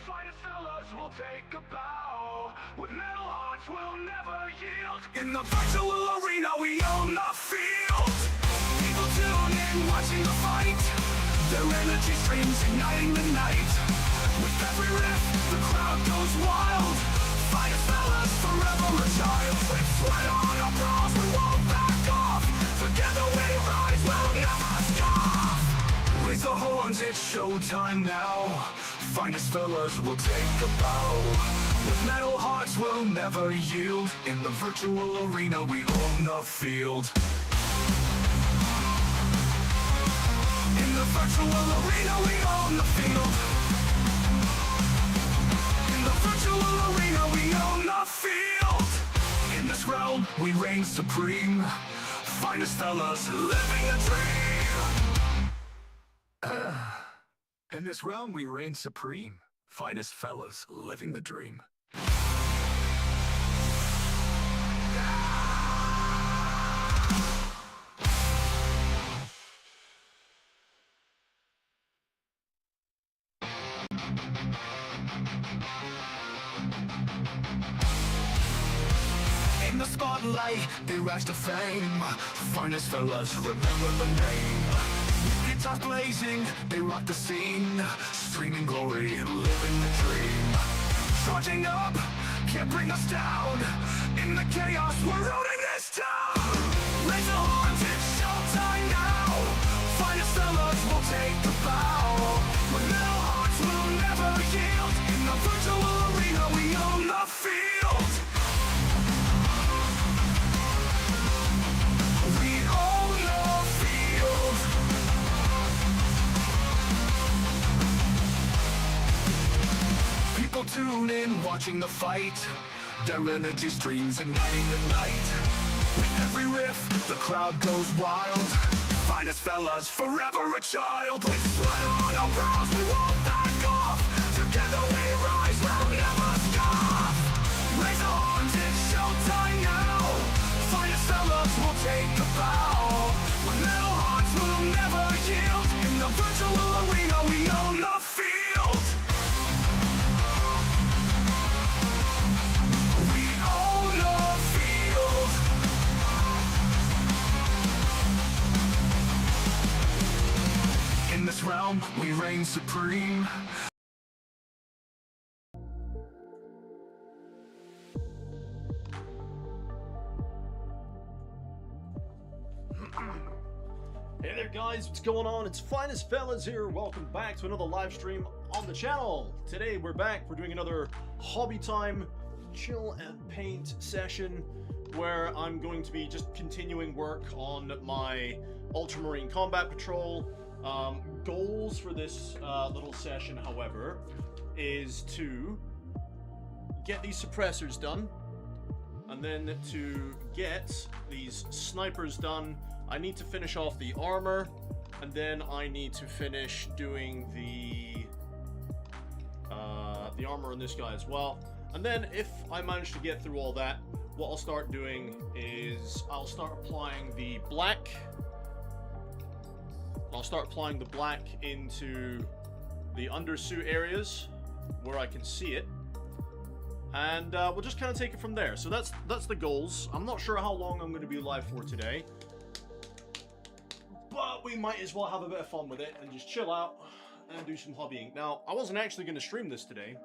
finest fellas will take a bow. With metal hearts we'll never yield. In the virtual arena we own the field. People tune in watching the fight. Their energy streams igniting the night. With every riff the crowd goes wild. Finest fellas forever a child. With sweat on our brows we won't back off. Together we rise, we'll never stop. Raise the horns, it's showtime now. Finest fellas will take a bow. With metal hearts we'll never yield. In the virtual arena we own the field. In the virtual arena we own the field. In the virtual arena we own the field. In this realm we reign supreme. Finest fellas living a dream. In this realm we reign supreme. Finest fellas living the dream. In the spotlight, they rise to fame. Finest fellas, remember the name. With guitars blazing, they rock the scene. Streaming glory, living the dream. Charging up, can't bring us down. In the chaos, we're ruling this town. Raise the horns, it's showtime now. Finest fellas will take the bow. With metal hearts, we'll never yield. In the virtual arena, we own the field. We own the field. People tune in, watching the fight. Their energy streams igniting the night. With every riff, the crowd goes wild. Finest fellas, forever a child. With sweat on our brows, we won't back off. Together we rise, we'll never stop. Raise the horns, it's showtime now. Finest fellas will take the bow. With metal hearts we'll never yield. In the virtual arena we own the field. We own the field. In this realm we reign supreme. Hey there guys, what's going on? It's Finest Fellas here. Welcome back to another live stream on the channel. Today we're back. We're doing another hobby time chill and paint session where I'm going to be just continuing work on my Ultramarine Combat Patrol. Goals for this little session, however, is to get these suppressors done, and then to get these snipers done. I need to finish off the armor, and then I need to finish doing the armor on this guy as well. And then if I manage to get through all that, what I'll start doing is I'll start applying the black. I'll start applying the black into the undersuit areas where I can see it, and we'll just kind of take it from there. So that's the goals. I'm not sure how long I'm going to be live for today, but we might as well have a bit of fun with it and just chill out and do some hobbying. Now, I wasn't actually going to stream this today.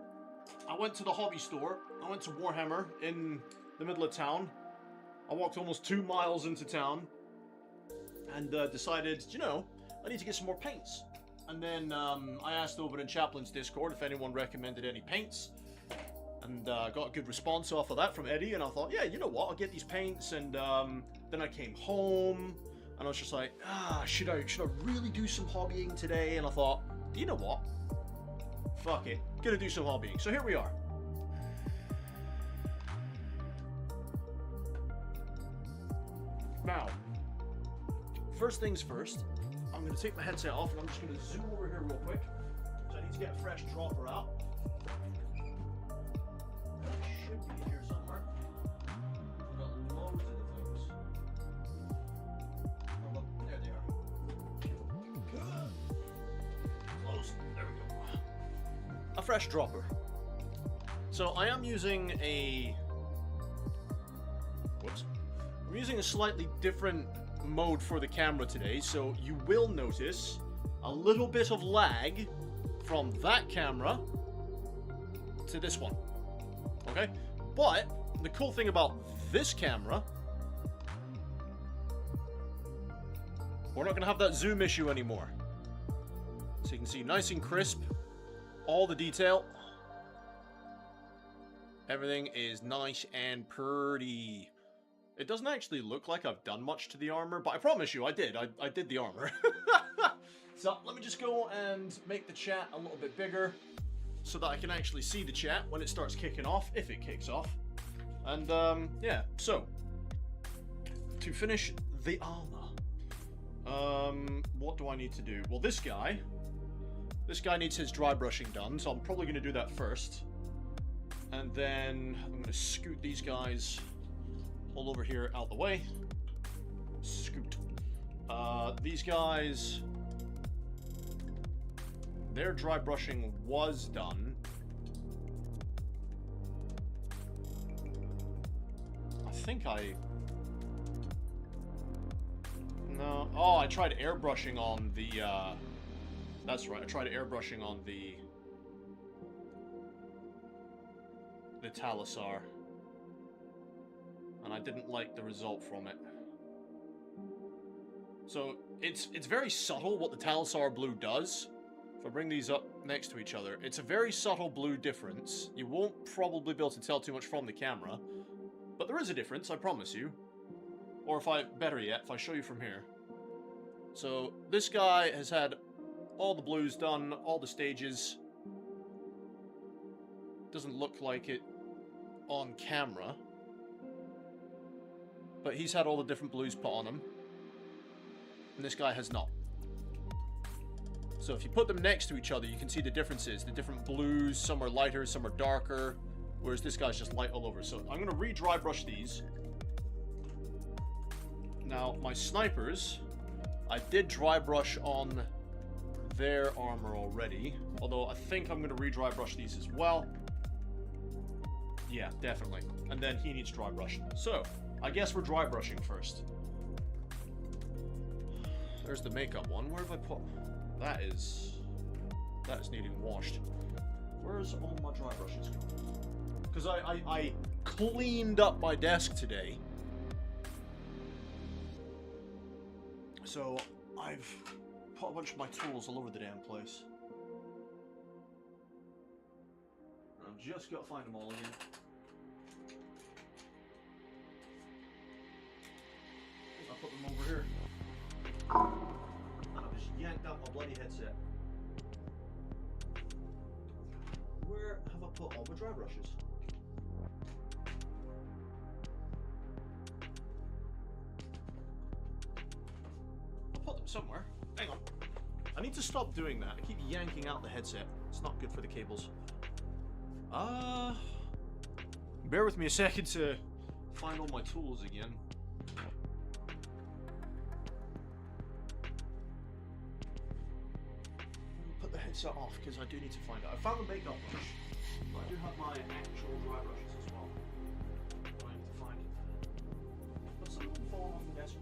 I went to the hobby store. I went to Warhammer in the middle of town. I walked almost 2 miles into town and decided, you know, I need to get some more paints. And then I asked over in Chaplin's Discord if anyone recommended any paints, and got a good response off of that from Eddie, and I thought, yeah, you know what, I'll get these paints. And then I came home and I was just like, should I really do some hobbying today? And I thought, you know what, fuck it, gonna do some hobbying. So here we are. Now, first things first, I'm going to take my headset off and I'm just going to zoom over here real quick. So I need to get a fresh dropper out. Should be here somewhere. I've got loads of the things. Oh, look, there they are. Close. There we go. I fresh dropper. So I am using a... Whoops. I'm using a slightly different mode for the camera today, so you will notice a little bit of lag from that camera to this one. Okay? But the cool thing about this camera, we're not going to have that zoom issue anymore. So you can see nice and crisp, all the detail. Everything is nice and pretty. It doesn't actually look like I've done much to the armor, but I promise you I did. I did the armor. So let me just go and make the chat a little bit bigger so that I can actually see the chat when it starts kicking off, if it kicks off. And yeah, so to finish the armor, what do I need to do? Well, this guy needs his dry brushing done, so I'm probably going to do that first. And then I'm going to scoot these guys all over here out the way. Scoot. These guys, their dry brushing was done. I think no. Oh, I tried airbrushing on the, that's right, I tried airbrushing on the Talisar, and I didn't like the result from it. So it's very subtle what the Talisar blue does. If I bring these up next to each other, it's a very subtle blue difference. You won't probably be able to tell too much from the camera, but there is a difference, I promise you. Or better yet, if I show you from here. So this guy has had all the blues done, all the stages. Doesn't look like it on camera, but he's had all the different blues put on him, and this guy has not. So if you put them next to each other, you can see the differences, the different blues. Some are lighter, some are darker, whereas this guy's just light all over. So I'm going to re-dry brush these. Now, my snipers, I did dry brush on their armor already, although I think I'm going to re-dry brush these as well. Yeah, definitely. And then he needs dry brush. So, I guess we're dry brushing first. There's the makeup one. Where have I put... That is needing washed. Where's all my dry brushes going? Because I cleaned up my desk today. So, I've put a bunch of my tools all over the damn place. I've just got to find them all again. I put them over here. And I just yanked out my bloody headset. Where have I put all my dry brushes? I put them somewhere. Hang on. I need to stop doing that. I keep yanking out the headset. It's not good for the cables. Bear with me a second to find all my tools again. Put the headset off because I do need to find it. I found the makeup brush, but I do have my actual dry brushes as well. I need to find it. But some of them fall off the desk.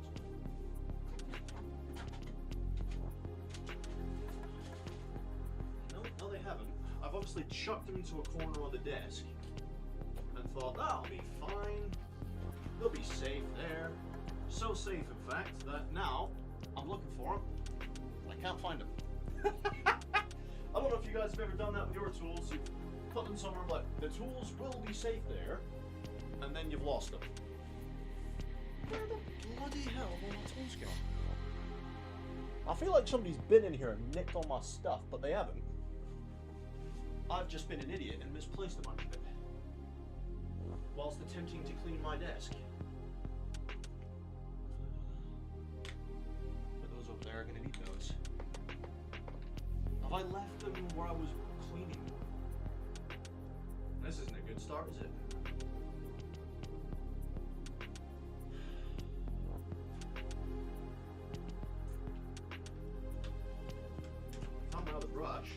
No, they haven't. I've obviously chucked them into a corner of the desk and thought, that'll be fine. They'll be safe there. So safe, in fact, that now I'm looking for them. I can't find them. I don't know if you guys have ever done that with your tools. You put them somewhere, but the tools will be safe there, and then you've lost them. Where the bloody hell have all my tools gone? I feel like somebody's been in here and nicked all my stuff, but they haven't. I've just been an idiot and misplaced a bunch of it, whilst attempting to clean my desk. Put those over there, I'm gonna need those. Have I left them where I was cleaning? This isn't a good start, is it? Found my other brush.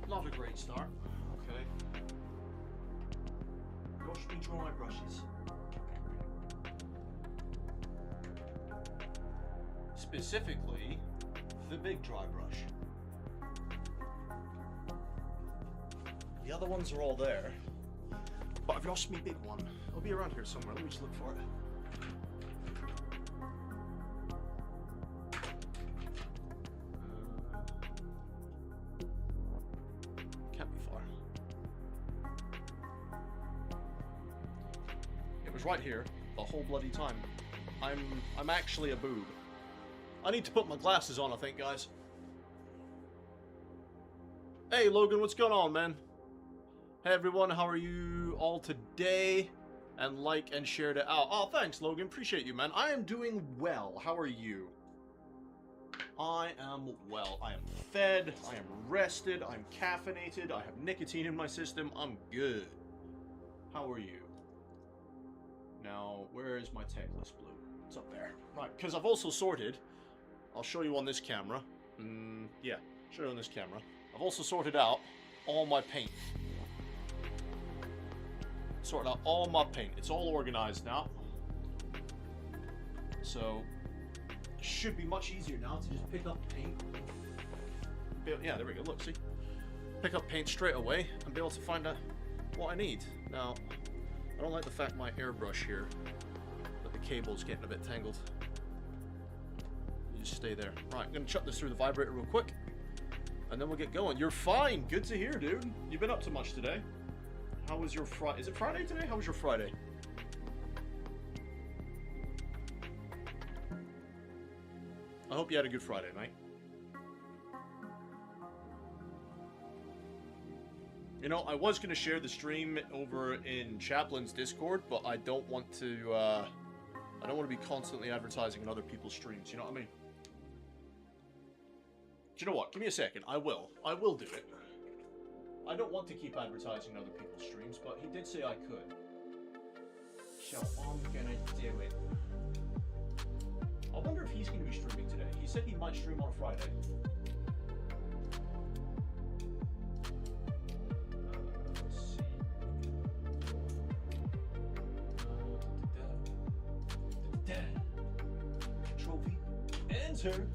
Not a great start. Okay. Wash me dry brushes. Specifically, the big dry brush. The other ones are all there, but I've lost me big one. It'll be around here somewhere. Let me just look for it. Can't be far. It was right here the whole bloody time. I'm actually a boob. I need to put my glasses on, I think, guys. Hey, Logan, what's going on, man? Hey, everyone, how are you all today? And like and share it out. Oh, thanks, Logan. Appreciate you, man. I am doing well. How are you? I am well. I am fed. I am rested. I'm caffeinated. I have nicotine in my system. I'm good. How are you? Now, where is my tech list blue? It's up there. Right, because I've also sorted... I'll show you on this camera. Yeah, show you on this camera. I've also sorted out all my paint. Sorted out all my paint. It's all organized now. So, it should be much easier now to just pick up paint. Yeah, there we go. Look, see? Pick up paint straight away and be able to find out what I need. Now, I don't like the fact my airbrush here, that the cable's getting a bit tangled. You just stay there. Right, I'm gonna chuck this through the vibrator real quick, and then we'll get going. You're fine. Good to hear, dude. You've been up to much today. How was your Friday? Is it Friday today? How was your Friday? I hope you had a good Friday, mate. You know, I was gonna share the stream over in Chaplin's Discord, but I don't want to. I don't want to be constantly advertising on other people's streams. You know what I mean? Do you know what? Give me a second. I will do it. I don't want to keep advertising on other people's streams, but he did say I could. So I'm gonna do it. I wonder if he's gonna be streaming today. He said he might stream on Friday. Let's see. Trophy. Enter.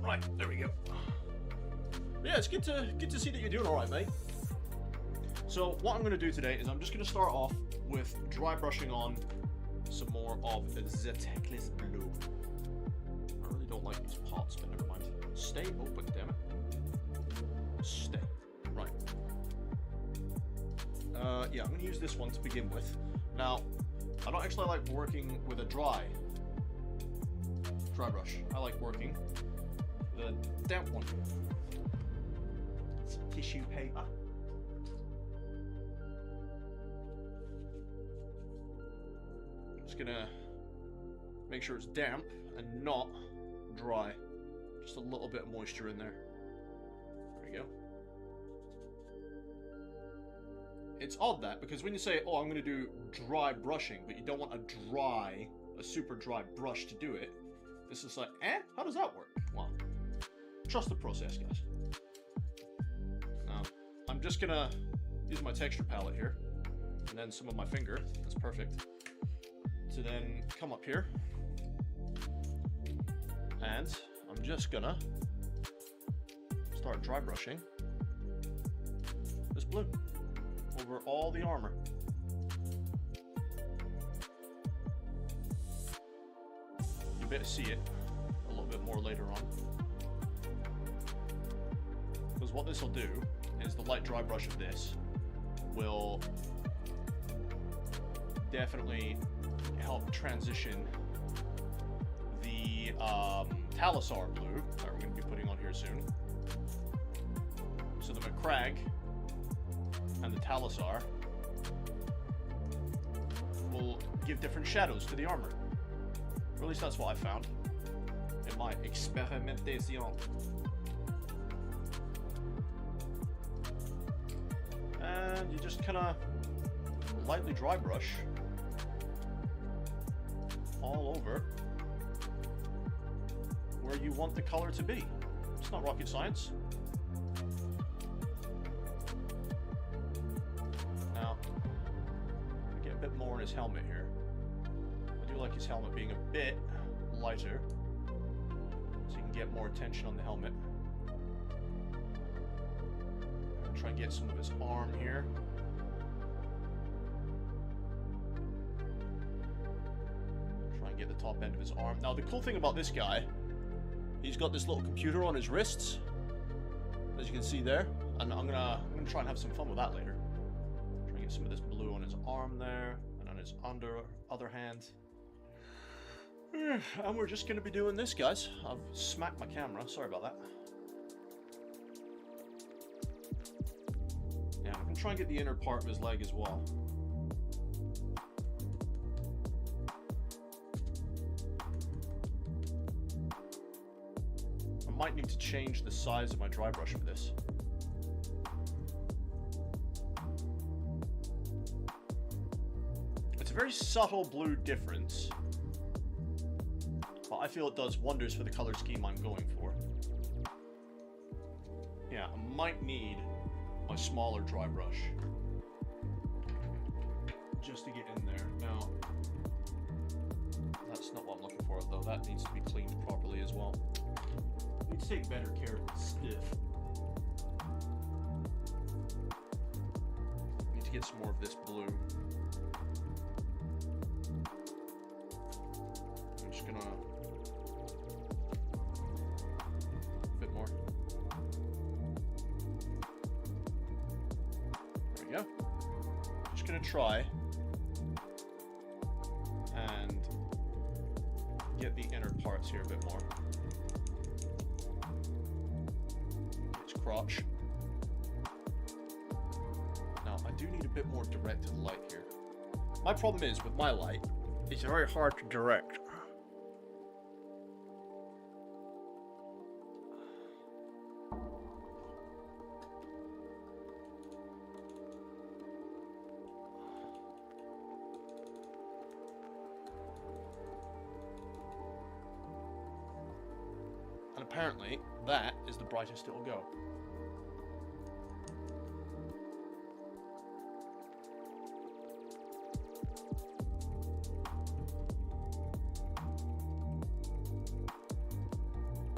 Right, there we go. Yeah, it's good to see that you're doing all right, mate. So what I'm going to do today is I'm just going to start off with dry brushing on some more of the Techless Blue. I really don't like these pots, but never mind. Stay open, damn it. Stay. Right. Yeah, I'm going to use this one to begin with. Now, I don't actually like working with a dry brush. I like working with a damp one. Some tissue paper. Just gonna make sure it's damp and not dry. Just a little bit of moisture in there. There we go. It's odd that, because when you say, oh, I'm gonna do dry brushing, but you don't want a super dry brush to do it, this is like, how does that work? Well, trust the process, guys. Now, I'm just gonna use my texture palette here, and then some of my finger, that's perfect, to then come up here, and I'm just gonna start dry brushing this blue over all the armor. You better see it a little bit more later on. Because what this will do is the light dry brush of this will definitely help transition the Talisar blue that we're going to be putting on here soon. So the McCrag and the Talisar will give different shadows to the armor. Or at least that's what I found in my experimentation. And you just kind of lightly dry brush all over where you want the color to be. It's not rocket science. Now, get a bit more on his helmet here. I do like his helmet being a bit lighter, so you can get more attention on the helmet. Try and get some of his arm here. Try and get the top end of his arm. Now, the cool thing about this guy, he's got this little computer on his wrists, as you can see there, and I'm gonna try and have some fun with that later. Try and get some of this blue on his arm there, and on his other hand. And we're just gonna be doing this, guys. I've smacked my camera. Sorry about that. Yeah, I'm gonna try and get the inner part of his leg as well. I might need to change the size of my dry brush for this. It's a very subtle blue difference, but I feel it does wonders for the color scheme I'm going for. Yeah, I might need a smaller dry brush just to get in there. Now, that's not what I'm looking for, though. That needs to be cleaned properly as well. Need to take better care of the stiff. Need to get some more of this blue. I'm just gonna a bit more. There we go. Just gonna try and get the inner parts here a bit more. Its crotch. Now, I do need a bit more directed light here. My problem is, with my light, it's very hard to direct. And apparently, that is the brightest it will go.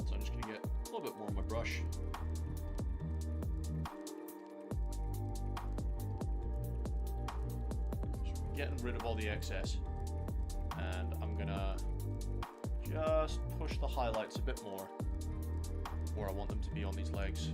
So I'm just going to get a little bit more on my brush. Just getting rid of all the excess. And I'm going to just push the highlights a bit more where I want them to be on these legs.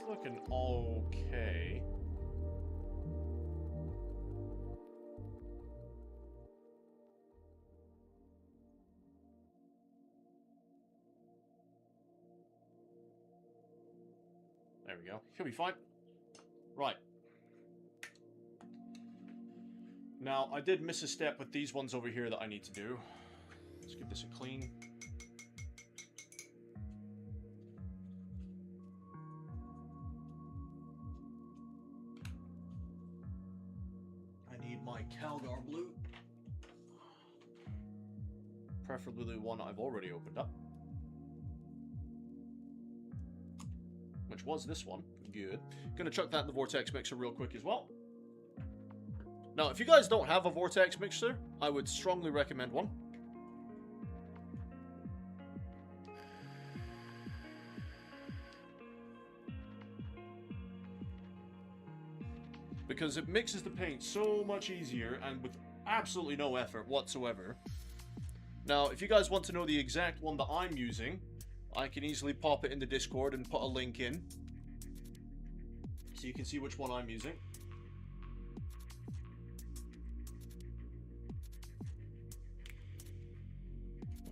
Looking okay. There we go. He'll be fine. Right. Now, I did miss a step with these ones over here that I need to do. Let's give this a clean. My Calgar blue, preferably the one I've already opened up, which was this one. Good. Gonna chuck that in the vortex mixer real quick as well. Now, if you guys don't have a vortex mixer, I would strongly recommend one. Because it mixes the paint so much easier and with absolutely no effort whatsoever. Now, if you guys want to know the exact one that I'm using, I can easily pop it in the Discord and put a link in, so you can see which one I'm using.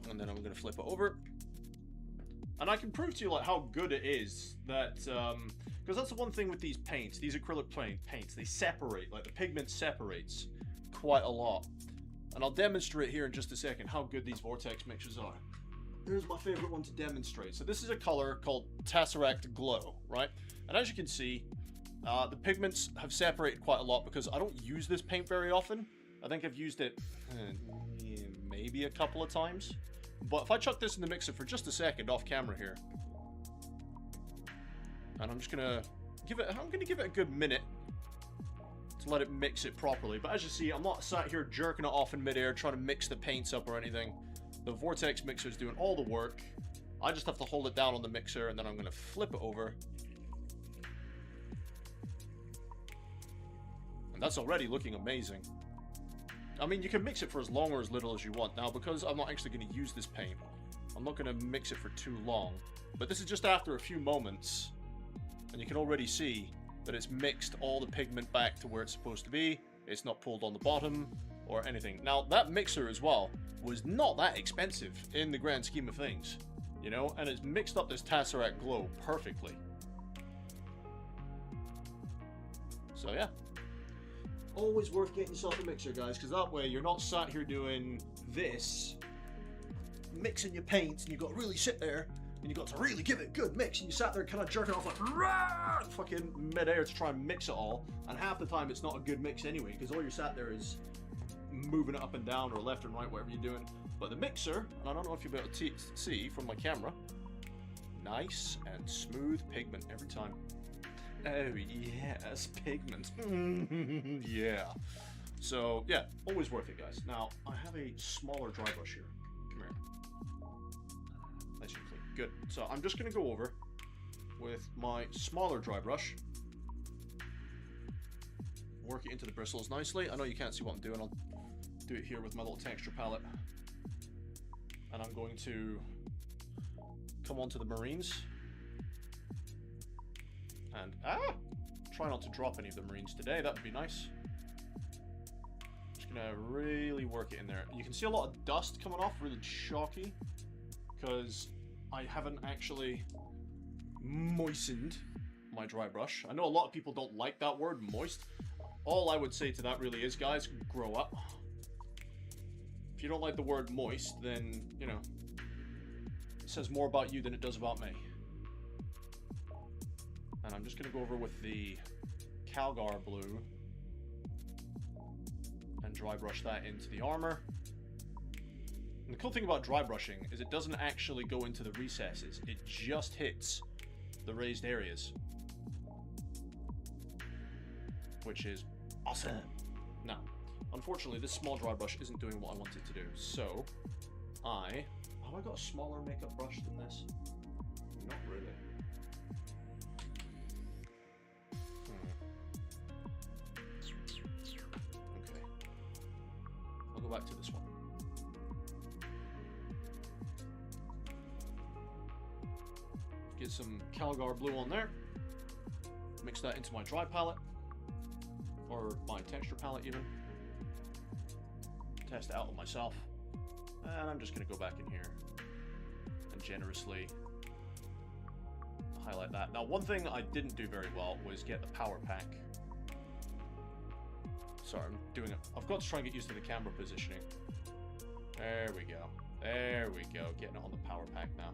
And then I'm going to flip it over. And I can prove to you like how good it is that, because that's the one thing with these paints, these acrylic paints, they separate, like the pigment separates quite a lot. And I'll demonstrate here in just a second how good these vortex mixers are. Here's my favorite one to demonstrate. So this is a color called Tesseract Glow, right? And as you can see, the pigments have separated quite a lot because I don't use this paint very often. I think I've used it maybe a couple of times. But if I chuck this in the mixer for just a second off camera here, and I'm gonna give it a good minute to let it mix it properly. But as you see, I'm not sat here jerking it off in midair trying to mix the paints up or anything. The vortex mixer is doing all the work. I just have to hold it down on the mixer, and then I'm gonna flip it over. And that's already looking amazing. I mean, you can mix it for as long or as little as you want. Now, because I'm not actually going to use this paint, I'm not going to mix it for too long. But this is just after a few moments, and you can already see that it's mixed all the pigment back to where it's supposed to be. It's not pulled on the bottom or anything. Now, that mixer as well was not that expensive in the grand scheme of things, you know, and it's mixed up this Tesseract Glow perfectly. So, yeah. Always worth getting yourself a mixer, guys, because that way you're not sat here doing this, mixing your paints, and you've got to really sit there, and you've got to really give it a good mix, and you sat there kind of jerking off like, rah! Fucking mid-air to try and mix it all, and half the time it's not a good mix anyway, because all you're sat there is moving it up and down, or left and right, whatever you're doing. But the mixer, and I don't know if you'll be able to see from my camera, nice and smooth pigment every time. Oh, yes, pigment. Yeah. So, yeah, always worth it, guys. Now, I have a smaller dry brush here. Come here. Nice and clean. Good. So, I'm just going to go over with my smaller dry brush. Work it into the bristles nicely. I know you can't see what I'm doing. I'll do it here with my little texture palette. And I'm going to come onto the marines. And, try not to drop any of the marines today. That would be nice. Just gonna really work it in there. You can see a lot of dust coming off, really chalky, because I haven't actually moistened my dry brush. I know a lot of people don't like that word, moist. All I would say to that really is, guys, grow up. If you don't like the word moist, then, you know, it says more about you than it does about me. And I'm just going to go over with the Calgar blue and dry brush that into the armor. And the cool thing about dry brushing is it doesn't actually go into the recesses. It just hits the raised areas, which is awesome. Now, unfortunately, this small dry brush isn't doing what I want it to do. So, have I got a smaller makeup brush than this? Not really. Go back to this one. Get some Calgar blue on there. Mix that into my dry palette, or my texture palette even. Test it out with myself. And I'm just going to go back in here and generously highlight that. Now, one thing I didn't do very well was get the power pack. Sorry, I'm doing it. I've got to try and get used to the camera positioning. There we go. There we go. Getting it on the power pack now.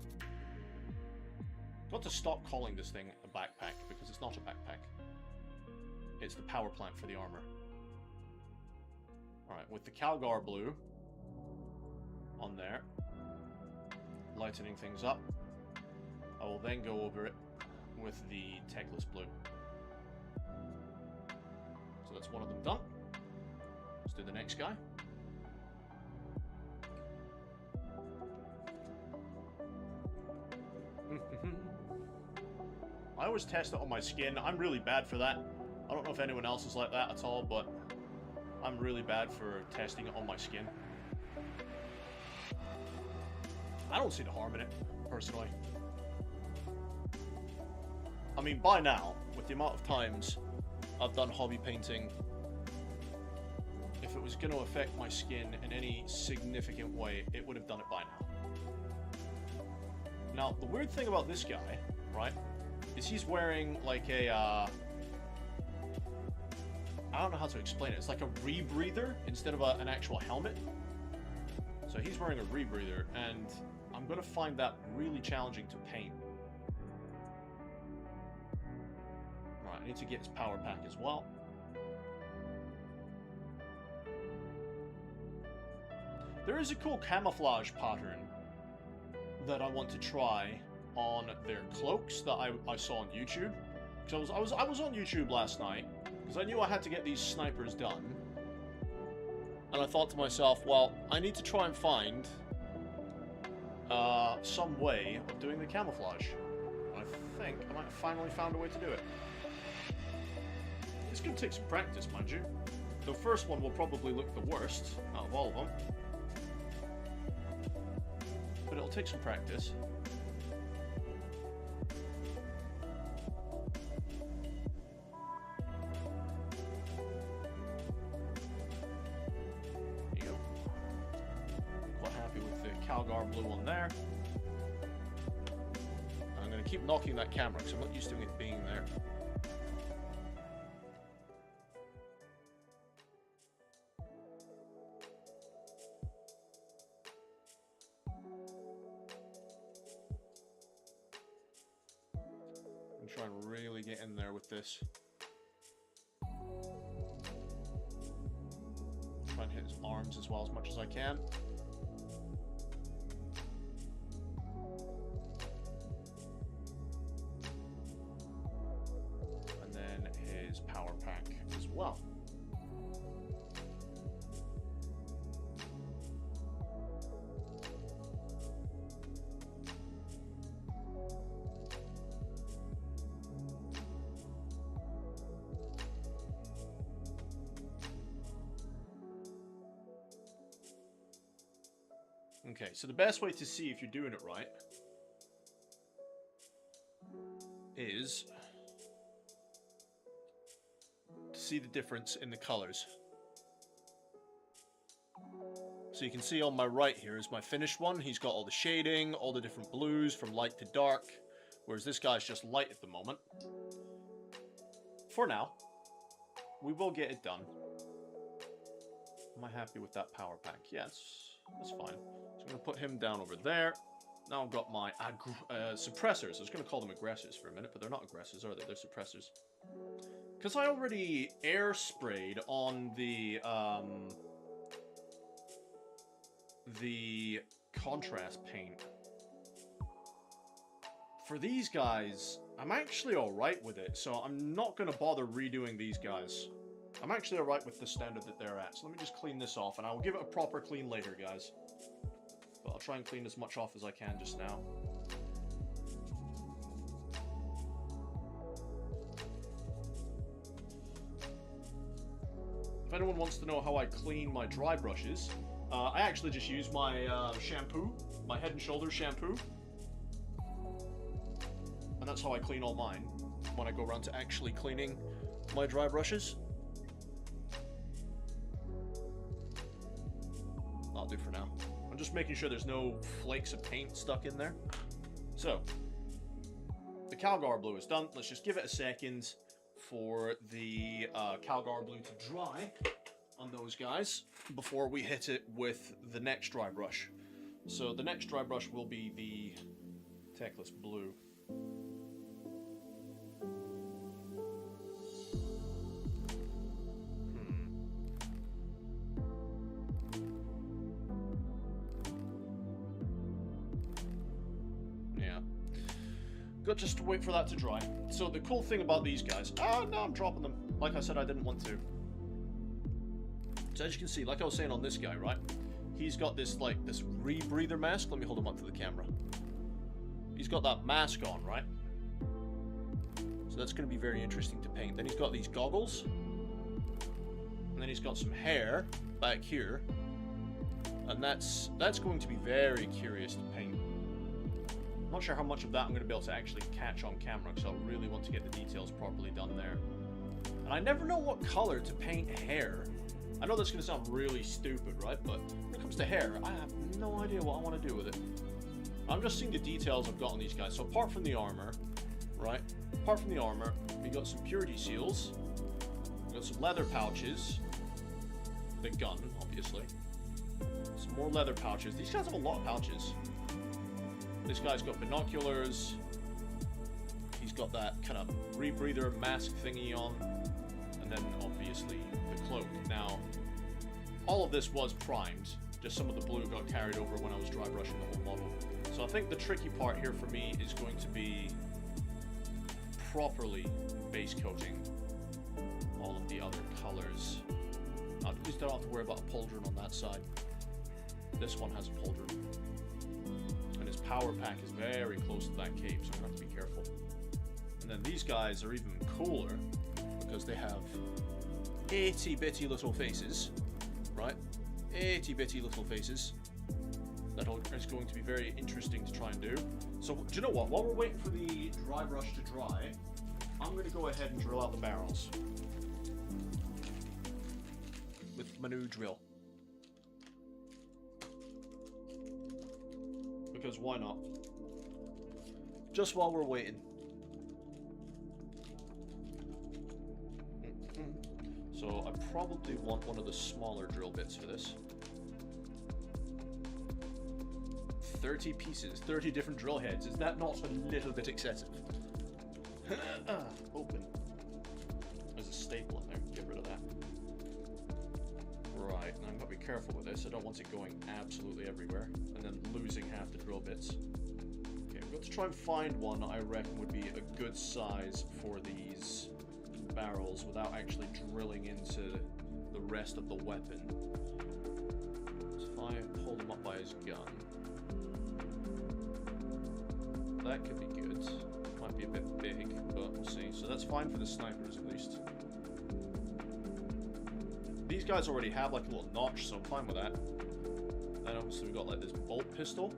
Got to stop calling this thing a backpack because it's not a backpack. It's the power plant for the armor. Alright, with the Calgar blue on there, lightening things up, I will then go over it with the Techless blue. So that's one of them done. Let's do the next guy. I always test it on my skin. I'm really bad for that. I don't know if anyone else is like that at all, but I'm really bad for testing it on my skin. I don't see the harm in it, personally. I mean, by now, with the amount of times I've done hobby painting, if it was going to affect my skin in any significant way, it would have done it by now. now the weird thing about this guy, right, is he's wearing like a, I don't know how to explain it. It's like a rebreather instead of an actual helmet. So he's wearing a rebreather, and I'm going to find that really challenging to paint. Alright, I need to get his power pack as well. There is a cool camouflage pattern that I want to try on their cloaks that I saw on YouTube. Because I was on YouTube last night, because I knew I had to get these snipers done. And I thought to myself, well, I need to try and find some way of doing the camouflage. And I think I might have finally found a way to do it. It's going to take some practice, mind you. The first one will probably look the worst out of all of them. But it'll take some practice. There you go. Quite happy with the Calgar blue on there. I'm going to keep knocking that camera because I'm not used to it being there. Try and really get in there with this. Try and hit his arms as well as much as I can. And then his power pack as well. Okay, so the best way to see if you're doing it right is to see the difference in the colors. So you can see on my right here is my finished one. He's got all the shading, all the different blues from light to dark, whereas this guy's just light at the moment. For now, we will get it done. Am I happy with that power pack? Yes, that's fine. So I'm going to put him down over there. Now I've got my suppressors. I was going to call them aggressors for a minute, but they're not aggressors, are they? They're suppressors. Because I already air sprayed on the contrast paint. For these guys, I'm actually alright with it, so I'm not going to bother redoing these guys. I'm actually alright with the standard that they're at. So let me just clean this off, and I will give it a proper clean later, guys. But I'll try and clean as much off as I can just now. If anyone wants to know how I clean my dry brushes, I actually just use my shampoo, my Head and Shoulders shampoo. And that's how I clean all mine when I go around to actually cleaning my dry brushes. That'll do for now. I'm just making sure there's no flakes of paint stuck in there. So, the Calgar blue is done. Let's just give it a second for the Calgar blue to dry on those guys before we hit it with the next dry brush. So the next dry brush will be the Techless blue. Got just to wait for that to dry. So the cool thing about these guys... Oh, no, I'm dropping them. Like I said, I didn't want to. So as you can see, like I was saying on this guy, right? He's got this, like, this rebreather mask. Let me hold him up to the camera. He's got that mask on, right? So that's going to be very interesting to paint. Then he's got these goggles. And then he's got some hair back here. And that's going to be very curious to paint. I'm not sure how much of that I'm going to be able to actually catch on camera, because I really want to get the details properly done there. And I never know what color to paint hair. I know that's going to sound really stupid, right? But when it comes to hair, I have no idea what I want to do with it. I'm just seeing the details I've got on these guys. So apart from the armor, right? Apart from the armor, we got some purity seals. We got some leather pouches. The gun, obviously. Some more leather pouches. These guys have a lot of pouches. This guy's got binoculars. He's got that kind of rebreather mask thingy on. And then, obviously, the cloak. Now, all of this was primed. Just some of the blue got carried over when I was dry brushing the whole model. So I think the tricky part here for me is going to be properly base coating all of the other colors. At least I don't have to worry about a pauldron on that side. This one has a pauldron. And his power pack is very close to that cape, so I'm going to have to be careful. And then these guys are even cooler because they have itty-bitty little faces, right? Itty-bitty little faces. That is going to be very interesting to try and do. So, do you know what? While we're waiting for the dry brush to dry, I'm going to go ahead and drill out the barrels. With my new drill. Because why not? Just while we're waiting. So I probably want one of the smaller drill bits for this. 30 pieces, 30 different drill heads. Is that not a little bit excessive? Open. There's a staple in there. Get rid of that. Right, and I'm going to be careful with this. I don't want it going absolutely everywhere and then losing half the drill bits. Okay, we've got to try and find one I reckon would be a good size for these barrels without actually drilling into the rest of the weapon. So if I pull him up by his gun, that could be good. Might be a bit big, but we'll see. So that's fine for the snipers at least. These guys already have like a little notch, so I'm fine with that. And obviously we've got like this bolt pistol.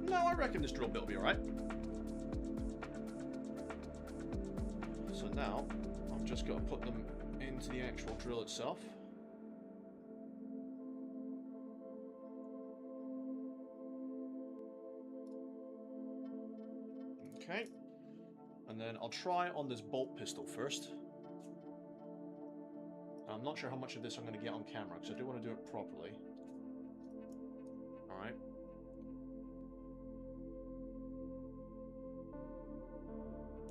No, I reckon this drill bit will be alright. So now, I've just got to put them into the actual drill itself. Okay. And then I'll try on this bolt pistol first. I'm not sure how much of this I'm going to get on camera, because I do want to do it properly. Alright.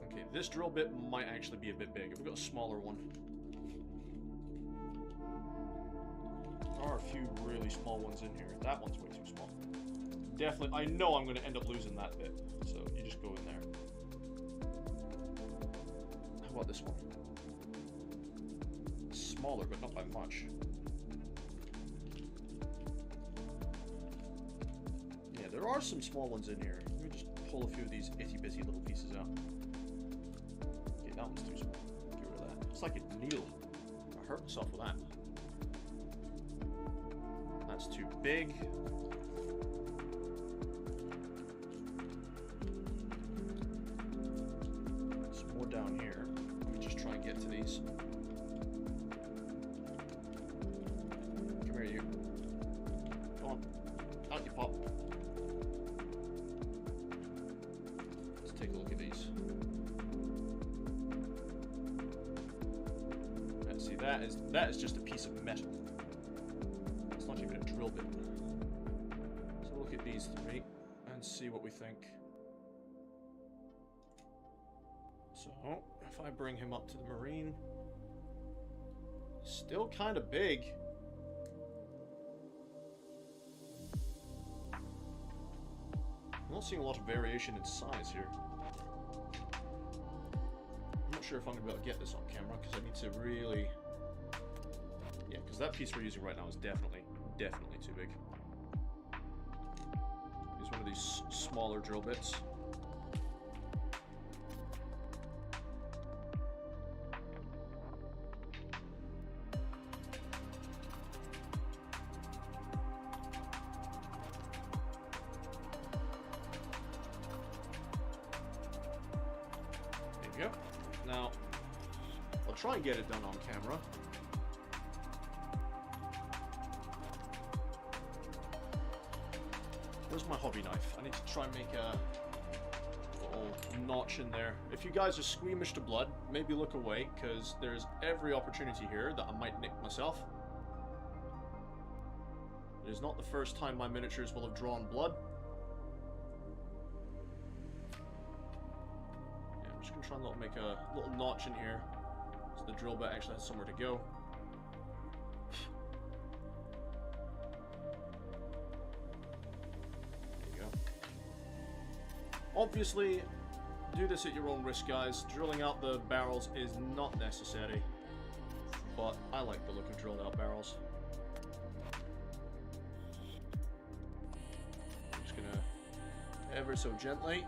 Okay, this drill bit might actually be a bit big. If we've got a smaller one. There are a few really small ones in here. That one's way too small. Definitely, I know I'm going to end up losing that bit. So you just go in there. How about this one? Smaller, but not by much. Yeah, there are some small ones in here. Let me just pull a few of these itty-bitty little pieces out. Okay, that one's too small. Get rid of that. It's like a needle. I hurt myself with that. That's too big. Some more down here. Let me just try and get to these. Come here, you. Come on. Out you pop. Let's take a look at these. And see, that is just a piece of metal. It's not even a drill bit. So we'll look at these three and see what we think. So, if I bring him up to the marine, still kind of big. I'm not seeing a lot of variation in size here. I'm not sure if I'm going to be able to get this on camera, because I need to really... Yeah, because that piece we're using right now is definitely too big. Use one of these smaller drill bits. There you go. Now, I'll try and get it done on camera. Where's my hobby knife? I need to try and make a little notch in there. If you guys are squeamish to blood, maybe look away, because there's every opportunity here that I might nick myself. It is not the first time my miniatures will have drawn blood. Yeah, I'm just going to try and make a little notch in here, so the drill bit actually has somewhere to go. Obviously, do this at your own risk, guys. Drilling out the barrels is not necessary, but I like the look of drilled out barrels. I'm just gonna ever so gently.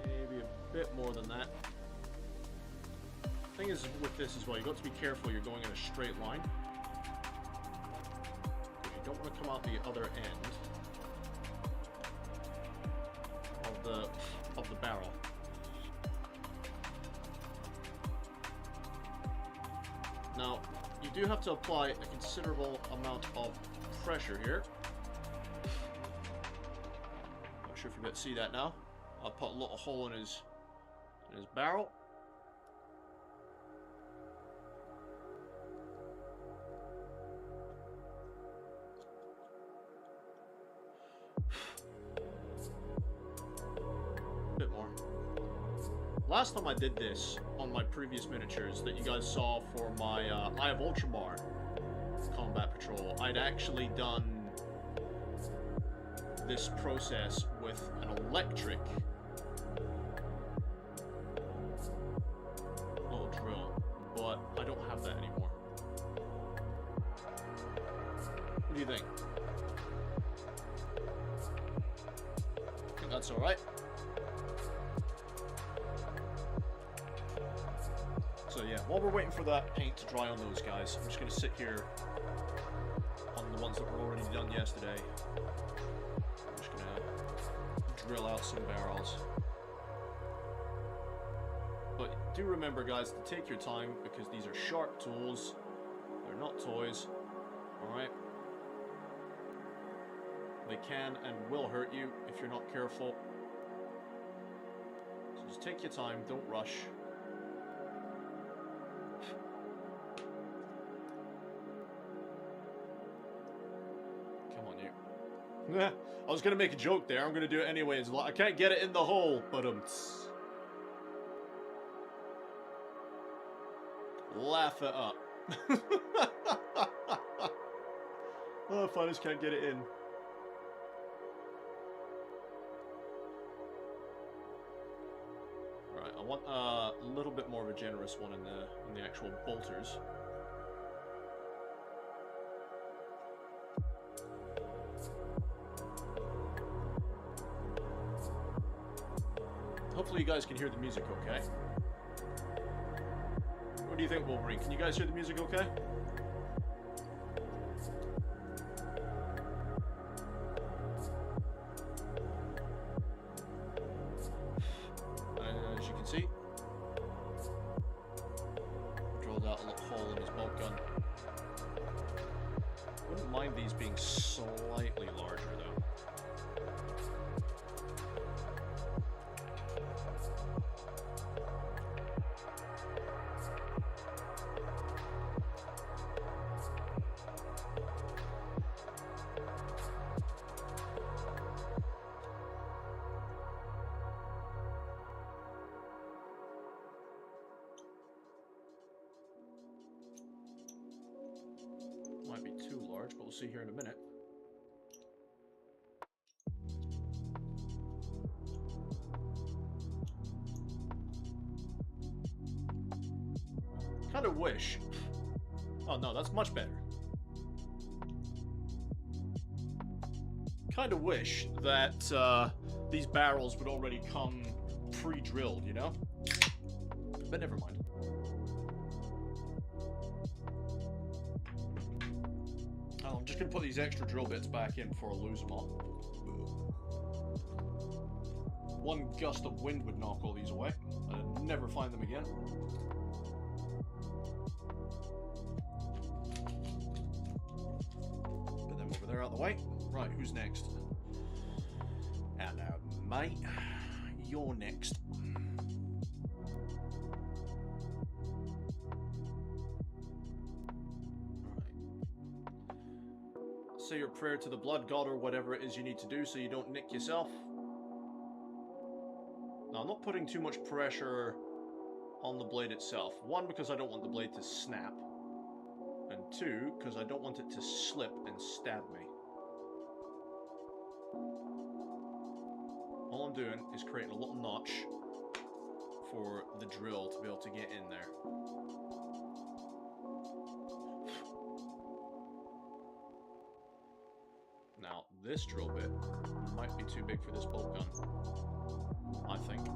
Maybe a bit more than that. Thing is with this as well, you got to be careful you're going in a straight line. Don't want to come out the other end of the barrel. Now, you do have to apply a considerable amount of pressure here. Not sure if you're able to see that now. I'll put a little hole in his barrel. Bit more. Last time I did this on my previous miniatures that you guys saw for my Eye of Ultramar combat patrol, I'd actually done this process with an electric little drill, but I don't have that anymore. What do you think? I think that's alright. So yeah, while we're waiting for that paint to dry on those guys, I'm just going to sit here on the ones that were already done yesterday. I'm just going to drill out some barrels. But do remember, guys, to take your time, because these are sharp tools. They're not toys. Alright? They can and will hurt you if you're not careful. So just take your time, don't rush. I was gonna make a joke there. I'm gonna do it anyways. I can't get it in the hole, but laugh it up. Oh, if I just can't get it in. All right, I want a little bit more of a generous one in the actual bolters. Hopefully you guys can hear the music okay. What do you think, Wolverine? Can you guys hear the music okay? As you can see, drilled out a little hole in his bolt gun. Wouldn't mind these being slightly larger though. Might be too large, but we'll see here in a minute. Kind of wish. Oh no, that's much better. Kind of wish that these barrels would already come pre-drilled, you know? But never mind. I'm just going to put these extra drill bits back in before I lose them all. One gust of wind would knock all these away, and I'd never find them again. out of the way. Right, who's next? Hello, mate. You're next. Say your prayer to the blood god or whatever it is you need to do so you don't nick yourself. Now, I'm not putting too much pressure on the blade itself. One, because I don't want the blade to snap. And two, because I don't want it to slip and stab me. All I'm doing is creating a little notch for the drill to be able to get in there. Now, this drill bit might be too big for this bolt gun, I think.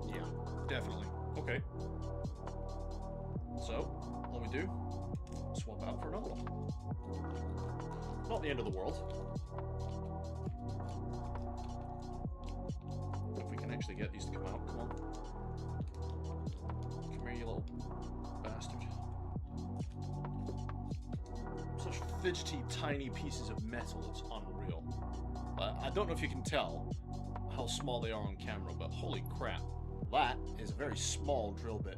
Yeah, definitely. Okay. So, what we do, swap out for another one. Not the end of the world. If we can actually get these to come out, come on. Come here, you little bastard. Such fidgety, tiny pieces of metal, it's unreal. I don't know if you can tell how small they are on camera, but holy crap. That is a very small drill bit.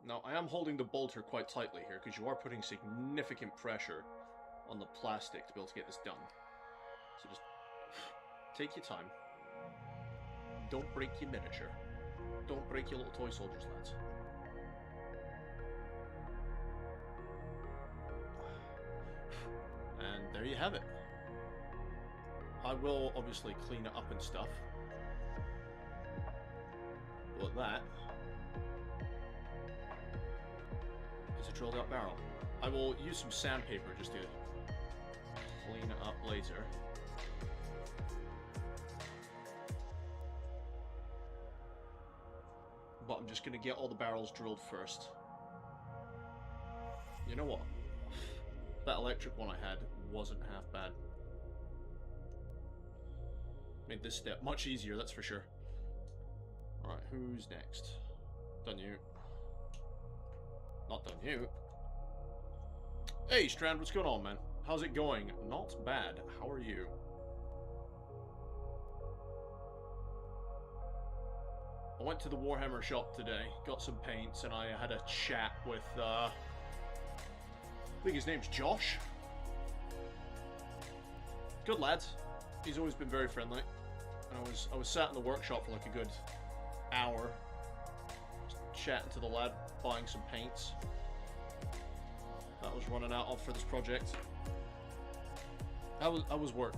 Now, I am holding the bolter quite tightly here, because you are putting significant pressure on the plastic to be able to get this done. So just take your time. Don't break your miniature. Don't break your little toy soldiers, lads. And there you have it. I will obviously clean it up and stuff. But that is a drilled out barrel. I will use some sandpaper just to clean it up later. But I'm just going to get all the barrels drilled first. You know what? That electric one I had wasn't half bad. Made this step much easier, that's for sure. Alright, who's next? Done you. Not done you. Hey, Strand, what's going on, man? How's it going? Not bad. How are you? I went to the Warhammer shop today, got some paints, and I had a chat with, I think his name's Josh. Good lad. He's always been very friendly. And I was sat in the workshop for like a good hour, just chatting to the lad, buying some paints that I was running out of for this project. How was work?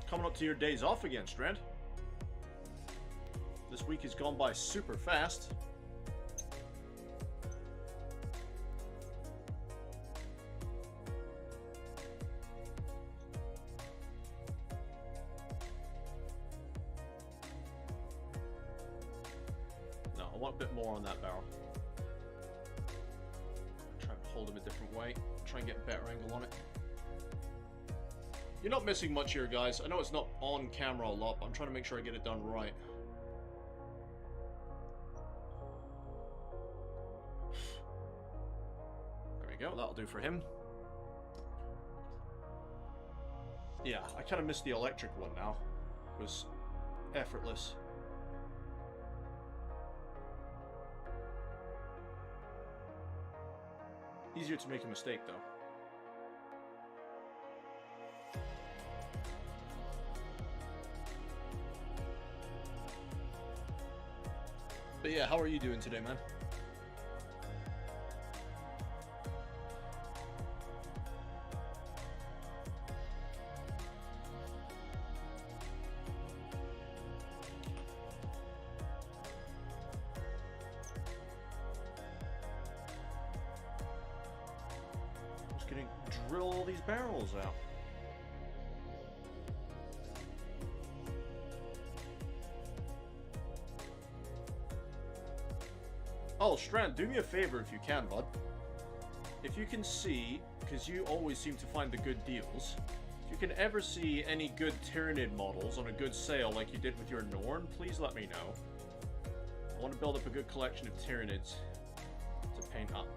Coming up to your days off again, Strand. This week has gone by super fast. No, I want a bit more on that barrel. Try and hold him a different way. Try and get a better angle on it. You're not missing much here, guys. I know it's not on camera a lot, but I'm trying to make sure I get it done right. There we go, that'll do for him. Yeah, I kind of missed the electric one now. It was effortless. Easier to make a mistake, though. But yeah, how are you doing today, man? Just getting drill all these barrels out. Oh, Strand, do me a favor if you can, bud. If you can see, because you always seem to find the good deals, if you can ever see any good Tyranid models on a good sale like you did with your Norn, please let me know. I want to build up a good collection of Tyranids to paint up.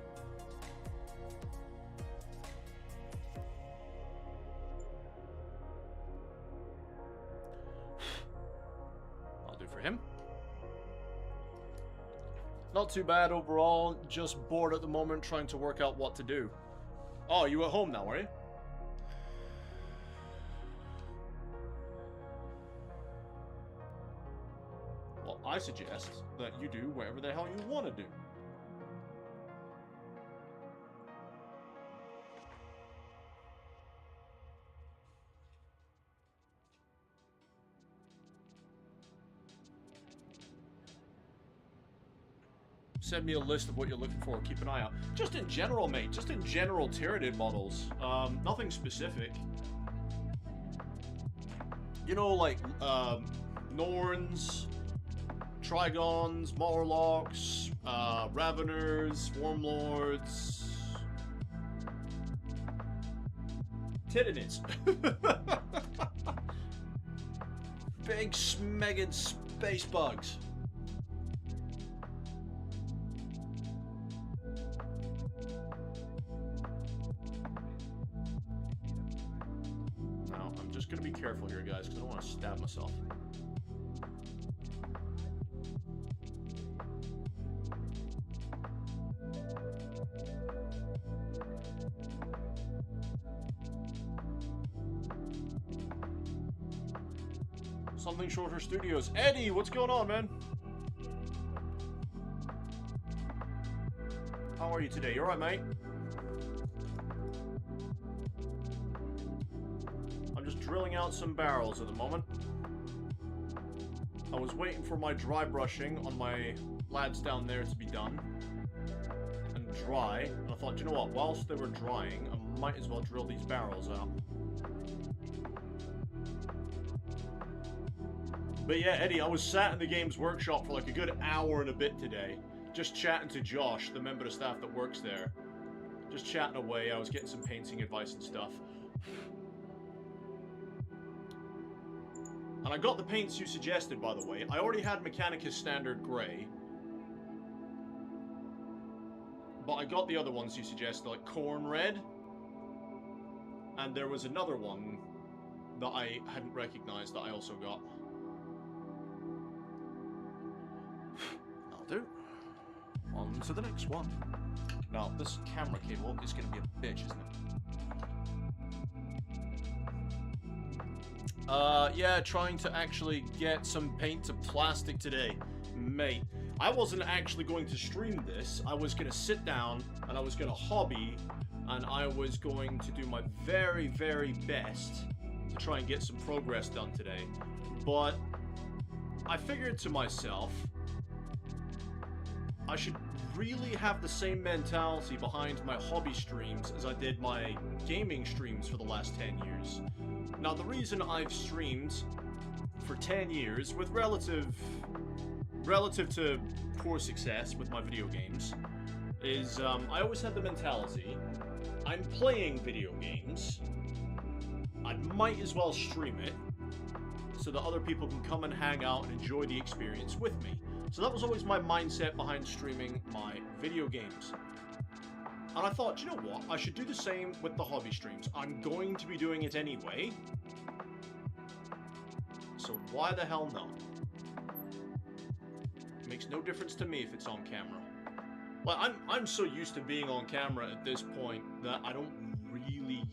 I'll do for him. Not too bad overall, just bored at the moment trying to work out what to do. Oh, you at home now, are you? Well, I suggest that you do whatever the hell you want to do. Send me a list of what you're looking for. Keep an eye out. Just in general, mate. Just in general Tyranid models. Nothing specific. You know, like, Norns, Trigons, Morlocks, Raveners, Wormlords... Tyranids. Big, smegging space bugs. Gonna be careful here, guys, because I don't want to stab myself. Something Shorter Studios. Eddie, what's going on, man? How are you today? You alright, mate? Drilling out some barrels at the moment. I was waiting for my dry brushing on my lads down there to be done and dry, and I thought, you know what, whilst they were drying, I might as well drill these barrels out. But yeah, Eddie, I was sat in the Games Workshop for like a good hour and a bit today, just chatting to Josh, the member of staff that works there. Just chatting away, I was getting some painting advice and stuff. And I got the paints you suggested, by the way. I already had Mechanicus Standard Grey. But I got the other ones you suggested, like Corn Red. And there was another one that I hadn't recognized that I also got. That'll do. On to the next one. Now, this camera cable is going to be a bitch, isn't it? Yeah, trying to actually get some paint to plastic today. Mate, I wasn't actually going to stream this. I was going to sit down, and I was going to hobby, and I was going to do my very, very best to try and get some progress done today. But I figured to myself, I should really have the same mentality behind my hobby streams as I did my gaming streams for the last 10 years. Now, the reason I've streamed for 10 years with relative to poor success with my video games is I always had the mentality, I'm playing video games, I might as well stream it so that other people can come and hang out and enjoy the experience with me. So that was always my mindset behind streaming my video games. And I thought, you know what, I should do the same with the hobby streams. I'm going to be doing it anyway. So why the hell not? It makes no difference to me if it's on camera. Like, I'm so used to being on camera at this point that I don't really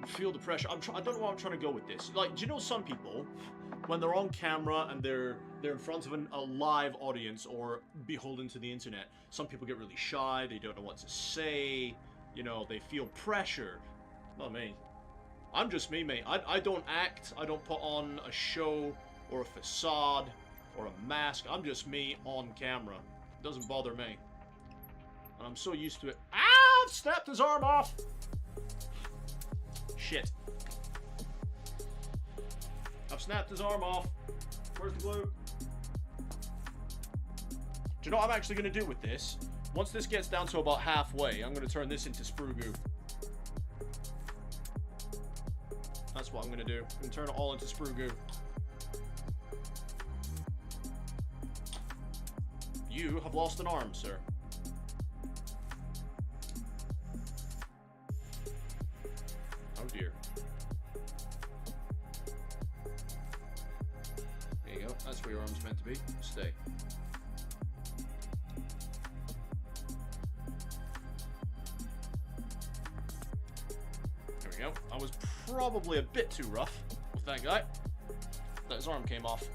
feel the pressure. I don't know where I'm trying to go with this. Like, do you know some people, when they're on camera and they're in front of a live audience or beholden to the internet, some people get really shy, they don't know what to say, you know, they feel pressure. Not me. I'm just me, mate. I don't act, I don't put on a show or a facade or a mask. I'm just me on camera. It doesn't bother me. And I'm so used to it. Ah, I've snapped his arm off! Shit. I've snapped his arm off. Where's the glue? Do you know what I'm actually going to do with this? Once this gets down to about halfway, I'm going to turn this into sprue goo. That's what I'm going to do. I'm going to turn it all into sprue goo. You have lost an arm, sir. Oh dear. There you go. That's where your arm's meant to be. Stay. There we go. I was probably a bit too rough with that guy. That his arm came off.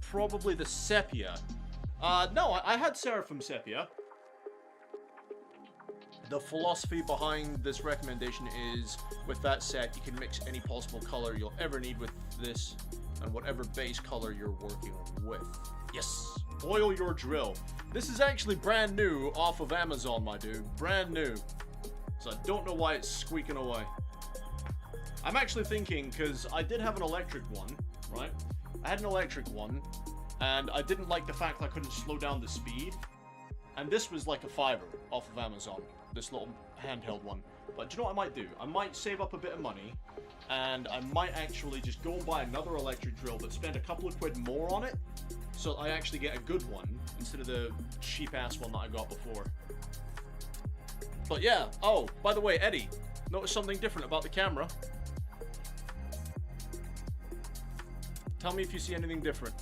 Probably the sepia. No, I had Seraphim sepia. The philosophy behind this recommendation is, with that set, you can mix any possible color you'll ever need with this, and whatever base color you're working with. Yes! Oil your drill. This is actually brand new off of Amazon, my dude. Brand new. So I don't know why it's squeaking away. I'm actually thinking, because I did have an electric one, right? I had an electric one, and I didn't like the fact I couldn't slow down the speed. And this was like a $5 off of Amazon, this little handheld one. But do you know what I might do? I might save up a bit of money, and I might actually just go and buy another electric drill, but spend a couple of quid more on it, so I actually get a good one, instead of the cheap-ass one that I got before. But yeah, oh, by the way, Eddie, notice something different about the camera. Tell me if you see anything different.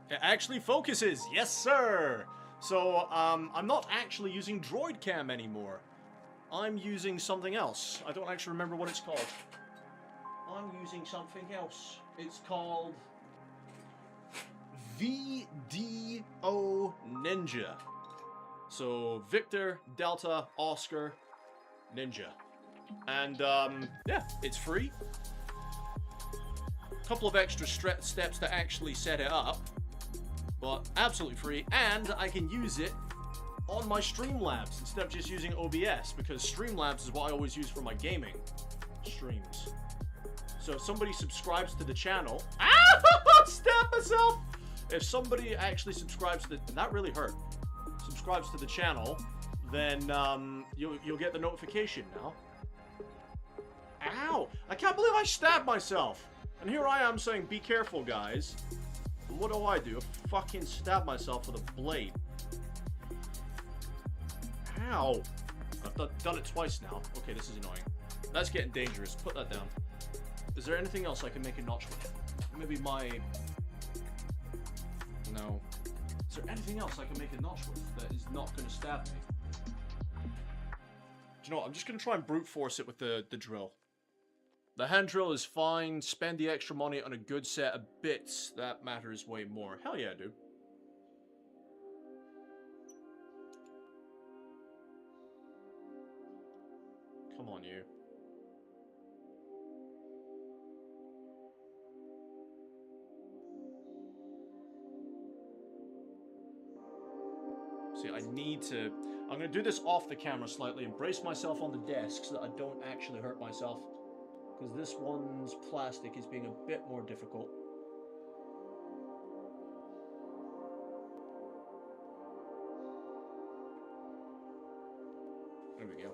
It actually focuses, yes sir! So, I'm not actually using Droid Cam anymore. I'm using something else. I don't actually remember what it's called. I'm using something else. It's called VDO Ninja. So Victor, Delta, Oscar, Ninja. And yeah, it's free. A couple of extra steps to actually set it up, but absolutely free. And I can use it on my Streamlabs instead of just using OBS, because Streamlabs is what I always use for my gaming streams. So if somebody subscribes to the channel, stab myself. If somebody actually subscribes to the, and that really hurt, subscribes to the channel, then you'll get the notification now. Ow! I can't believe I stabbed myself. And here I am saying, be careful, guys. And what do? I fucking stab myself with a blade. Ow! I've done it twice now. Okay, this is annoying. That's getting dangerous. Put that down. Is there anything else I can make a notch with? Maybe my... No. Is there anything else I can make a notch with that is not going to stab me? Do you know what? I'm just going to try and brute force it with the drill. The hand drill is fine. Spend the extra money on a good set of bits. That matters way more. Hell yeah, dude. Come on, you. See, I need to... I'm going to do this off the camera slightly and brace myself on the desk so that I don't actually hurt myself. Because this one's plastic is being a bit more difficult. There we go.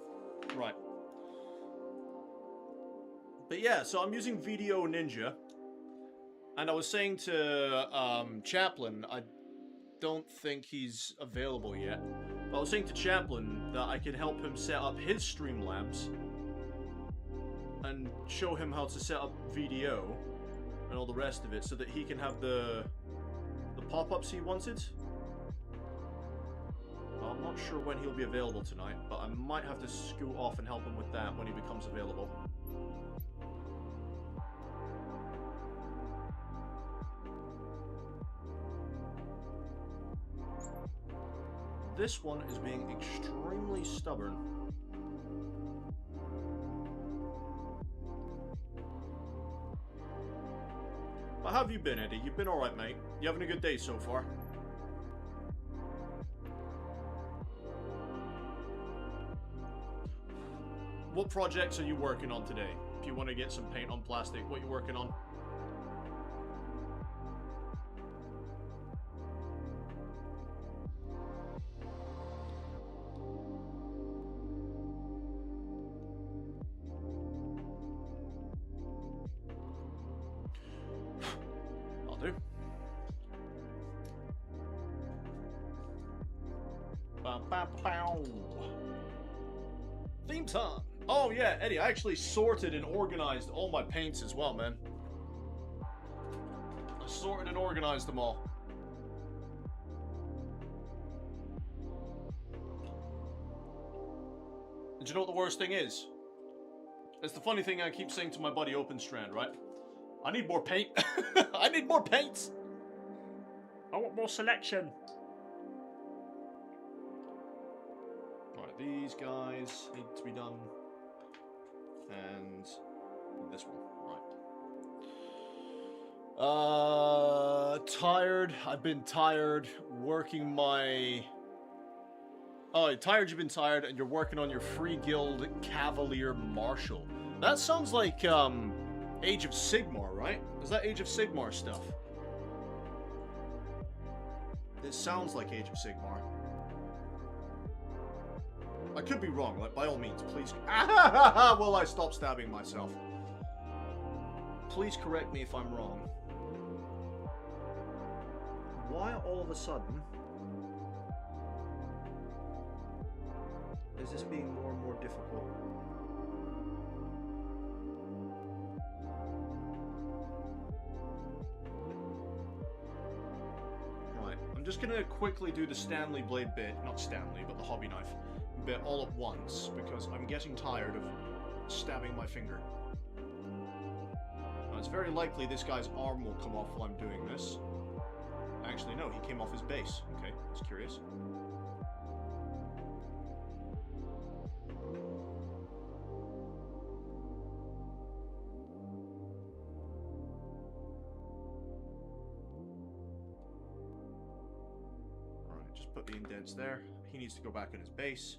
Right. But yeah, so I'm using VDO Ninja. And I was saying to Chaplin, I don't think he's available yet. But I was saying to Chaplin that I could help him set up his Streamlabs and show him how to set up VDO and all the rest of it so that he can have the pop-ups he wanted. Well, I'm not sure when he'll be available tonight, but I might have to scoot off and help him with that when he becomes available. this one is being extremely stubborn. But how have you been, Eddie? You've been alright, mate. You having a good day so far? What projects are you working on today? If you want to get some paint on plastic, what are you working on? I'll do. Bow. Theme time. Oh yeah, Eddie, I actually sorted and organized all my paints as well, man. I sorted and organized them all. And you know what the worst thing is? It's the funny thing I keep saying to my buddy Openstrand, right? I need more paint. I need more paints. I want more selection. Alright, these guys need to be done. And this one, right. Tired. I've been tired working my... Oh, tired, you've been tired, and you're working on your Free Guild Cavalier Marshal. That sounds like, Age of Sigmar, right? Is that Age of Sigmar stuff? It sounds like Age of Sigmar. I could be wrong, like, by all means, please... Will I stop stabbing myself? Please correct me if I'm wrong. Why all of a sudden is this being more and more difficult? Right, I'm just gonna quickly do the Stanley blade bit, not Stanley, but the hobby knife bit all at once, because I'm getting tired of stabbing my finger. Now, it's very likely this guy's arm will come off while I'm doing this. Actually, no, he came off his base. Okay, that's curious. Alright, just put the indents there. He needs to go back on his base.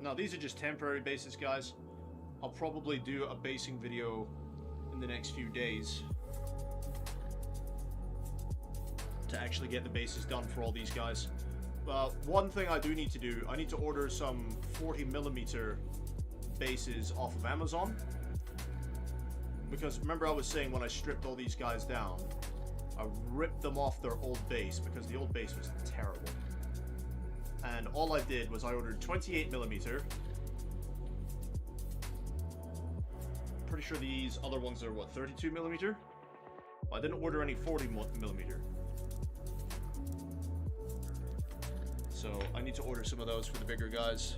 Now, these are just temporary bases, guys. I'll probably do a basing video in the next few days to actually get the bases done for all these guys. One thing I do need to do, I need to order some 40mm bases off of Amazon. Because remember I was saying when I stripped all these guys down, I ripped them off their old base because the old base was terrible. And all I did was I ordered 28mm. Pretty sure these other ones are, what, 32mm? I didn't order any 40mm. So I need to order some of those for the bigger guys.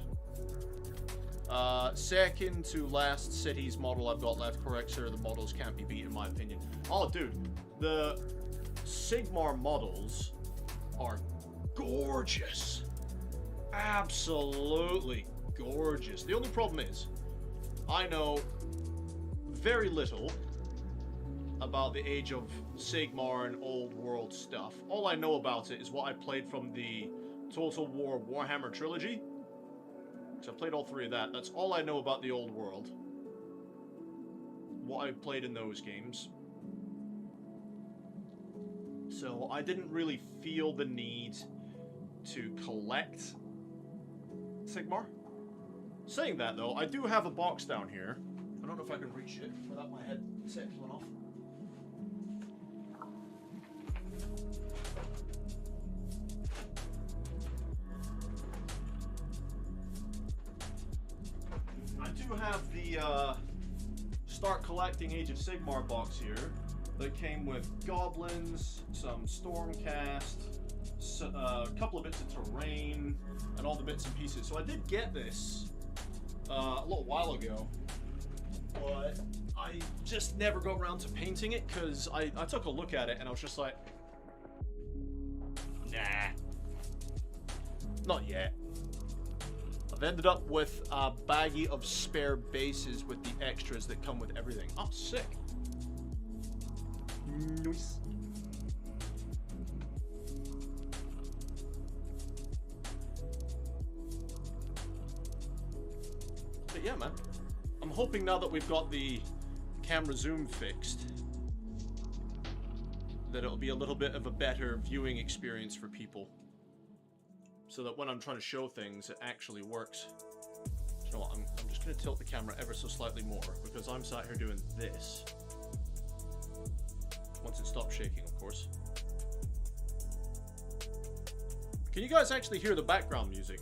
Second to last cities model I've got left. Correct, sir. The models can't be beat in my opinion. Oh, dude. The Sigmar models are gorgeous. Absolutely gorgeous. The only problem is, I know very little about the Age of Sigmar and Old World stuff. All I know about it is what I played from the Total War Warhammer trilogy. So I played all three of that. That's all I know about the Old World. What I played in those games. So I didn't really feel the need to collect Sigmar. Saying that though, I do have a box down here. I don't know if I can reach it without my headset coming off. I do have the Start Collecting Age of Sigmar box here that came with goblins, some Stormcast, a couple of bits of terrain, and all the bits and pieces. So I did get this a little while ago, but I just never got around to painting it because I took a look at it and I was just like, nah, not yet. I've ended up with a baggie of spare bases with the extras that come with everything. Oh, sick. Nice. But yeah, man. I'm hoping now that we've got the camera zoom fixed that it'll be a little bit of a better viewing experience for people. So that when I'm trying to show things, it actually works. You know what, I'm just going to tilt the camera ever so slightly more, because I'm sat here doing this. Once it stops shaking, of course. Can you guys actually hear the background music?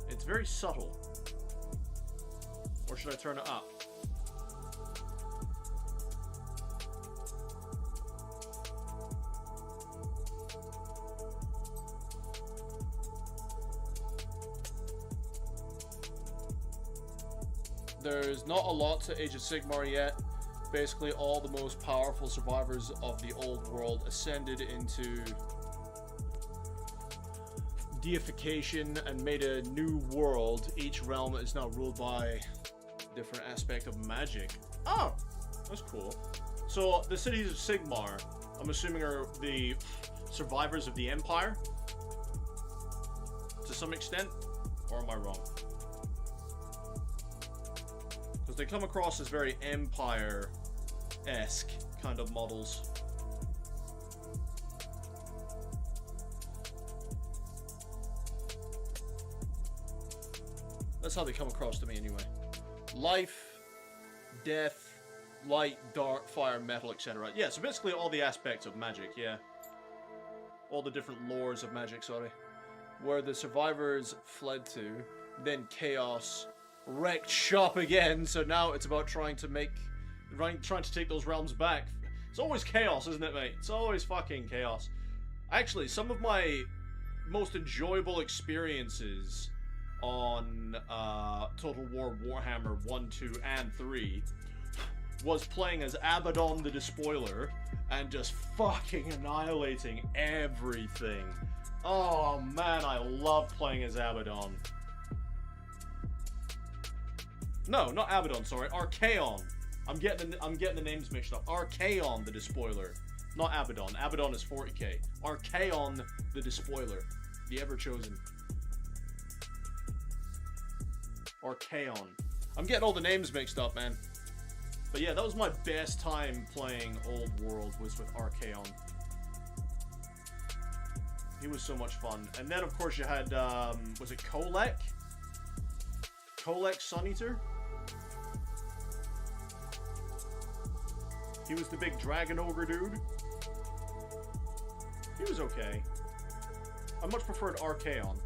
It's very subtle. Or should I turn it up? There's not a lot to Age of Sigmar yet. Basically, all the most powerful survivors of the old world ascended into deification and made a new world. Each realm is now ruled by different aspect of magic. Oh, that's cool. So the cities of Sigmar, I'm assuming, are the survivors of the Empire to some extent, or am I wrong? Because they come across as very Empire-esque kind of models. That's how they come across to me anyway. Life, death, light, dark, fire, metal, etc. Yeah, so basically all the aspects of magic, yeah. All the different lores of magic, sorry. Where the survivors fled to, then chaos wrecked shop again, so now it's about trying to take those realms back. It's always chaos, isn't it, mate? It's always fucking chaos. Actually, some of my most enjoyable experiences on Total War Warhammer 1, 2, and 3 was playing as Abaddon the Despoiler and just fucking annihilating everything. Oh man, I love playing as Abaddon. No, not Abaddon, sorry, Archaon. I'm getting the names mixed up. Archaon the Despoiler, not Abaddon. Abaddon is 40k. Archaon the Despoiler, the Ever-Chosen. Archaon. I'm getting all the names mixed up, man. But yeah, that was my best time playing Old World, was with Archaon. He was so much fun. And then, of course, you had, was it Kolek? Kolek Suneater? He was the big dragon ogre dude. He was okay. I much preferred Archaon.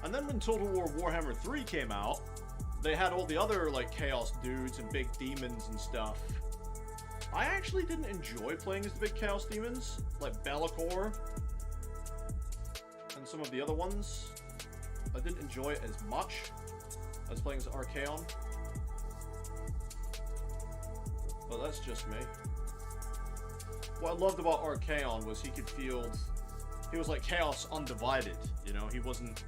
And then when Total War Warhammer 3 came out, they had all the other, like, Chaos dudes and big demons and stuff. I actually didn't enjoy playing as the big Chaos demons, like Be'lakor and some of the other ones. I didn't enjoy it as much as playing as Archaon. But that's just me. What I loved about Archaon was he was like Chaos undivided, you know? He wasn't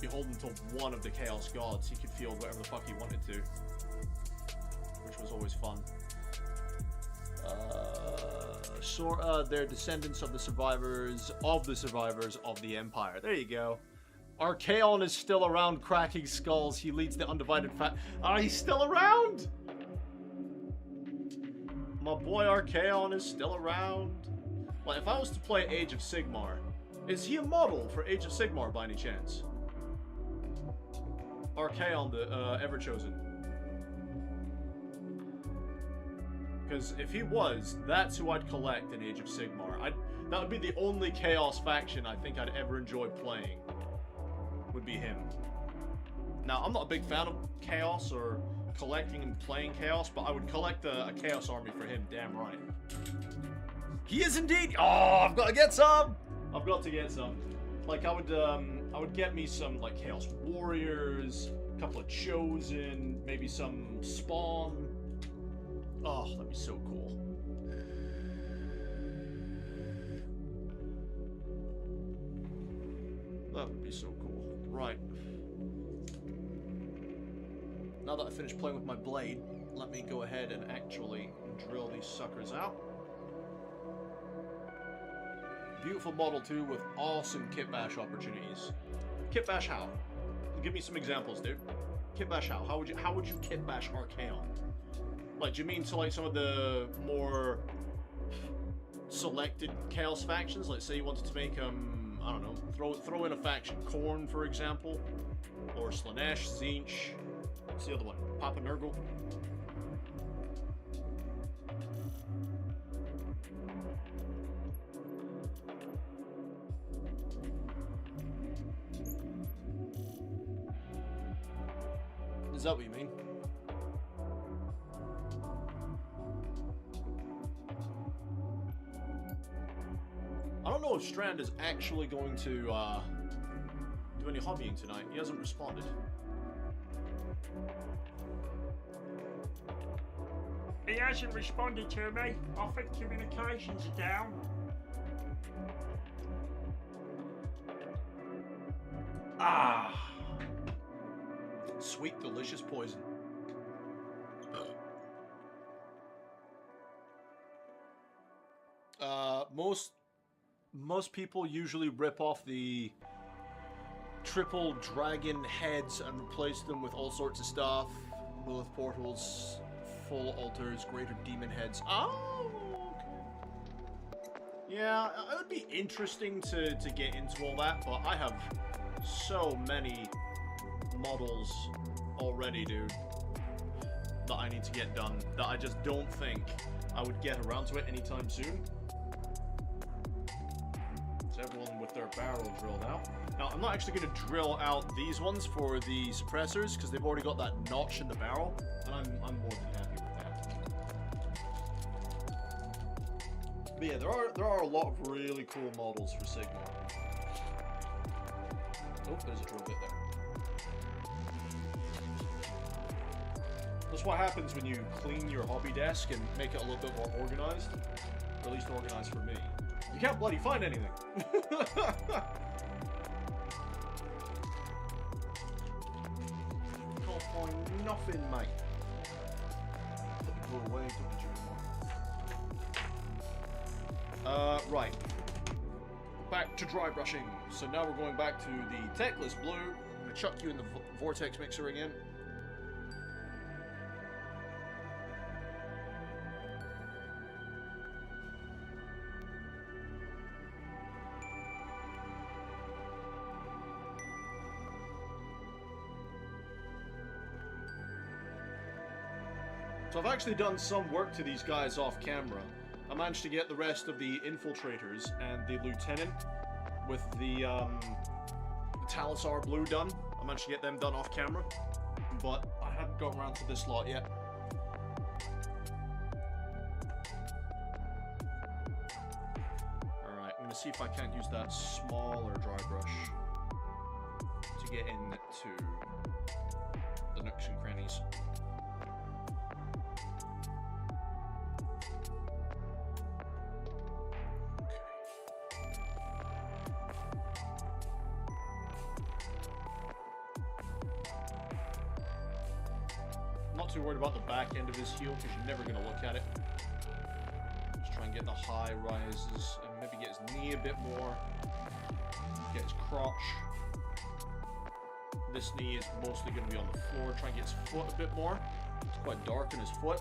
beholden to one of the Chaos gods. He could field whatever the fuck he wanted to, which was always fun. They're descendants of the survivors of the Empire. There you go. Archaon is still around cracking skulls. He leads the undivided he's still around! My boy Archaon is still around. Well, if I was to play Age of Sigmar, is he a model for Age of Sigmar by any chance? Archaon, the Ever-Chosen. Because if he was, that's who I'd collect in Age of Sigmar. That would be the only Chaos faction I think I'd ever enjoy playing. Would be him. Now, I'm not a big fan of Chaos or collecting and playing Chaos, but I would collect a Chaos army for him, damn right. He is indeed! Oh, I've got to get some! I've got to get some. Like, I would get me some, like, Chaos Warriors, a couple of Chosen, maybe some Spawn. Oh, that'd be so cool. That would be so cool. Right. Now that I've finished playing with my blade, let me go ahead and actually drill these suckers out. Beautiful model too, with awesome kit bash opportunities. Kit bash how? Give me some examples, dude. Kit bash how? How would you kit bash Archaon? Like, do you mean to like some of the more selected Chaos factions? Like, say you wanted to make I don't know, throw in a faction, Khorne, for example, or Slanesh, Tzeentch. What's the other one? Papa Nurgle. Is that what you mean? I don't know if Strand is actually going to do any hobbying tonight. He hasn't responded. He hasn't responded to me. I think communications are down. Ah! Sweet, delicious poison. Most people usually rip off the triple dragon heads and replace them with all sorts of stuff. Lilith portals, full altars, greater demon heads. Oh, okay. Yeah, it would be interesting to get into all that, but I have so many models already, dude, that I need to get done, that I just don't think I would get around to it anytime soon. Everyone with their barrel drilled out. Now, I'm not actually going to drill out these ones for the suppressors because they've already got that notch in the barrel, and I'm more than happy with that. But yeah, there are a lot of really cool models for Sigma. Oh, there's a drill bit there. That's what happens when you clean your hobby desk and make it a little bit more organized, or at least organized for me. You can't bloody find anything. Can't find nothing, mate. Let me go away, don't need you anymore. Right. Back to dry brushing. So now we're going back to the Techless Blue. I'm gonna chuck you in the Vortex Mixer again. So I've actually done some work to these guys off camera. I managed to get the rest of the infiltrators and the lieutenant with the Talisar blue done. I managed to get them done off camera, but I hadn't gotten around to this lot yet. Alright, I'm gonna see if I can't use that smaller dry brush to get into the nooks and crannies. Not too worried about the back end of his heel because you're never going to look at it. Just try and get the high rises and maybe get his knee a bit more. Get his crotch. This knee is mostly going to be on the floor. Try and get his foot a bit more. It's quite dark in his foot.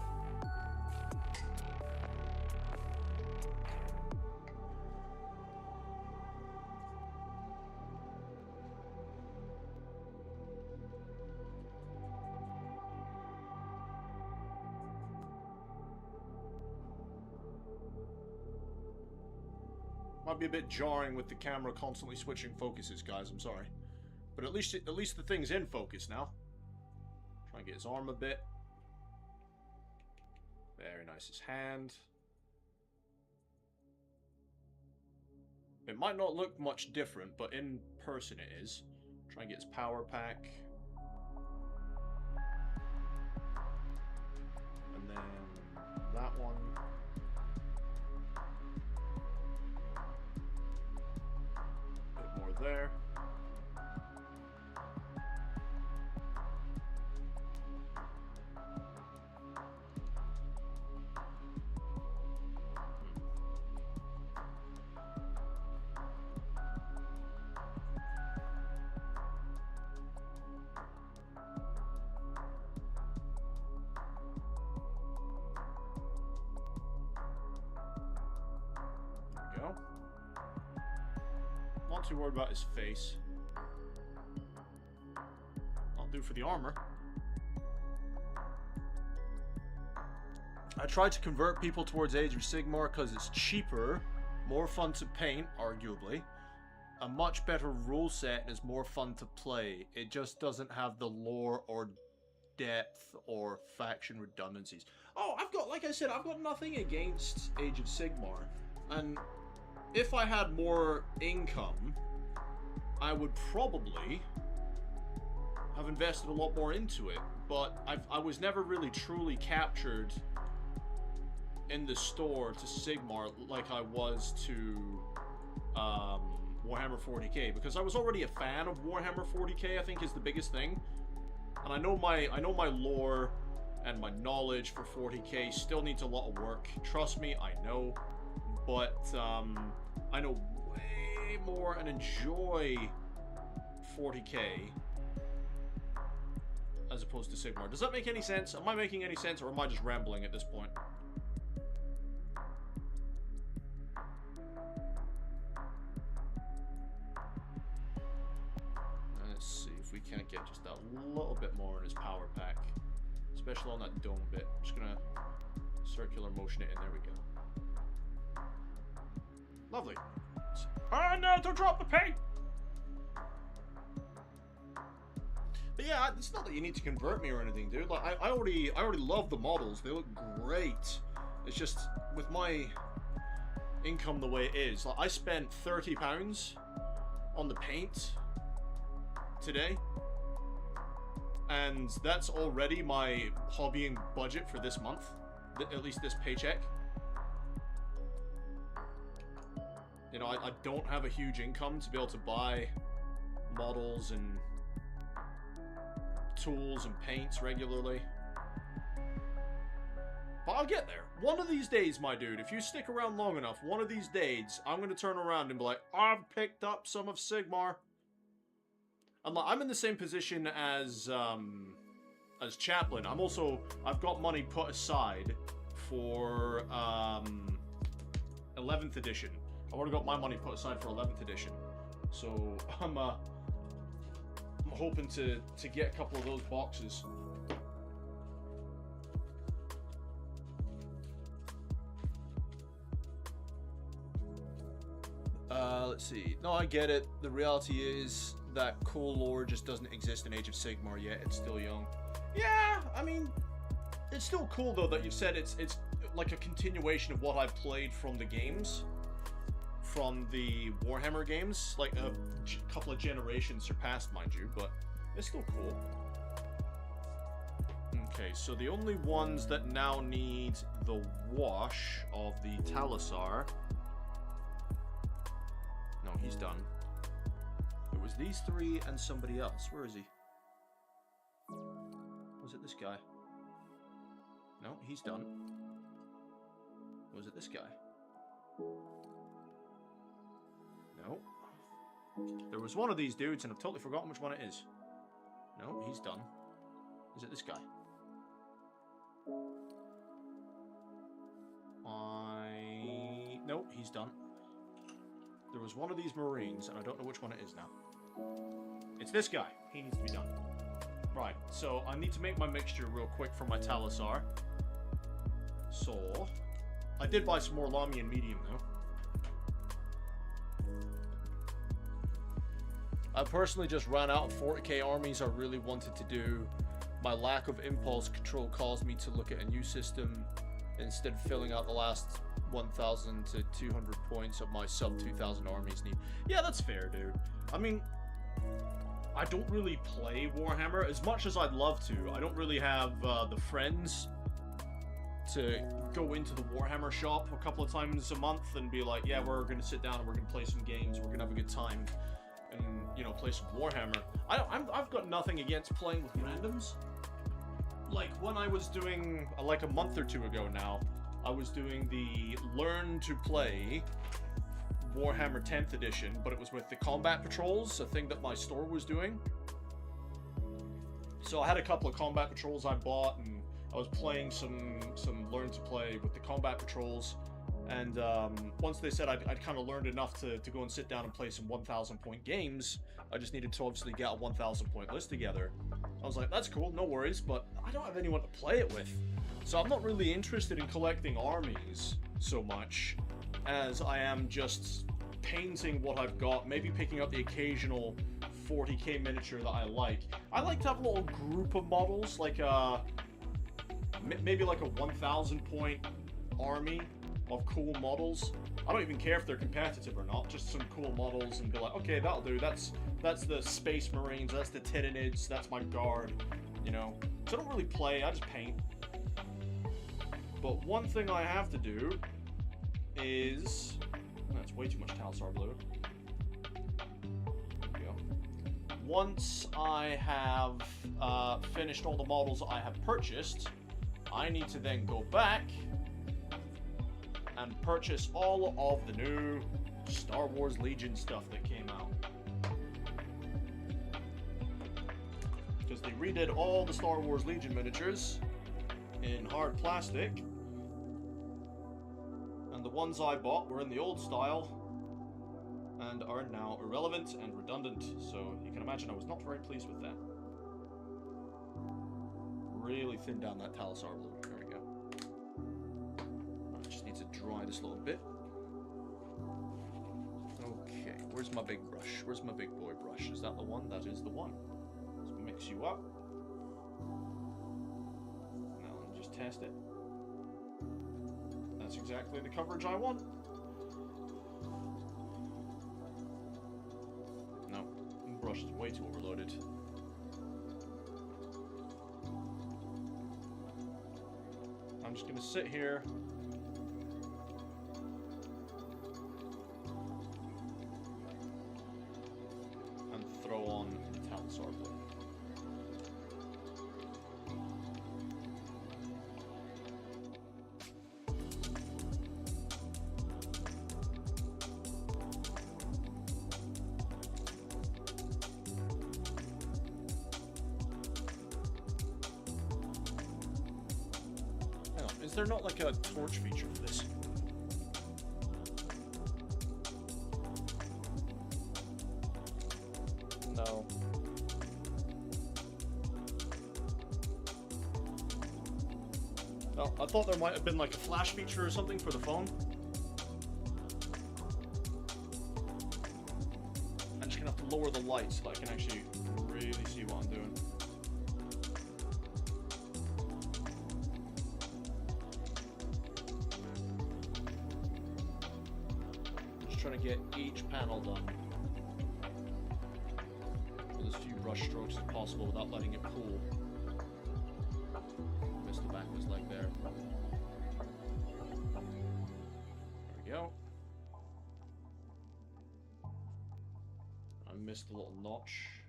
Might be a bit jarring with the camera constantly switching focuses, guys. I'm sorry, but at least the thing's in focus now. Try and get his arm a bit. Customize his hand. It might not look much different, but in person it is. Try and get his power pack. And then that one. A bit more there. Go. Not too worried about his face. I'll do for the armor. I tried to convert people towards Age of Sigmar because it's cheaper, more fun to paint, arguably, a much better rule set, and is more fun to play. It just doesn't have the lore or depth or faction redundancies. Oh, like I said, I've got nothing against Age of Sigmar. And if I had more income, I would probably have invested a lot more into it. But I was never really truly captured in the store to Sigmar like I was to Warhammer 40k, because I was already a fan of Warhammer 40k. I think is the biggest thing, and I know my lore and my knowledge for 40k still needs a lot of work. Trust me, I know. But I know way more and enjoy 40k as opposed to Sigmar. Does that make any sense? Am I making any sense, or am I just rambling at this point? Let's see if we can't get just a little bit more in his power pack, especially on that dome bit. I'm just gonna circular motion it in. There we go. Lovely. Oh no, don't drop the paint! But yeah, it's not that you need to convert me or anything, dude. Like, I already love the models. They look great. It's just, with my income the way it is, like, I spent £30 on the paint today. And that's already my hobbying budget for this month. At least this paycheck. You know, I don't have a huge income to be able to buy models and tools and paints regularly. But I'll get there. One of these days, my dude, if you stick around long enough, one of these days, I'm going to turn around and be like, I've picked up some of Sigmar. I'm in the same position as Chaplain. I've got money put aside for 11th edition. I've already got my money put aside for 11th edition, so I'm hoping to get a couple of those boxes. Let's see. No, I get it. The reality is that cool lore just doesn't exist in Age of Sigmar yet. It's still young. Yeah, I mean, it's still cool though that you've said it's like a continuation of what I've played from the games. From the Warhammer games, like a couple of generations surpassed, mind you, but it's still cool. Okay, so the only ones that now need the wash of the Talisar. No, he's done. It was these three and somebody else. Where is he? Was it this guy? No, he's done. Was it this guy? No. There was one of these dudes, and I've totally forgotten which one it is. No, he's done. Is it this guy? Nope, he's done. There was one of these Marines, and I don't know which one it is now. It's this guy. He needs to be done. Right, so I need to make my mixture real quick for my Talisar. So, I did buy some more Lamian medium, though. I personally just ran out of 40k armies I really wanted to do. My lack of impulse control caused me to look at a new system instead of filling out the last 1,000 to 200 points of my sub 2,000 armies need. Yeah, that's fair, dude. I mean, I don't really play Warhammer as much as I'd love to. I don't really have the friends to go into the Warhammer shop a couple of times a month and be like, yeah, we're gonna sit down and we're gonna play some games, we're gonna have a good time, and, you know, play some Warhammer. I've got nothing against playing with randoms. Like, when I was doing, like a month or two ago now, I was doing the Learn to Play Warhammer 10th edition, but it was with the combat patrols, a thing that my store was doing. So I had a couple of combat patrols I bought, and I was playing some Learn to Play with the combat patrols, and once they said I'd kind of learned enough to go and sit down and play some 1,000 point games, I just needed to obviously get a 1,000 point list together. I was like, that's cool, no worries, but I don't have anyone to play it with. So I'm not really interested in collecting armies so much as I am just painting what I've got, maybe picking up the occasional 40k miniature that I like. I like to have a little group of models, like maybe like a 1,000 point army of cool models. I don't even care if they're competitive or not, just some cool models, and be like, okay, that'll do. That's the Space Marines, that's the Titanids, that's my Guard, you know. So I don't really play, I just paint. But one thing I have to do is... That's way too much Talsar blue. There we go. Once I have finished all the models I have purchased, I need to then go back and purchase all of the new Star Wars Legion stuff that came out. Because they redid all the Star Wars Legion miniatures in hard plastic, and the ones I bought were in the old style and are now irrelevant and redundant, so you can imagine I was not very pleased with that. Really thin down that Talsar blue. There we go. I just need to dry this a little bit. Okay, where's my big brush? Where's my big boy brush? Is that the one? That is the one. Let's mix you up. Now let me just test it. That's exactly the coverage I want. No, the brush is way too overloaded. I'm just gonna sit here and throw on the Talsar blue. Is there not like a torch feature for this? No. Oh, I thought there might have been like a flash feature or something for the phone. I'm just gonna have to lower the light so that I can actually really see what I'm doing. Trying to get each panel done with as few brush strokes as possible without letting it pool. Missed the back of his leg there. There we go. I missed the little notch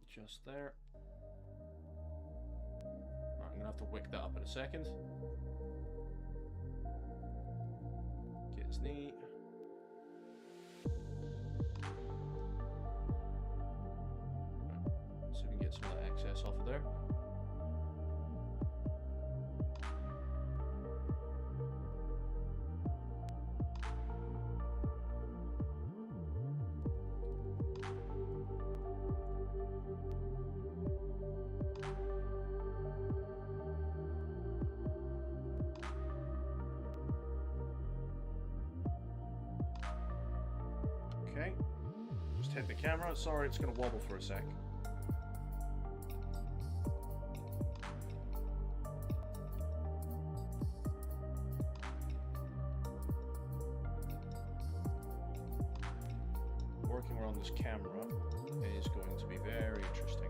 just there. Right, I'm gonna have to wick that up in a second. Get his knee. Right. See if we can get some of that excess off of there. Okay, just hit the camera. Sorry, it's gonna wobble for a sec. on this camera is going to be very interesting.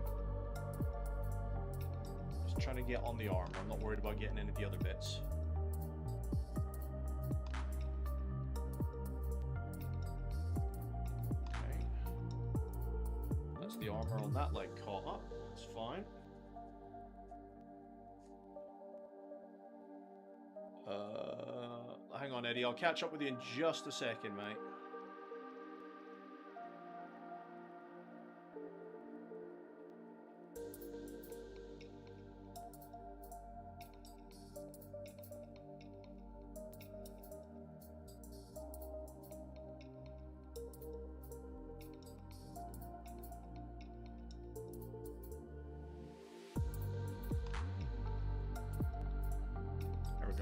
Just trying to get on the armor. I'm not worried about getting any of the other bits. Okay. That's the armor on that leg caught up. That's fine. Hang on, Eddie. I'll catch up with you in just a second, mate.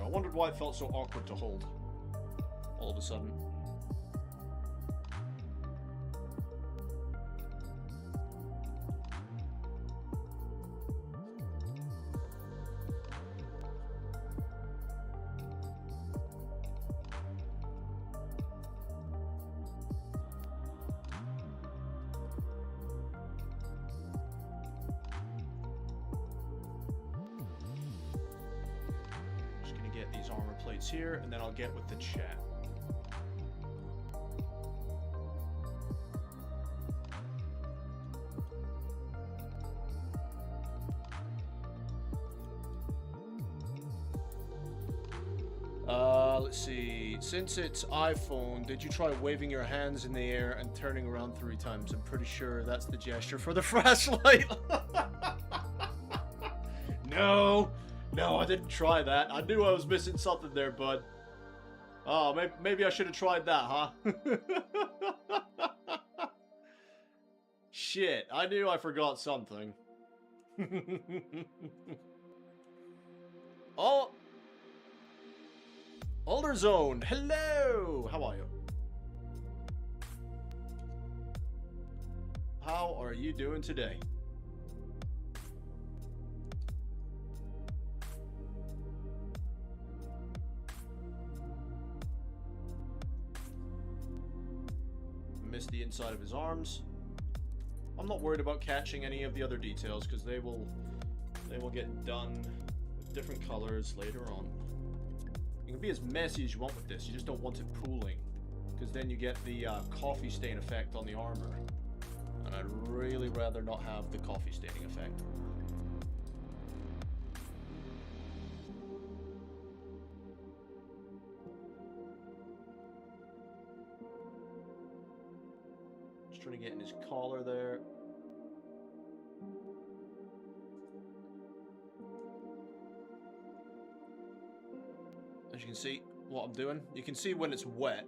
I wondered why it felt so awkward to hold all of a sudden. These armor plates here, and then I'll get with the chat. Let's see. Since it's iPhone, did you try waving your hands in the air and turning around 3 times? I'm pretty sure that's the gesture for the flashlight. No! No, I didn't try that. I knew I was missing something there, bud. Oh, maybe I should have tried that, huh? Shit, I knew I forgot something. Oh! Older Zone, hello! How are you? How are you doing today? Missed the inside of his arms. I'm not worried about catching any of the other details because they will get done with different colors later on. You can be as messy as you want with this. You just don't want it pooling because then you get the coffee stain effect on the armor, and I'd really rather not have the coffee staining effect. Trying to get in his collar there. As you can see what I'm doing, you can see when it's wet.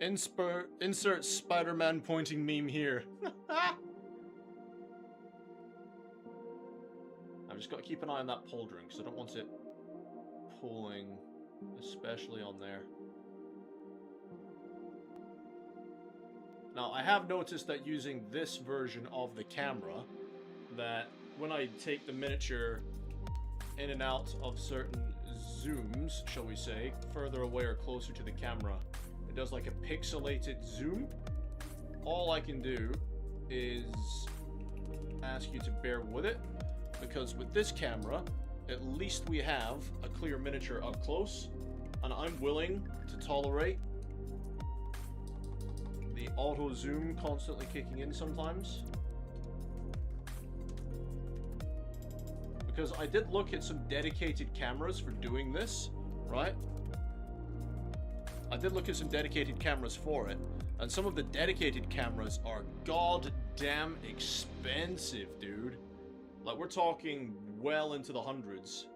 Insert Spider-Man pointing meme here. I've just got to keep an eye on that pauldron because I don't want it pulling, especially on there. Now, I have noticed that using this version of the camera, that when I take the miniature in and out of certain zooms, shall we say, further away or closer to the camera, it does like a pixelated zoom. All I can do is ask you to bear with it, because with this camera, at least we have a clear miniature up close, and I'm willing to tolerate the auto zoom constantly kicking in sometimes. Because I did look at some dedicated cameras for doing this, right? I did look at some dedicated cameras for it, and some of the dedicated cameras are goddamn expensive, dude. Like, we're talking well into the hundreds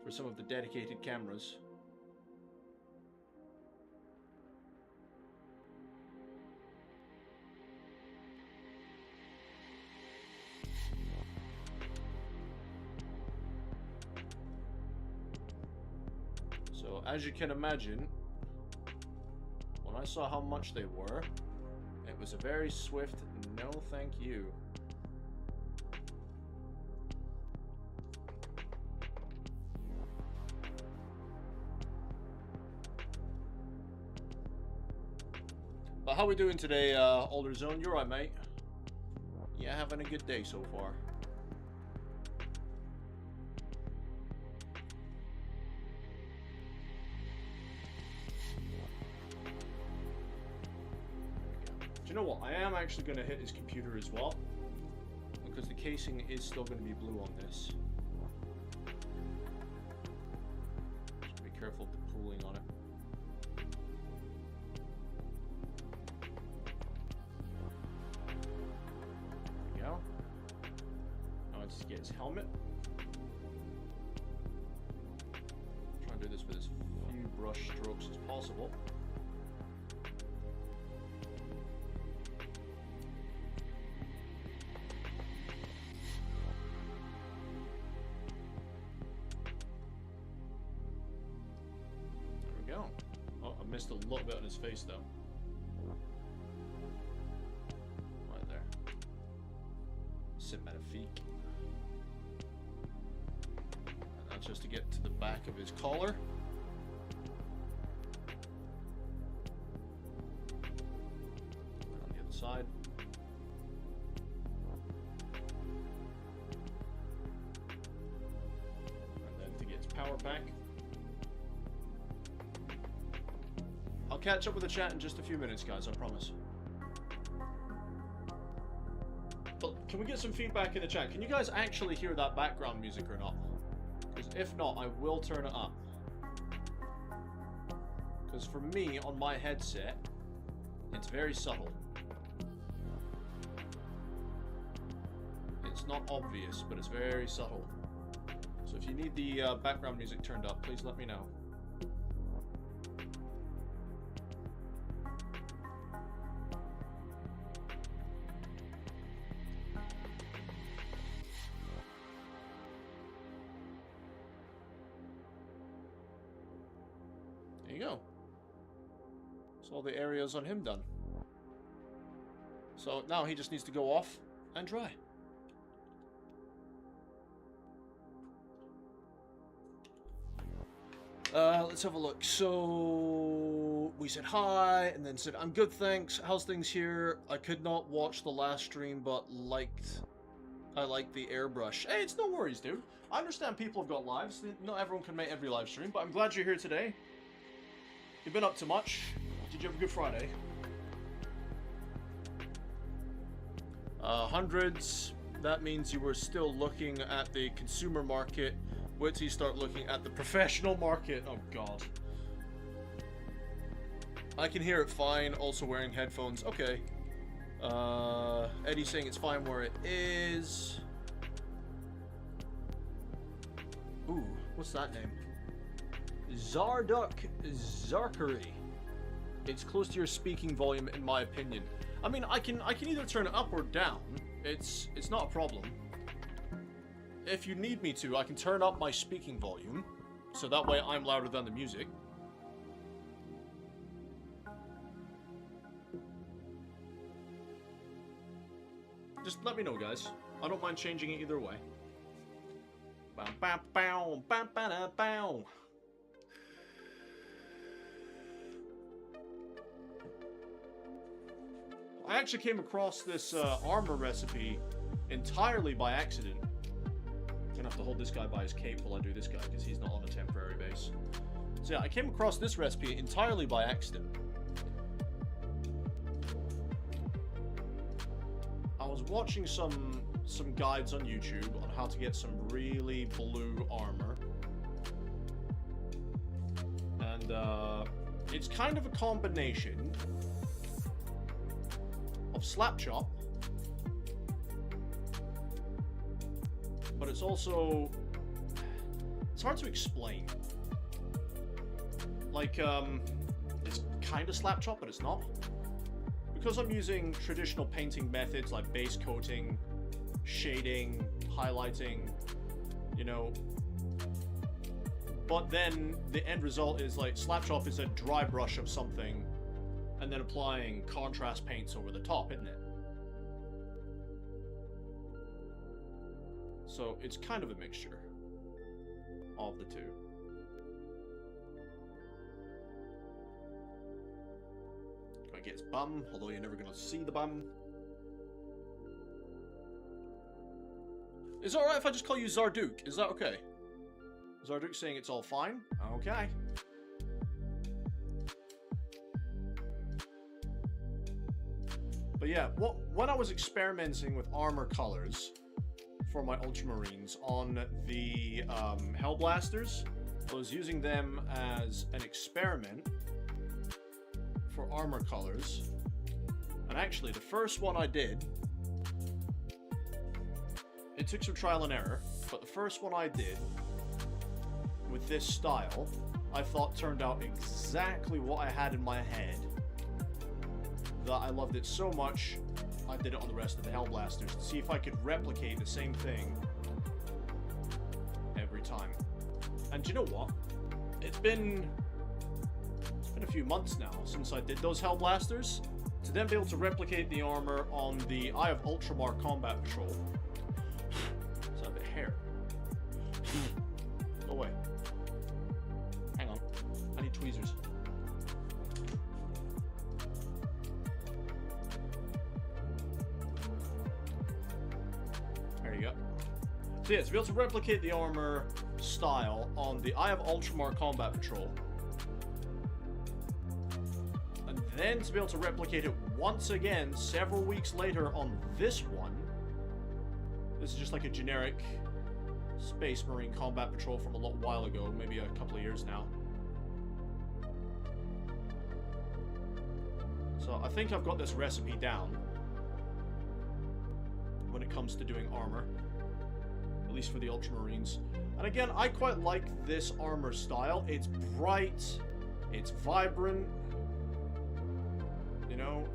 for some of the dedicated cameras. So, as you can imagine, when I saw how much they were, it was a very swift no thank you. But how we doing today, Older Zone? You alright, mate? Yeah, having a good day so far. Do you know what? I am actually going to hit his computer as well, because the casing is still going to be blue on this. Just be careful of the pooling on it. There we go. Now let's get his helmet. Try and do this with as few brush strokes as possible. Oh, I missed a little bit on his face though. Right there. C'est magnifique. And that's just to get to the back of his collar. And on the other side. And then to get his power pack. I'll catch up with the chat in just a few minutes, guys, I promise. But can we get some feedback in the chat? Can you guys actually hear that background music or not? Because if not, I will turn it up. Because for me, on my headset, it's very subtle. It's not obvious, but it's very subtle. So if you need the background music turned up, please let me know. There you go. So all the areas on him done. So now he just needs to go off and dry. Let's have a look. So we said hi and then said I'm good, thanks. How's things here? I could not watch the last stream, but I liked the airbrush. Hey, it's no worries, dude. I understand people have got lives. Not everyone can make every live stream, but I'm glad you're here today. You've been up to much. Did you have a good Friday? Hundreds. That means you were still looking at the consumer market. Wait till you start looking at the professional market. Oh god. I can hear it fine, also wearing headphones. Okay. Eddie's saying it's fine where it is. Ooh, what's that name? Zarduk Zarkari. It's close to your speaking volume in my opinion. I mean, I can either turn it up or down. It's not a problem. If you need me to, I can turn up my speaking volume, so that way I'm louder than the music. Just let me know, guys. I don't mind changing it either way. Bow, bow, bow, bow, bow, bow. I actually came across this armor recipe entirely by accident. I'm gonna have to hold this guy by his cape while I do this guy, because he's not on a temporary base. So yeah, I came across this recipe entirely by accident. I was watching some guides on YouTube on how to get some really blue armor. And it's kind of a combination of slap chop, but it's also, it's hard to explain. Like, it's kind of slap chop, but it's not. Because I'm using traditional painting methods like base coating, shading, highlighting, you know. But then the end result is like, slap chop is a dry brush of something and then applying contrast paints over the top, isn't it? So it's kind of a mixture of the two. get his bum, although you're never gonna see the bum. Is it alright if I just call you Zarduk? Is that okay? Zarduk's saying it's all fine? Okay. But yeah, when I was experimenting with armor colors for my Ultramarines on the Hellblasters, I was using them as an experiment for armor colors. And actually, the first one I did, it took some trial and error, but the first one I did with this style, I thought turned out exactly what I had in my head. That I loved it so much, I did it on the rest of the Hellblasters to see if I could replicate the same thing every time. And do you know what? It's been a few months now since I did those Hellblasters. To then be able to replicate the armor on the Eye of Ultramar Combat Patrol. Is that a bit of hair? Go away. Hang on. I need tweezers. There you go. So yeah, to be able to replicate the armor style on the Eye of Ultramar Combat Patrol, and then to be able to replicate it once again several weeks later on this one. This is just like a generic Space Marine Combat Patrol from a little while ago, maybe a couple of years now. So I think I've got this recipe down when it comes to doing armor, at least for the Ultramarines. And again, I quite like this armor style. It's bright, it's vibrant, you know,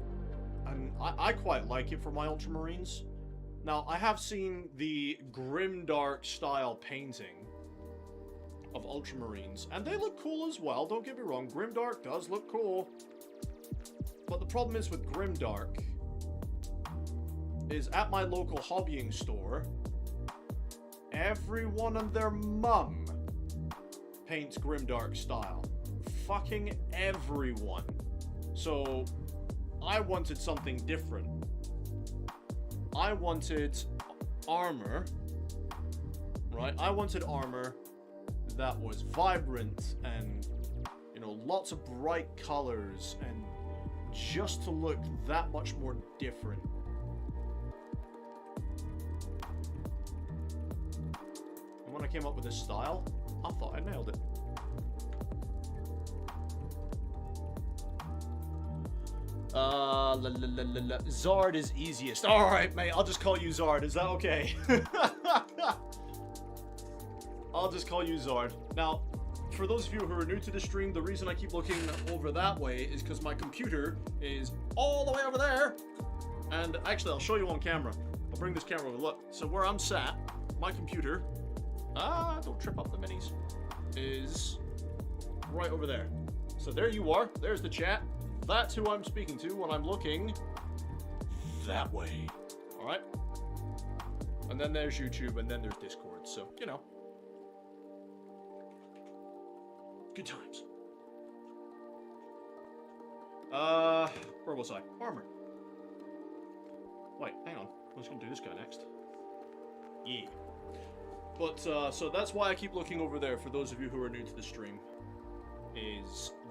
and I quite like it for my Ultramarines. Now, I have seen the grimdark style painting of Ultramarines, and they look cool as well, don't get me wrong, grimdark does look cool. But the problem is with grimdark is at my local hobbying store, everyone and their mum paints grimdark style. Fucking everyone. So I wanted something different. I wanted armor, right? I wanted armor that was vibrant and, you know, lots of bright colors and just to look that much more different. And when I came up with this style, I thought I nailed it. Zard is easiest. Alright, mate, I'll just call you Zard. Is that okay? I'll just call you Zard. Now, for those of you who are new to the stream, the reason I keep looking over that way is because my computer is all the way over there. And actually, I'll show you on camera. I'll bring this camera over. Look, so where I'm sat, my computer, don't trip up the minis, is right over there. So there you are. There's the chat. That's who I'm speaking to when I'm looking that way. Alright? And then there's YouTube, and then there's Discord. So, you know. Good times. Where was I? Armor. Wait, hang on. I was going to do this guy next. Yeah. But, so that's why I keep looking over there, for those of you who are new to the stream.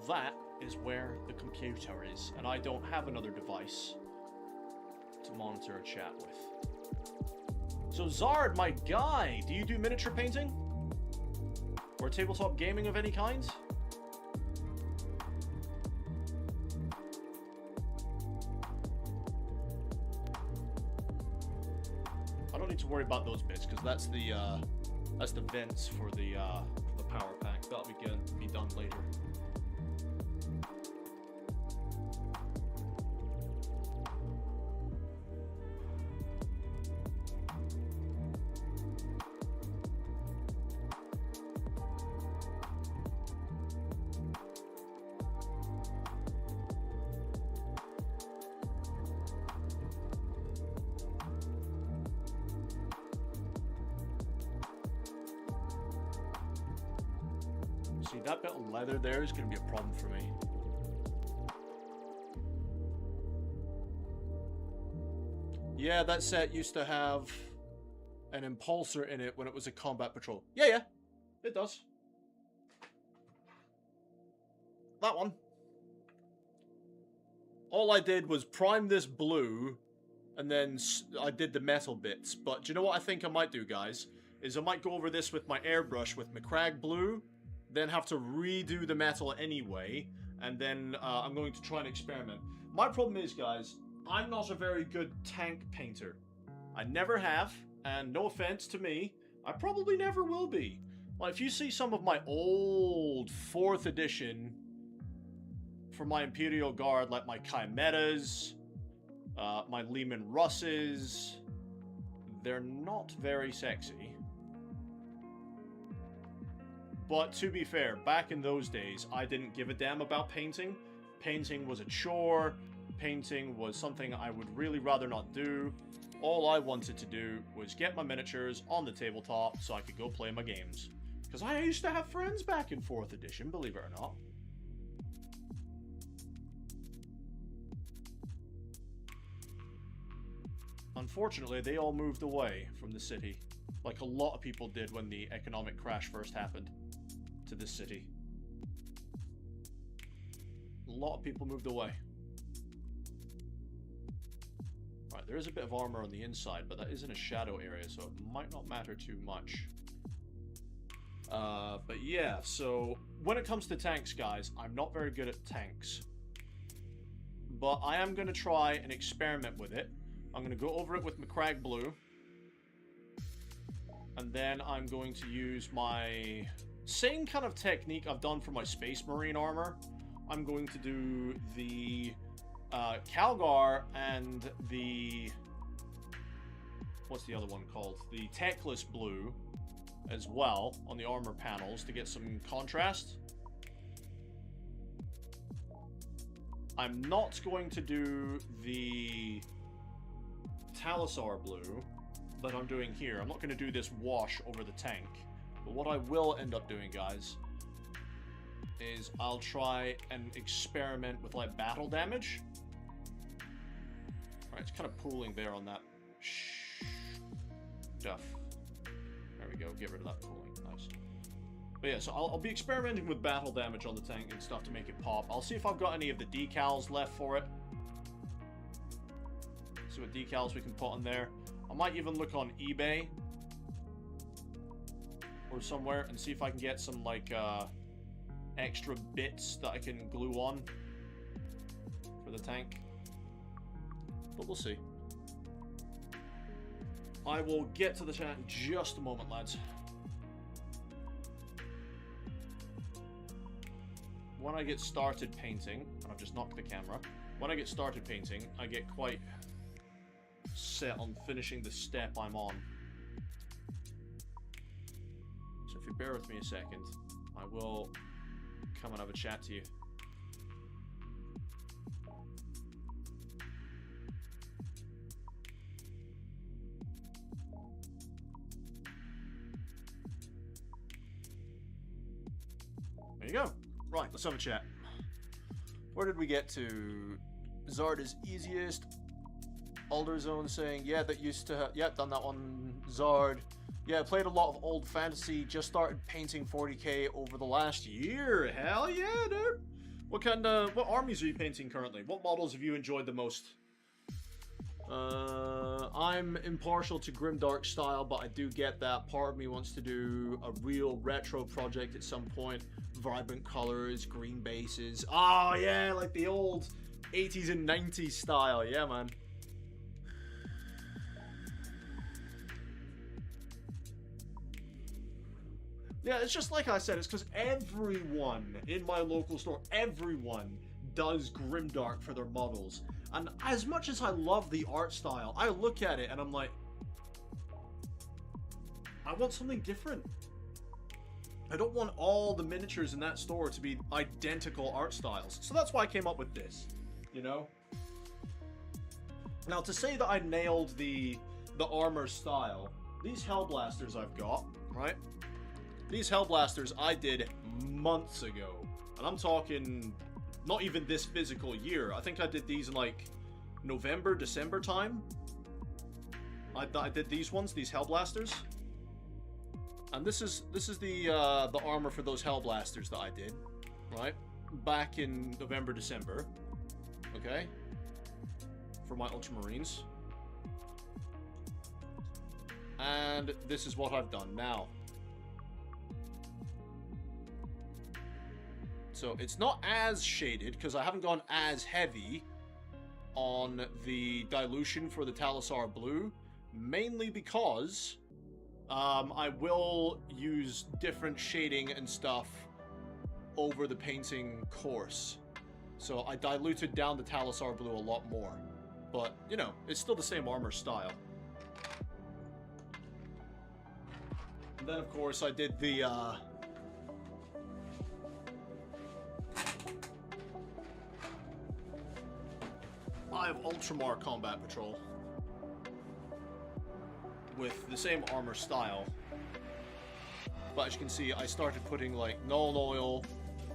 That is where the computer is, and I don't have another device to monitor a chat with. So Zard, my guy, do you do miniature painting? Or tabletop gaming of any kind? I don't need to worry about those bits, because that's the vents for the power pack. That'll be done later. See, that bit of leather there is going to be a problem for me. Yeah, that set used to have an impulsor in it when it was a combat patrol. Yeah, it does. That one. All I did was prime this blue, and then I did the metal bits. But do you know what I think I might do, guys? Is I might go over this with my airbrush with McCrag blue, then have to redo the metal anyway, and then I'm going to try and experiment. My problem is, guys, I'm not a very good tank painter. I never have, and no offense to me, I probably never will be. Like, if you see some of my old 4th edition for my Imperial Guard, like my Chimeras, my Lehman Russes, they're not very sexy. But to be fair, back in those days, I didn't give a damn about painting. Painting was a chore. Painting was something I would really rather not do. All I wanted to do was get my miniatures on the tabletop so I could go play my games. Because I used to have friends back in 4th edition, believe it or not. Unfortunately, they all moved away from the city, like a lot of people did when the economic crash first happened to this city. A lot of people moved away. Right, there is a bit of armor on the inside, but that is in a shadow area, so it might not matter too much. But yeah, so when it comes to tanks, guys, I'm not very good at tanks. But I am going to try and experiment with it. I'm going to go over it with McCrag Blue. And then I'm going to use my same kind of technique I've done for my Space Marine armor. I'm going to do the Calgar and the... what's the other one called? The Techless Blue as well on the armor panels to get some contrast. I'm not going to do the Talisar Blue that I'm doing here. I'm not going to do this wash over the tank. But what I will end up doing, guys, is I'll try and experiment with, like, battle damage. Alright, it's kind of pooling there on that stuff. There we go, get rid of that pooling. Nice. But yeah, so I'll be experimenting with battle damage on the tank and stuff to make it pop. I'll see if I've got any of the decals left for it. See what decals we can put on there. I might even look on eBay or somewhere and see if I can get some, like, extra bits that I can glue on for the tank. But we'll see. I will get to the chat in just a moment, lads. When I get started painting, and I've just knocked the camera, when I get started painting, I get quite set on finishing the step I'm on. So if you bear with me a second, I will come and have a chat to you. There you go. Right, let's have a chat. Where did we get to? Zard is easiest. Alderzone saying, yeah, that used to have, yeah, done that one. Zard. Yeah, played a lot of old fantasy. Just started painting 40k over the last year. Hell yeah, dude. What armies are you painting currently? What models have you enjoyed the most? I'm impartial to Grimdark style, but I do get that. Part of me wants to do a real retro project at some point. Vibrant colors, green bases. Oh yeah, like the old 80s and 90s style. Yeah, man. Yeah, it's just like I said, it's because everyone in my local store, everyone does Grimdark for their models. And as much as I love the art style, I look at it and I'm like, I want something different. I don't want all the miniatures in that store to be identical art styles. So that's why I came up with this, you know? Now, to say that I nailed the armor style, these Hellblasters I've got, right? These Hellblasters I did months ago. And I'm talking not even this physical year. I think I did these in like November, December time. I did these ones, these Hellblasters. And this is the armor for those Hellblasters that I did, right? Back in November, December. Okay? For my Ultramarines. And this is what I've done now. So it's not as shaded, because I haven't gone as heavy on the dilution for the Talisar Blue, mainly because I will use different shading and stuff over the painting course. So I diluted down the Talisar Blue a lot more. But, you know, it's still the same armor style. And then, of course, I did the, I have Ultramar Combat Patrol. With the same armor style. But as you can see, I started putting, like, null oil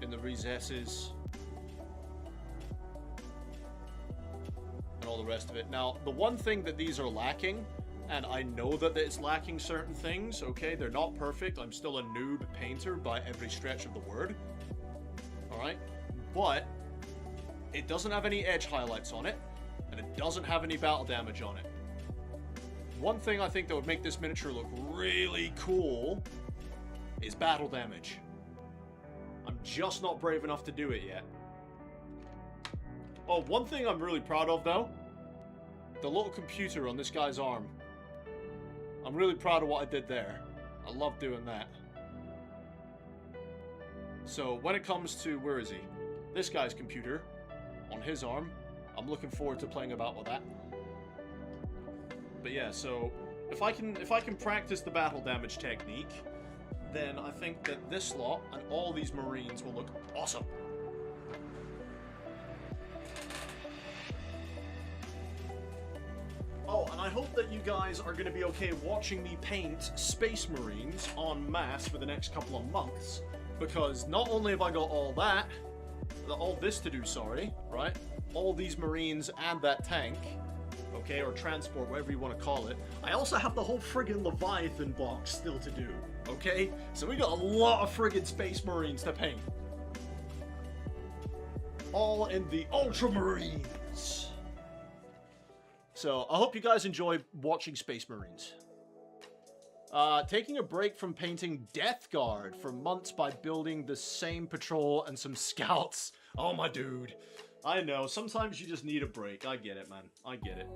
in the recesses. And all the rest of it. Now, the one thing that these are lacking, and I know that it's lacking certain things, okay? They're not perfect. I'm still a noob painter by every stretch of the word. Alright? But it doesn't have any edge highlights on it, and it doesn't have any battle damage on it. One thing I think that would make this miniature look really cool is battle damage. I'm just not brave enough to do it yet. Oh, one thing I'm really proud of, though. The little computer on this guy's arm. I'm really proud of what I did there. I love doing that. So, when it comes to, where is he? This guy's computer on his arm. I'm looking forward to playing about with that. But yeah, so if I can practice the battle damage technique, then I think that this lot and all these Marines will look awesome. Oh, and I hope that you guys are going to be okay watching me paint Space Marines en masse for the next couple of months, because not only have I got all this to do, sorry, right? All these Marines and that tank, okay, or transport, whatever you want to call it. I also have the whole friggin' Leviathan box still to do, okay? So we got a lot of friggin' Space Marines to paint. All in the Ultramarines. So, I hope you guys enjoy watching Space Marines. Taking a break from painting Death Guard for months by building the same patrol and some scouts. Oh, my dude. I know, sometimes you just need a break. I get it, man. I get it.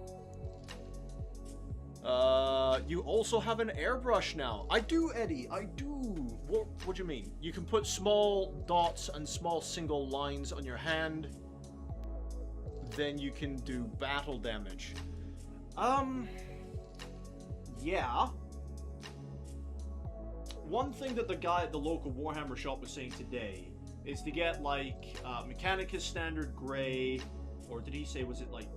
You also have an airbrush now. I do, Eddie. I do. What do you mean? You can put small dots and small single lines on your hand. Then you can do battle damage. Yeah. One thing that the guy at the local Warhammer shop was saying today is to get, like, Mechanicus Standard Grey, or did he say, was it, like,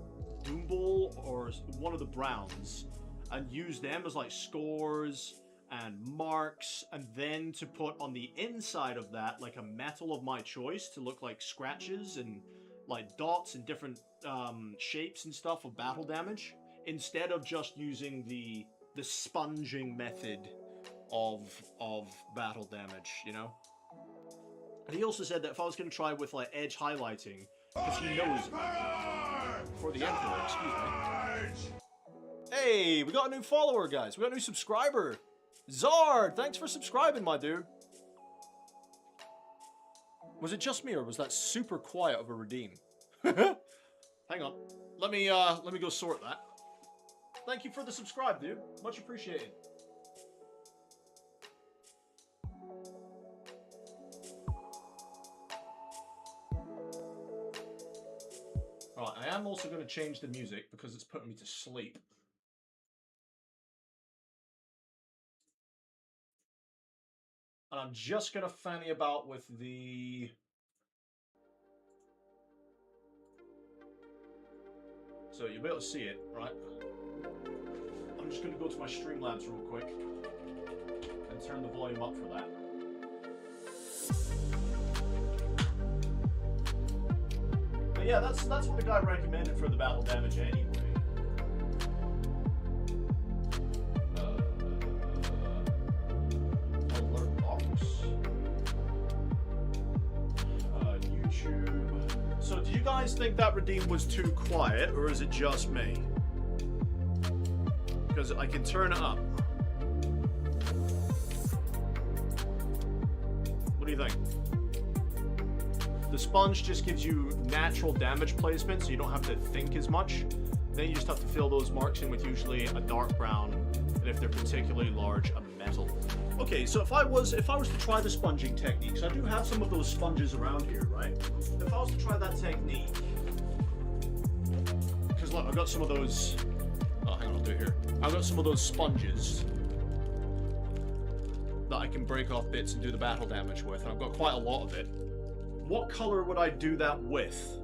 Doombull, or one of the Browns, and use them as, like, scores and marks, and then to put on the inside of that, like, a metal of my choice to look like scratches and, like, dots and different shapes and stuff of battle damage, instead of just using the sponging method of battle damage, you know? And he also said that if I was going to try with, like, edge highlighting, because he knows... For the Emperor, excuse me. Hey, we got a new follower, guys. We got a new subscriber. Zard, thanks for subscribing, my dude. Was it just me, or was that super quiet of a redeem? Hang on. Let me go sort that. Thank you for the subscribe, dude. Much appreciated. Alright, I am also going to change the music because it's putting me to sleep. And I'm just going to fanny about with the... So you'll be able to see it, right? I'm just going to go to my Streamlabs real quick and turn the volume up for that. But yeah, that's what the guy recommended for the battle damage anyway. you guys think that Redeem was too quiet, or is it just me? Because I can turn it up. What do you think? The sponge just gives you natural damage placement, so you don't have to think as much. Then you just have to fill those marks in with usually a dark brown, and if they're particularly large, a metal. Okay, so if I was to try the sponging techniques, I do have some of those sponges around here, right? If I was to try that technique, because look, I've got some of those. Oh, hang on, I'll do it here. I've got some of those sponges that I can break off bits and do the battle damage with, and I've got quite a lot of it. What color would I do that with?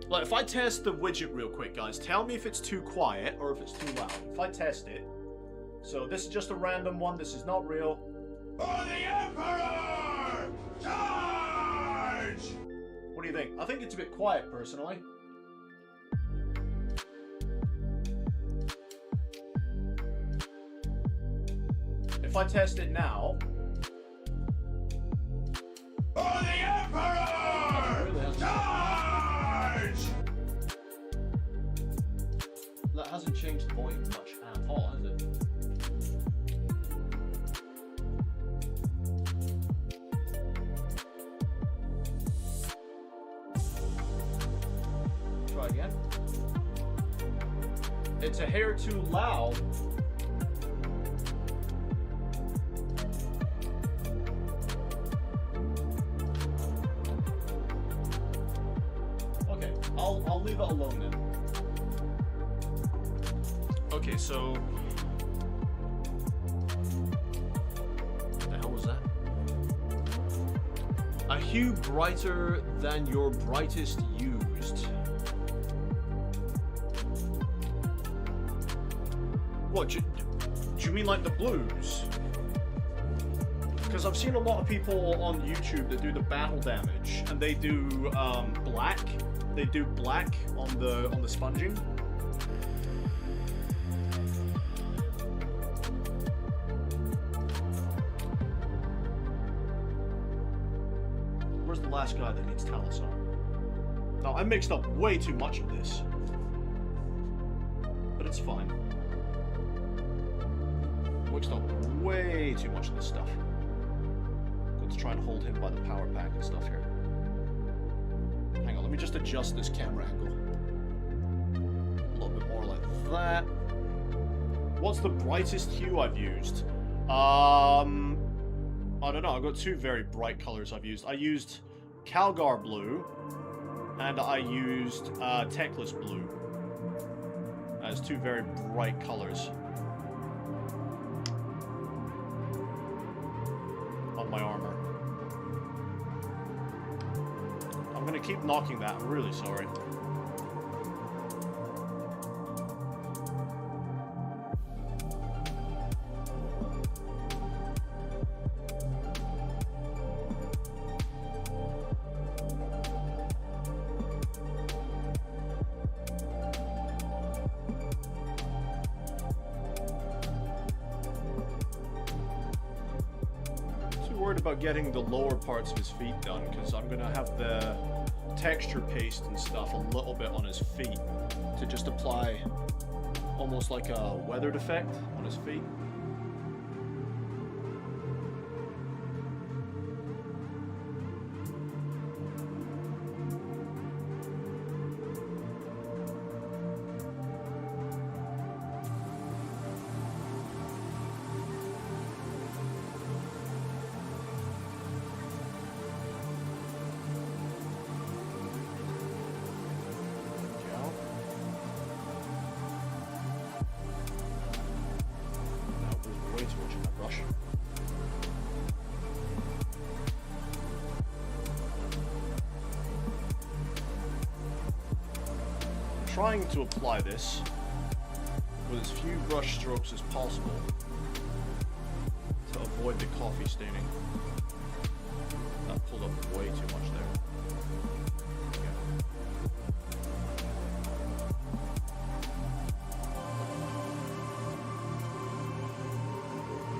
Like, if I test the widget real quick, guys, tell me if it's too quiet or if it's too loud. If I test it, so this is just a random one, this is not real. For the Emperor! Charge! What do you think? I think it's a bit quiet, personally. If I test it now... For the Emperor! Charge! That hasn't changed the volume much at all, has it? Try again. It's a hair too loud. Okay, I'll leave it alone then. Okay, so... What the hell was that? A hue brighter than your brightest used. What, do you mean like the blues? Because I've seen a lot of people on YouTube that do the battle damage, and they do black. They do black on the sponging. Where's the last guy that needs Talus on? Now, I mixed up way too much of this. But it's fine. Mixed up way too much of this stuff. Got to try and hold him by the power pack and stuff here. Hang on, let me just adjust this camera angle. A little bit more like that. What's the brightest hue I've used? I don't know, I've got two very bright colors I've used. I used Calgar Blue, and I used Teclis Blue as two very bright colors on my armor. I'm gonna keep knocking that, I'm really sorry. About getting the lower parts of his feet done, because I'm gonna have the texture paste and stuff a little bit on his feet to just apply almost like a weathered effect on his feet. Trying to apply this with as few brush strokes as possible to avoid the coffee staining. That pulled up way too much there.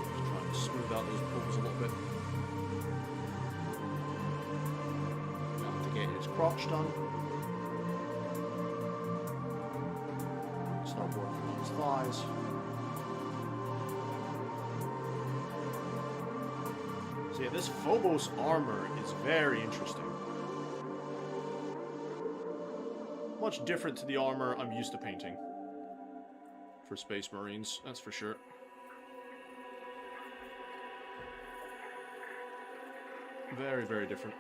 Just trying to smooth out those pulls a little bit. Yeah. crotch done. Start working on his thighs. So yeah, this Phobos armor is very interesting. Much different to the armor I'm used to painting for Space Marines, that's for sure. Very, very different.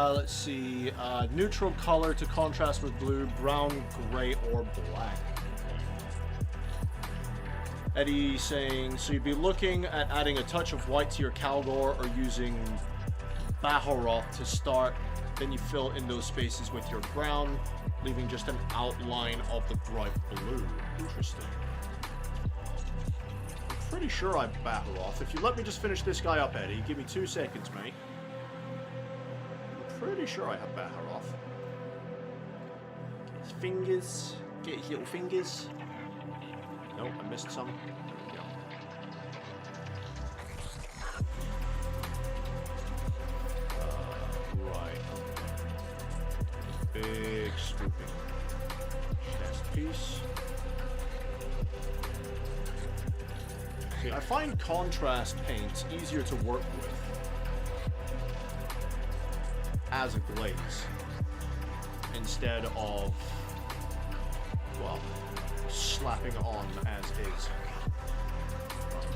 Let's see, neutral color to contrast with blue, brown, gray, or black. Eddie saying, so you'd be looking at adding a touch of white to your Kalgor or using Baharoth to start, then you fill in those spaces with your brown, leaving just an outline of the bright blue. Interesting. I'm pretty sure I Baharoth. If you let me just finish this guy up, Eddie, give me 2 seconds, mate. Pretty sure I have Baharoth. Get his fingers. Get his little fingers. Nope, I missed some. There we go. Right. Big swooping chest piece. See, I find contrast paints easier to work with as a glaze instead of, well, slapping on as is.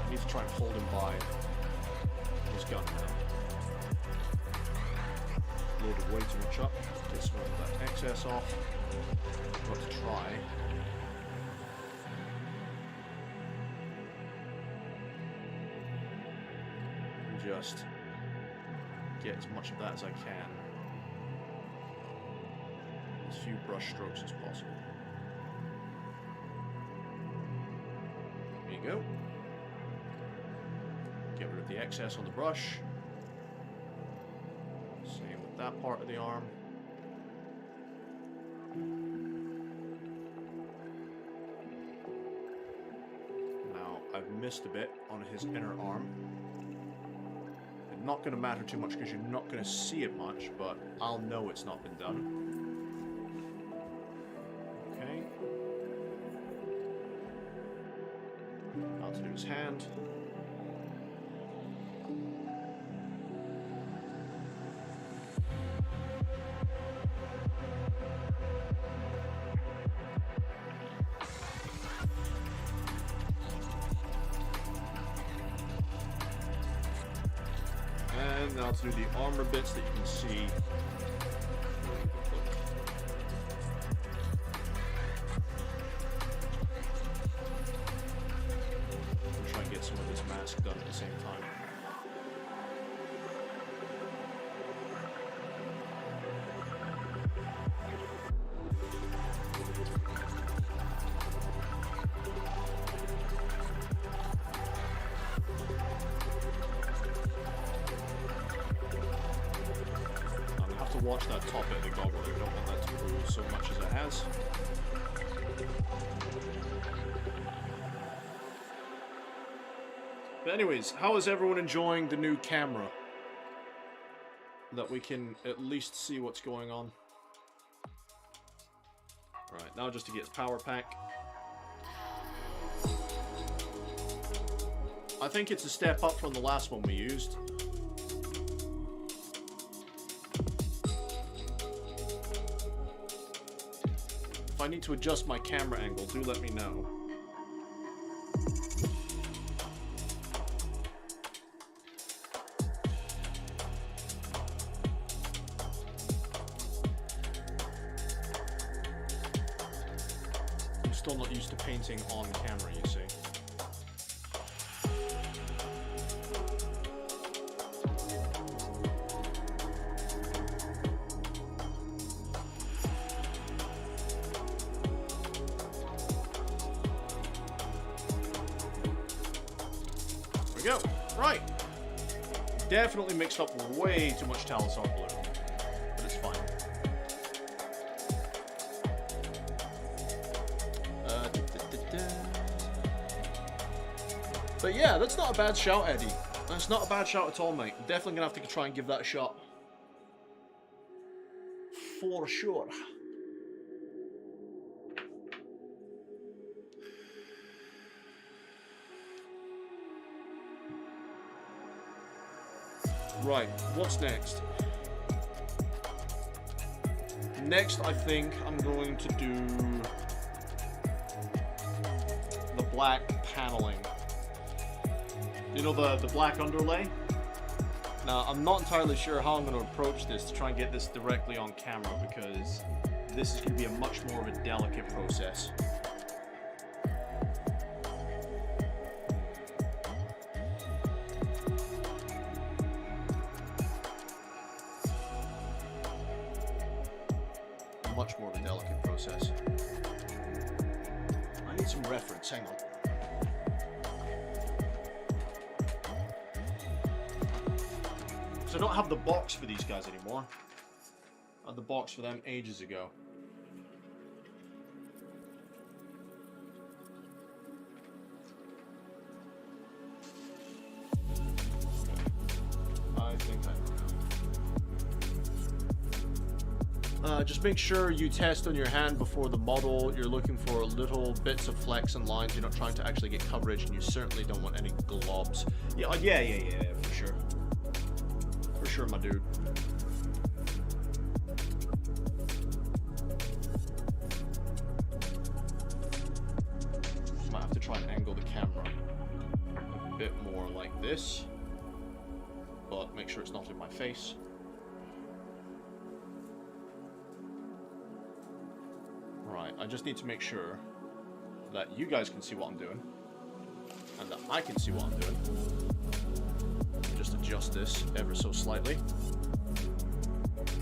I need to try and hold him by his gun now. Loaded way too much up. Get some of that excess off. Got to try. And just get as much of that as I can. As few brush strokes as possible. There you go. Get rid of the excess on the brush. Same with that part of the arm. Now, I've missed a bit on his inner arm. It's not going to matter too much because you're not going to see it much, but I'll know it's not been done. To do his hand. And now to do the armor bits that you can see. Done at the same time. I'm gonna have to watch that top bit of the goggle. I don't want that to move so much as it has. But anyways, how is everyone enjoying the new camera? That we can at least see what's going on. Alright, now just to get power pack. I think it's a step up from the last one we used. If I need to adjust my camera angle, do let me know. Still not used to painting on camera, you see. Right. Definitely mixed up way too much Talosar blue. But it's fine. But yeah, that's not a bad shout, Eddie. That's not a bad shout at all, mate. Definitely gonna have to try and give that a shot. For sure. Right, what's next? Next, I think I'm going to do the black paneling. You know, the black underlay? Now, I'm not entirely sure how I'm going to approach this to try and get this directly on camera, because this is going to be a much more of a delicate process. Much more of a delicate process. I need some reference, hang on. So I don't have the box for these guys anymore. I had the box for them ages ago. I think I know. Just make sure you test on your hand before the model. You're looking for little bits of flecks and lines. You're not trying to actually get coverage, and you certainly don't want any globs. Yeah, for sure. For sure, my dude. Might have to try and angle the camera a bit more like this, but make sure it's not in my face. Right, I just need to make sure that you guys can see what I'm doing, and that I can see what I'm doing. Just adjust this ever so slightly.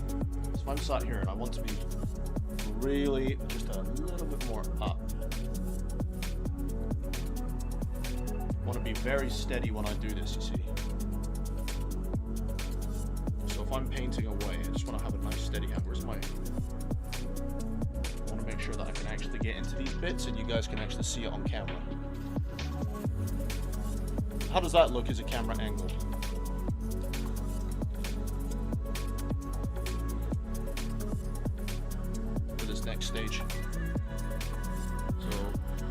So if I'm sat here and I want to be really just a little bit more up, I want to be very steady when I do this, you see. So if I'm painting away, I just want to have a nice steady hand. Where's my... I want to make sure that I can actually get into these bits and you guys can actually see it on camera. How does that look as a camera angle? For this next stage. So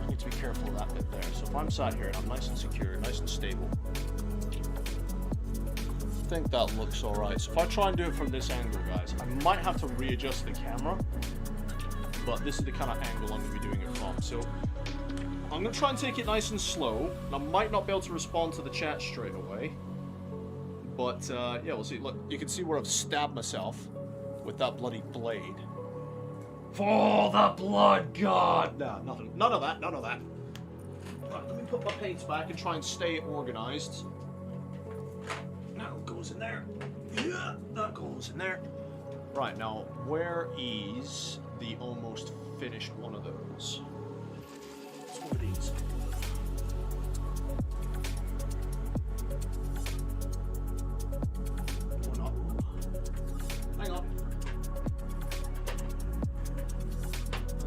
I need to be careful of that bit there. So if I'm sat here and I'm nice and secure, nice and stable, I think that looks alright. So if I try and do it from this angle, guys, I might have to readjust the camera, but this is the kind of angle I'm going to be doing it from. So I'm going to try and take it nice and slow, and I might not be able to respond to the chat straight away, but yeah, we'll see. Look, you can see where I've stabbed myself with that bloody blade. For the blood god! No, nothing. None of that, none of that. Right, let me put my paints back and try and stay organized. Now it goes in there. Yeah, that goes in there. Right, now, where is the almost finished one of those? It's one of these. Or not. Hang on.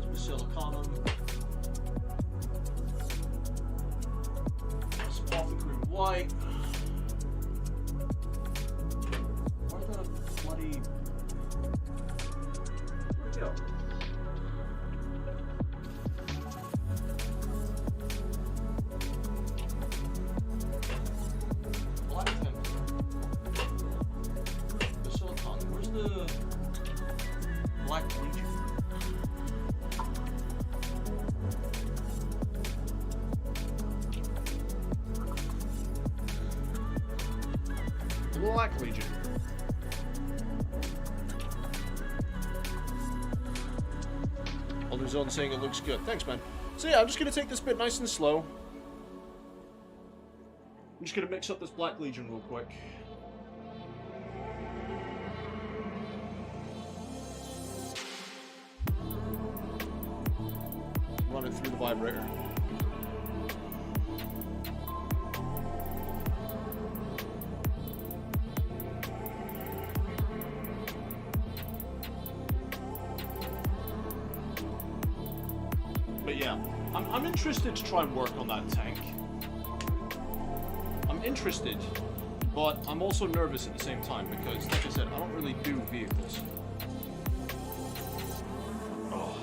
There's my siliconum. Some apothecary white. Where the bloody... Where'd it go? Black tint. The silicone. Where's the black legion? Black legion. Alder's on saying it looks good. Thanks, man. So yeah, I'm just gonna take this bit nice and slow. I'm just gonna mix up this Black Legion real quick. Run it through the vibrator. I'm interested to try and work on that tank. I'm interested, but I'm also nervous at the same time because, like I said, I don't really do vehicles. Oh.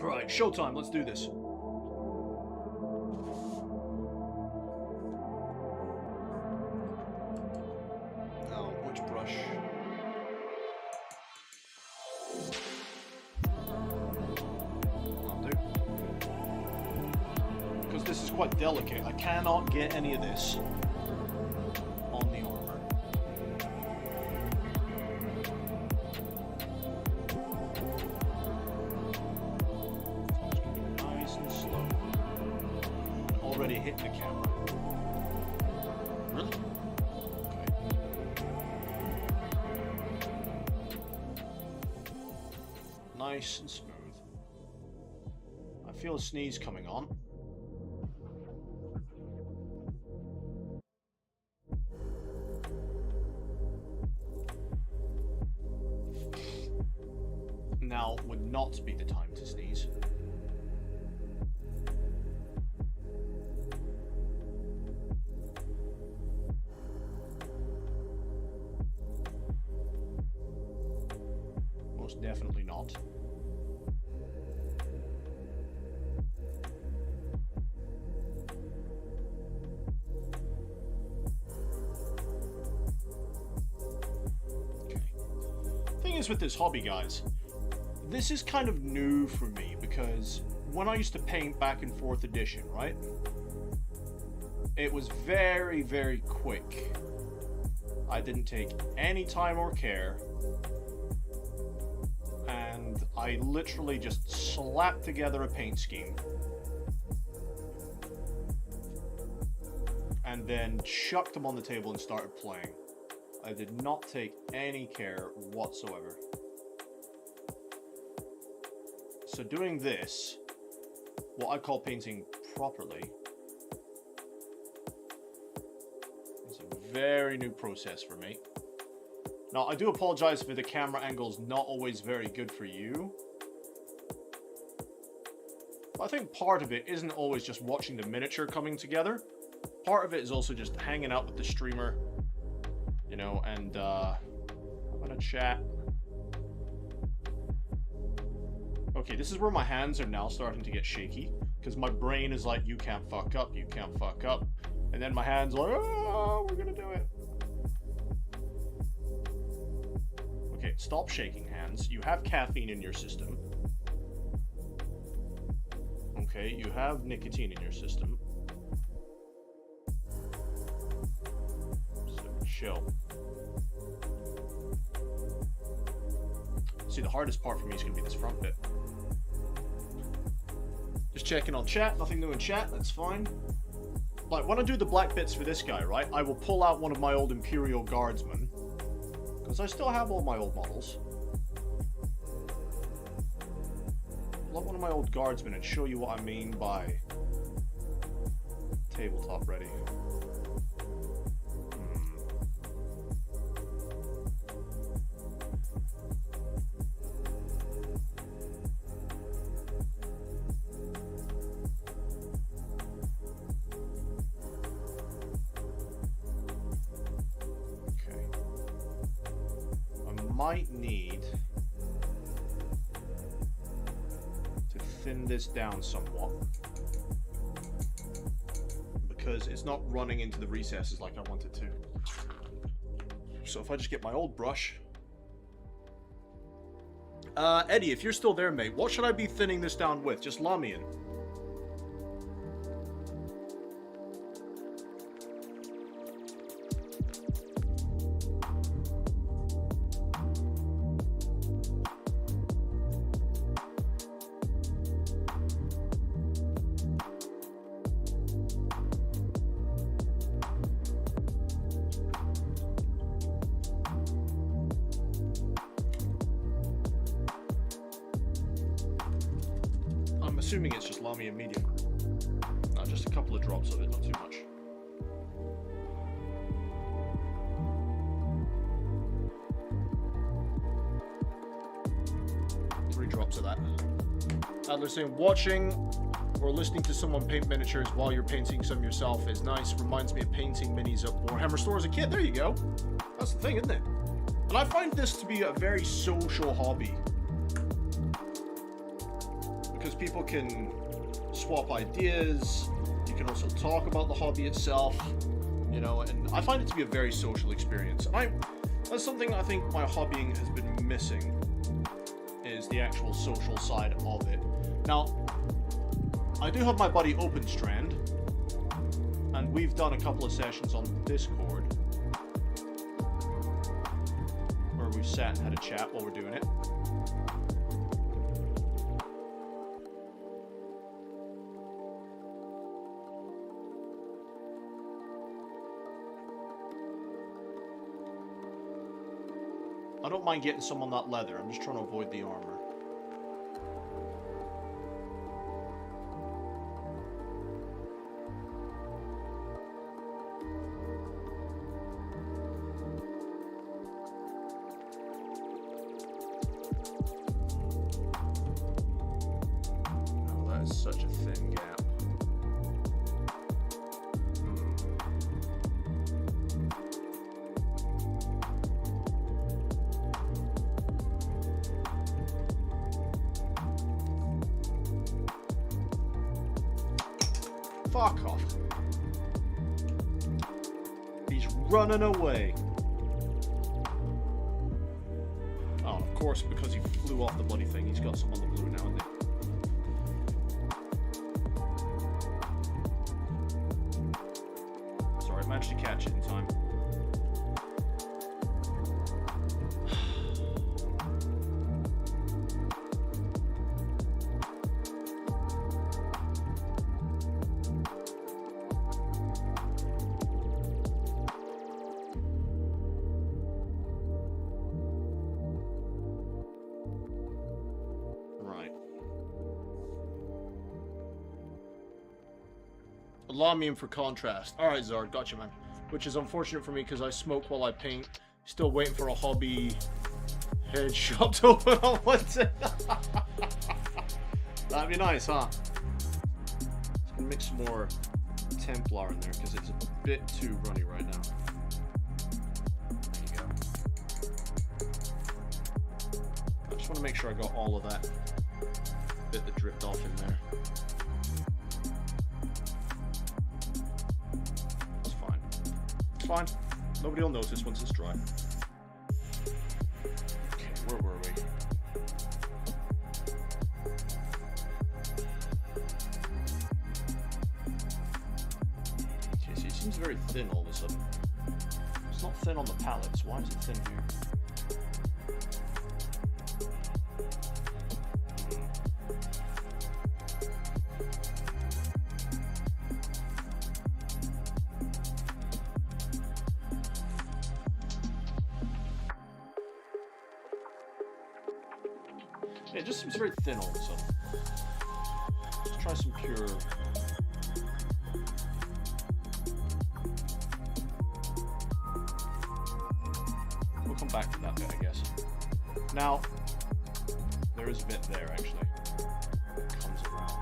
Alright, showtime, let's do this. Oh, which brush? That'll do. Because this is quite delicate, I cannot get any of this on the armor. Nice and slow. Already hit the camera. Really? Okay. Nice and smooth. I feel a sneeze coming on. Now would not be the time to sneeze. Most definitely not. Okay. Thing is with this hobby, guys, this is kind of new for me because when I used to paint back in 4th edition, right? It was very, very quick. I didn't take any time or care. And I literally just slapped together a paint scheme. And then chucked them on the table and started playing. I did not take any care whatsoever. So doing this, what I call painting properly, is a very new process for me. Now, I do apologize if the camera angle is not always very good for you. But I think part of it isn't always just watching the miniature coming together. Part of it is also just hanging out with the streamer, you know, and having a chat. Okay, this is where my hands are now starting to get shaky, because my brain is like, you can't fuck up, you can't fuck up. And then my hands are like, oh, we're gonna do it. Okay, stop shaking hands. You have caffeine in your system. Okay, you have nicotine in your system. So chill. See, the hardest part for me is gonna be this front bit. Just checking on chat, nothing new in chat, that's fine. Like, when I do the black bits for this guy, right, I will pull out one of my old Imperial Guardsmen. Because I still have all my old models. Pull out one of my old Guardsmen and show you what I mean by tabletop ready. Might need to thin this down somewhat because it's not running into the recesses like I want it to. So if I just get my old brush. Eddie, if you're still there, mate, what should I be thinning this down with? Just Lamian. Assuming it's just Lamian medium. couple of drops of it, not too much. Three drops of that. Adler saying, watching or listening to someone paint miniatures while you're painting some yourself is nice. Reminds me of painting minis at Warhammer store as a kid. There you go. That's the thing, isn't it? And I find this to be a very social hobby. Because people can swap ideas, you can also talk about the hobby itself, you know, and I find it to be a very social experience. And that's something I think my hobbying has been missing, is the actual social side of it. Now, I do have my buddy OpenStrand, and we've done a couple of sessions on Discord, where we've sat and had a chat while we're doing it. I don't mind getting some on that leather, I'm just trying to avoid the armor. Oh, that is such a thin gap. Fuck off. He's running away. Oh, of course, because he flew off the bloody thing, he's got some on the blue now, hasn't he? Sorry, I managed to catch it in time. Lamium for contrast. Alright, Zard, gotcha, man. Which is unfortunate for me because I smoke while I paint. Still waiting for a hobby head shop to open on Wednesday. That'd be nice, huh? Just gonna mix some more Templar in there because it's a bit too runny right now. There you go. I just want to make sure I got all of that bit that dripped off in there. Fine. Nobody will notice once it's dry. Okay, where were we? Okay, see, it seems very thin all of a sudden. It's not thin on the pallets. Why is it thin here? It just seems very thin all of a sudden. Let's try some pure. We'll come back to that bit, I guess. Now, there is a bit there actually. It comes around.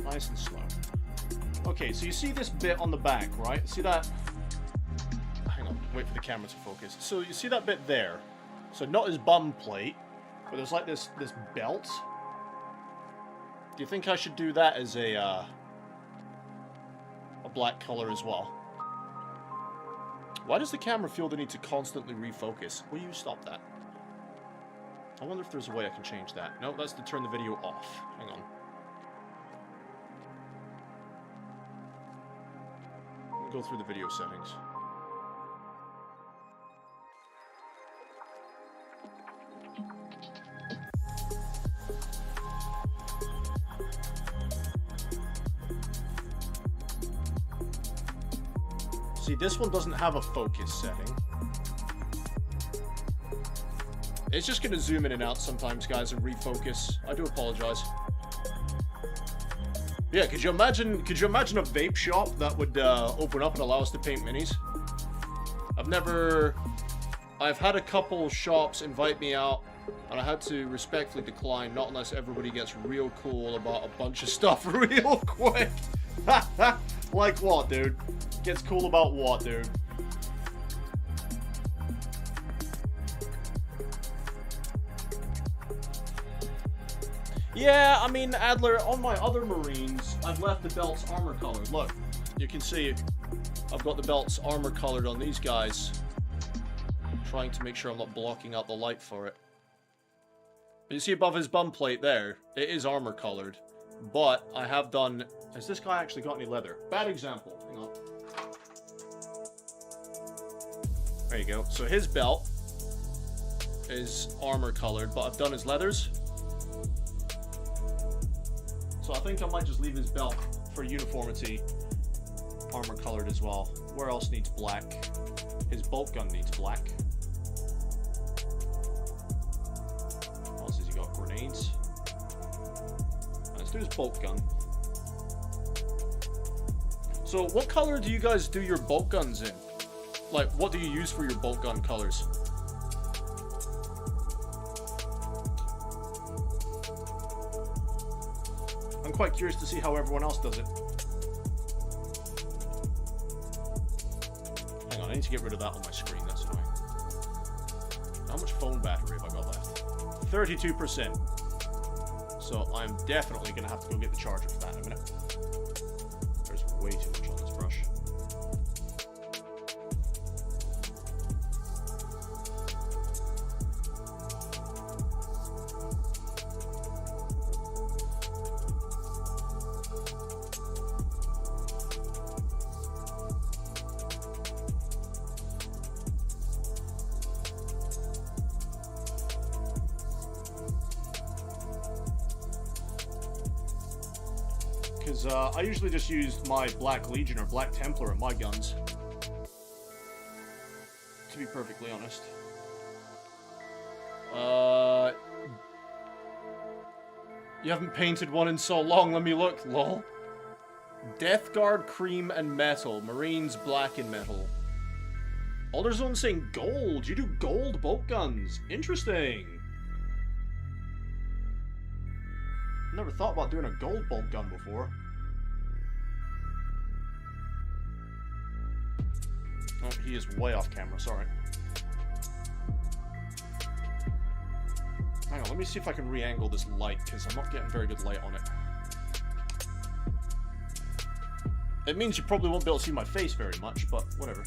Nice and slow. Okay, so you see this bit on the back, right? See that? Hang on, wait for the camera to focus. So you see that bit there? So not his bum plate, but there's like this belt. Do you think I should do that as a black color as well? Why does the camera feel the need to constantly refocus? Will you stop that? I wonder if there's a way I can change that. No, that's to turn the video off. Hang on. go through the video settings. See, this one doesn't have a focus setting. It's just gonna zoom in and out sometimes, guys, and refocus. I do apologize. Yeah, could you imagine a vape shop that would open up and allow us to paint minis? I've had a couple shops invite me out, and I had to respectfully decline, not unless everybody gets real cool about a bunch of stuff real quick. Like what, dude? Gets cool about what, dude? Yeah, I mean, Adler, on my other Marines, I've left the belts armor colored. Look, you can see I've got the belts armor colored on these guys. Trying to make sure I'm not blocking out the light for it. You see above his bum plate there, it is armor colored. But I have done... Has this guy actually got any leather? Bad example. Hang on. There you go. So his belt is armor colored, but I've done his leathers. So I think I might just leave his belt for uniformity armor colored as well. Where else needs black? His bolt gun needs black. What else has he got? Grenades. Let's do his bolt gun. So what color do you guys do your bolt guns in? Like, what do you use for your bolt gun colors? I'm quite curious to see how everyone else does it. Hang on, I need to get rid of that on my screen. That's annoying. How much phone battery have I got left? 32%. So I'm definitely going to have to go get the charger for that in a minute. There's way too much on this brush. Because I usually just use my Black Legion or Black Templar in my guns. To be perfectly honest. You haven't painted one in so long, let me look, lol. Death Guard cream and metal. Marines black and metal. Alderzone's saying gold. You do gold bolt guns. Interesting. Never thought about doing a gold bolt gun before. Oh, he is way off camera, sorry. Hang on, let me see if I can re-angle this light, because I'm not getting very good light on it. It means you probably won't be able to see my face very much, but whatever.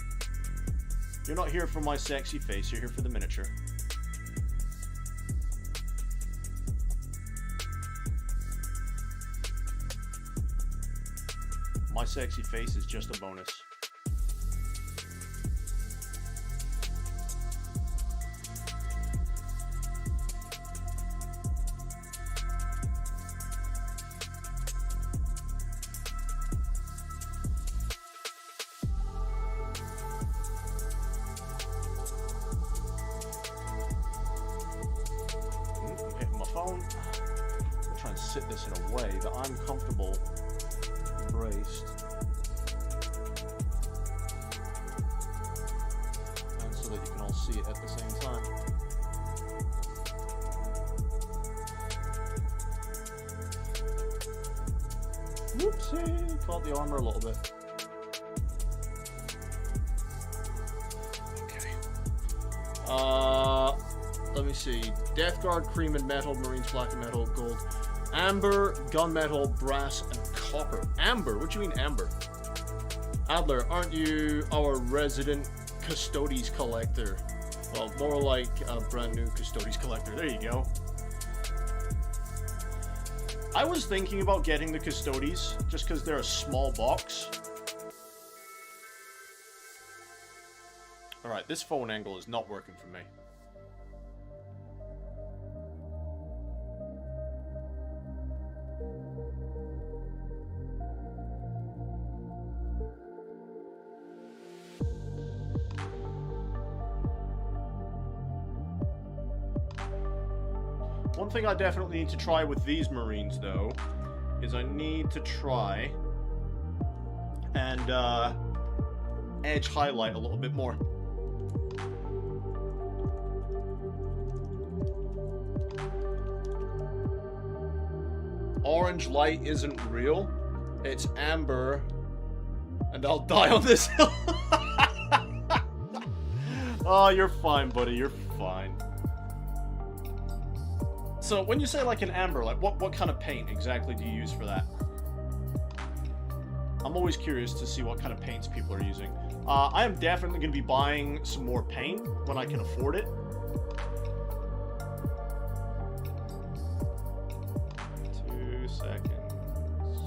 You're not here for my sexy face, you're here for the miniature. My sexy face is just a bonus. I'm hitting my phone. I'll try and sit this in a way that I'm comfortable. Braced. And so that you can all see it at the same time. Whoopsie! Caught the armor a little bit. Okay. Let me see. Death Guard, cream and metal, Marines black and metal, gold. Amber, gunmetal, brass, and copper. Amber? What do you mean amber? Adler, aren't you our resident Custodes collector? Well, more like a brand new Custodes collector. There you go. I was thinking about getting the Custodes just because they're a small box. Alright, this phone angle is not working for me. One thing I definitely need to try with these Marines, though, is I need to try and edge highlight a little bit more. Orange light isn't real. It's amber. And I'll die on this hill. Oh, you're fine, buddy. You're fine. So, when you say like an amber, like what kind of paint exactly do you use for that? I'm always curious to see what kind of paints people are using. I am definitely going to be buying some more paint when I can afford it. 2 seconds.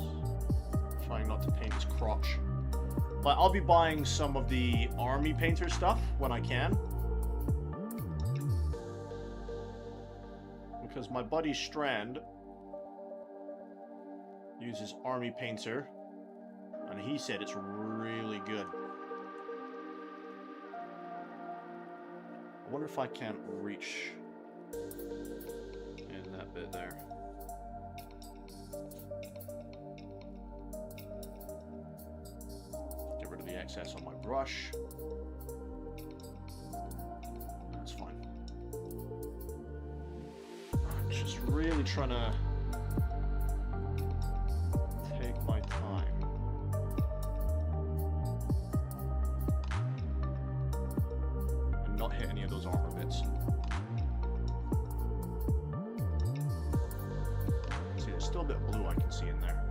Trying not to paint his crotch. But I'll be buying some of the army painter stuff when I can. Because my buddy Strand uses army painter, and he said it's really good. I wonder if I can't reach in that bit there. Get rid of the excess on my brush. That's fine. Just really trying to take my time. And not hit any of those armor bits. See, there's still a bit of blue I can see in there.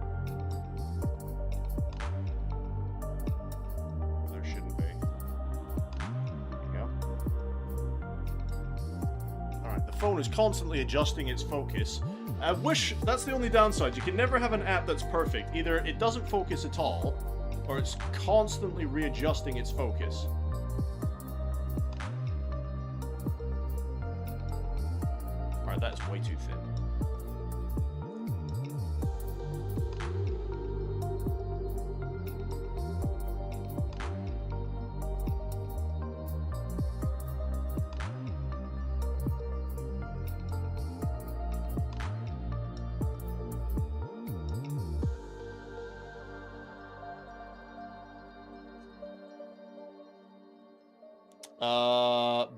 There shouldn't be. There we go. Alright, the phone is constantly adjusting its focus. I wish that's the only downside. You can never have an app that's perfect. Either it doesn't focus at all, or it's constantly readjusting its focus. Alright, that's way too thin.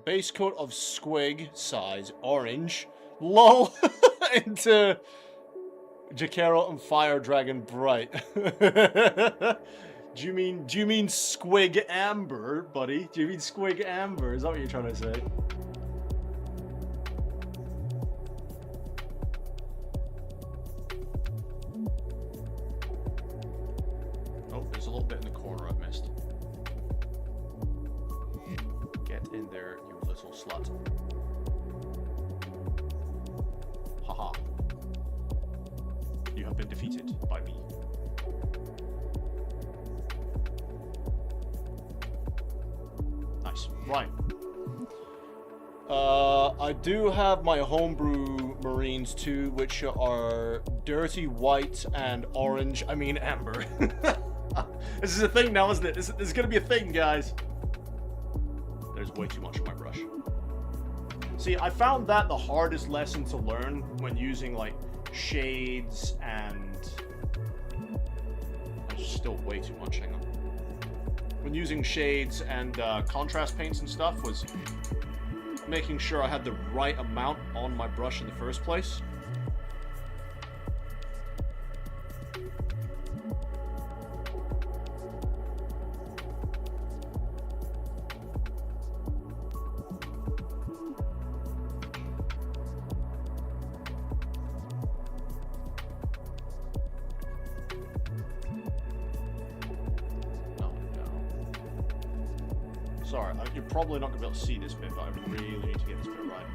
Base coat of squig size orange. LOL into Jakero and Fire Dragon Bright. Do you mean squig amber, buddy? Do you mean squig amber? Is that what you're trying to say? Oh, there's a little bit in the corner I've missed. Get in there, you little slut. Haha. You have been defeated by me. Nice. Right. I do have my homebrew Marines too, which are dirty white and orange. I mean amber. This is a thing now, isn't it? This is gonna be a thing, guys. There's way too much on my brush. See, I found that the hardest lesson to learn when using like shades and there's still way too much. Hang on. When using shades and contrast paints and stuff was making sure I had the right amount on my brush in the first place. Sorry, you're probably not going to be able to see this bit, but I really need to get this bit right.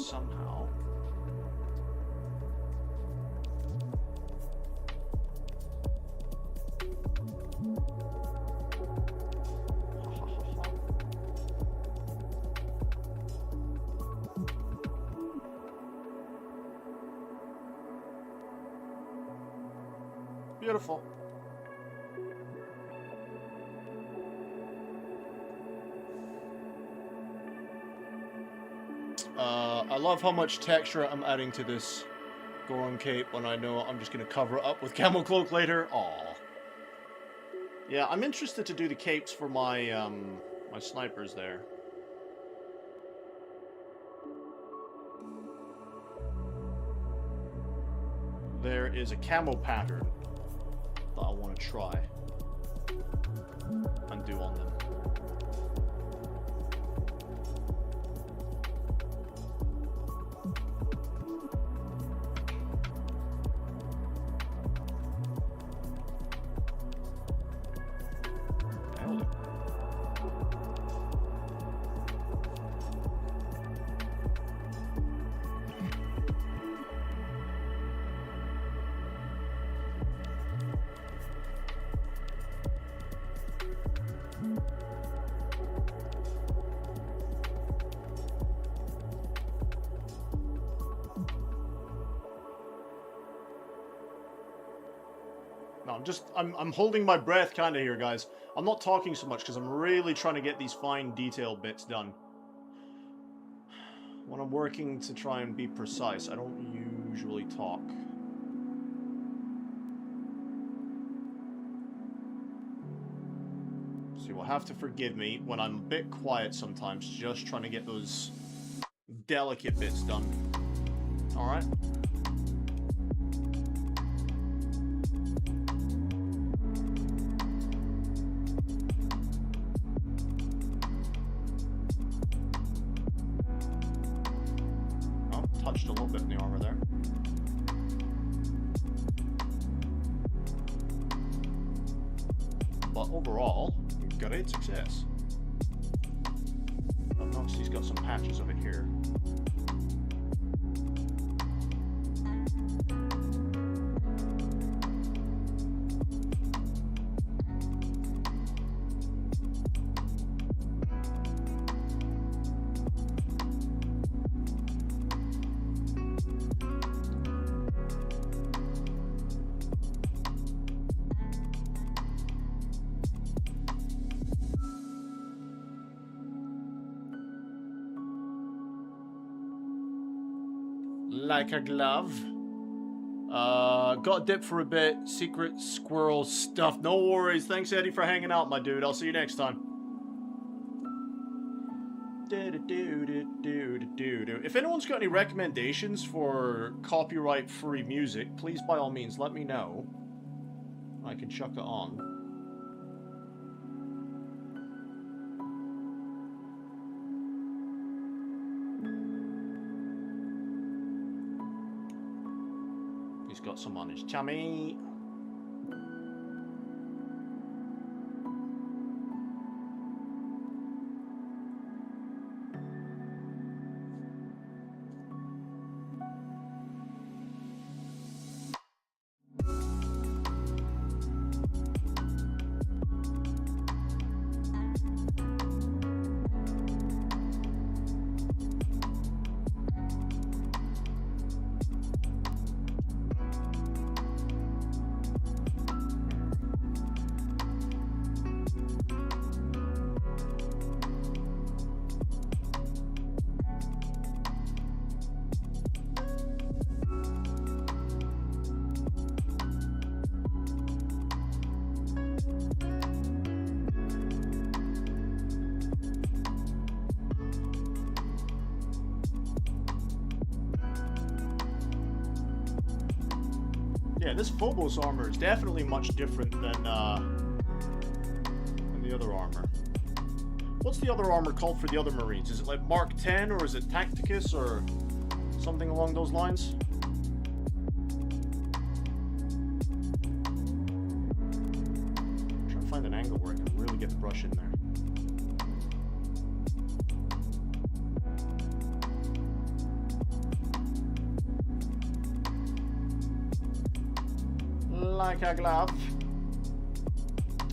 somehow. Beautiful. I love how much texture I'm adding to this Goron cape when I know I'm just going to cover it up with camel cloak later. Aww. Yeah, I'm interested to do the capes for my my snipers there. There is a camo pattern that I want to try and do on them. Nailed it. No, I'm holding my breath kind of here, guys. I'm not talking so much because I'm really trying to get these fine detail bits done. When I'm working to try and be precise, I don't usually talk. So you'll have to forgive me when I'm a bit quiet sometimes, just trying to get those delicate bits done. Alright? Touched a little bit in the armor there. But overall, great success. I've noticed he's got some patches of it here. Like a glove. Got a dip for a bit. Secret squirrel stuff. No worries. Thanks, Eddie, for hanging out, my dude. I'll see you next time. If anyone's got any recommendations for copyright-free music, please, by all means, let me know. I can chuck it on. He's got some on his tummy. Yeah, this Phobos armor is definitely much different than the other armor. What's the other armor called for the other Marines? Is it like Mark 10 or is it Tacticus or something along those lines? I'm trying to find an angle where I can really get the brush in there. like a glove.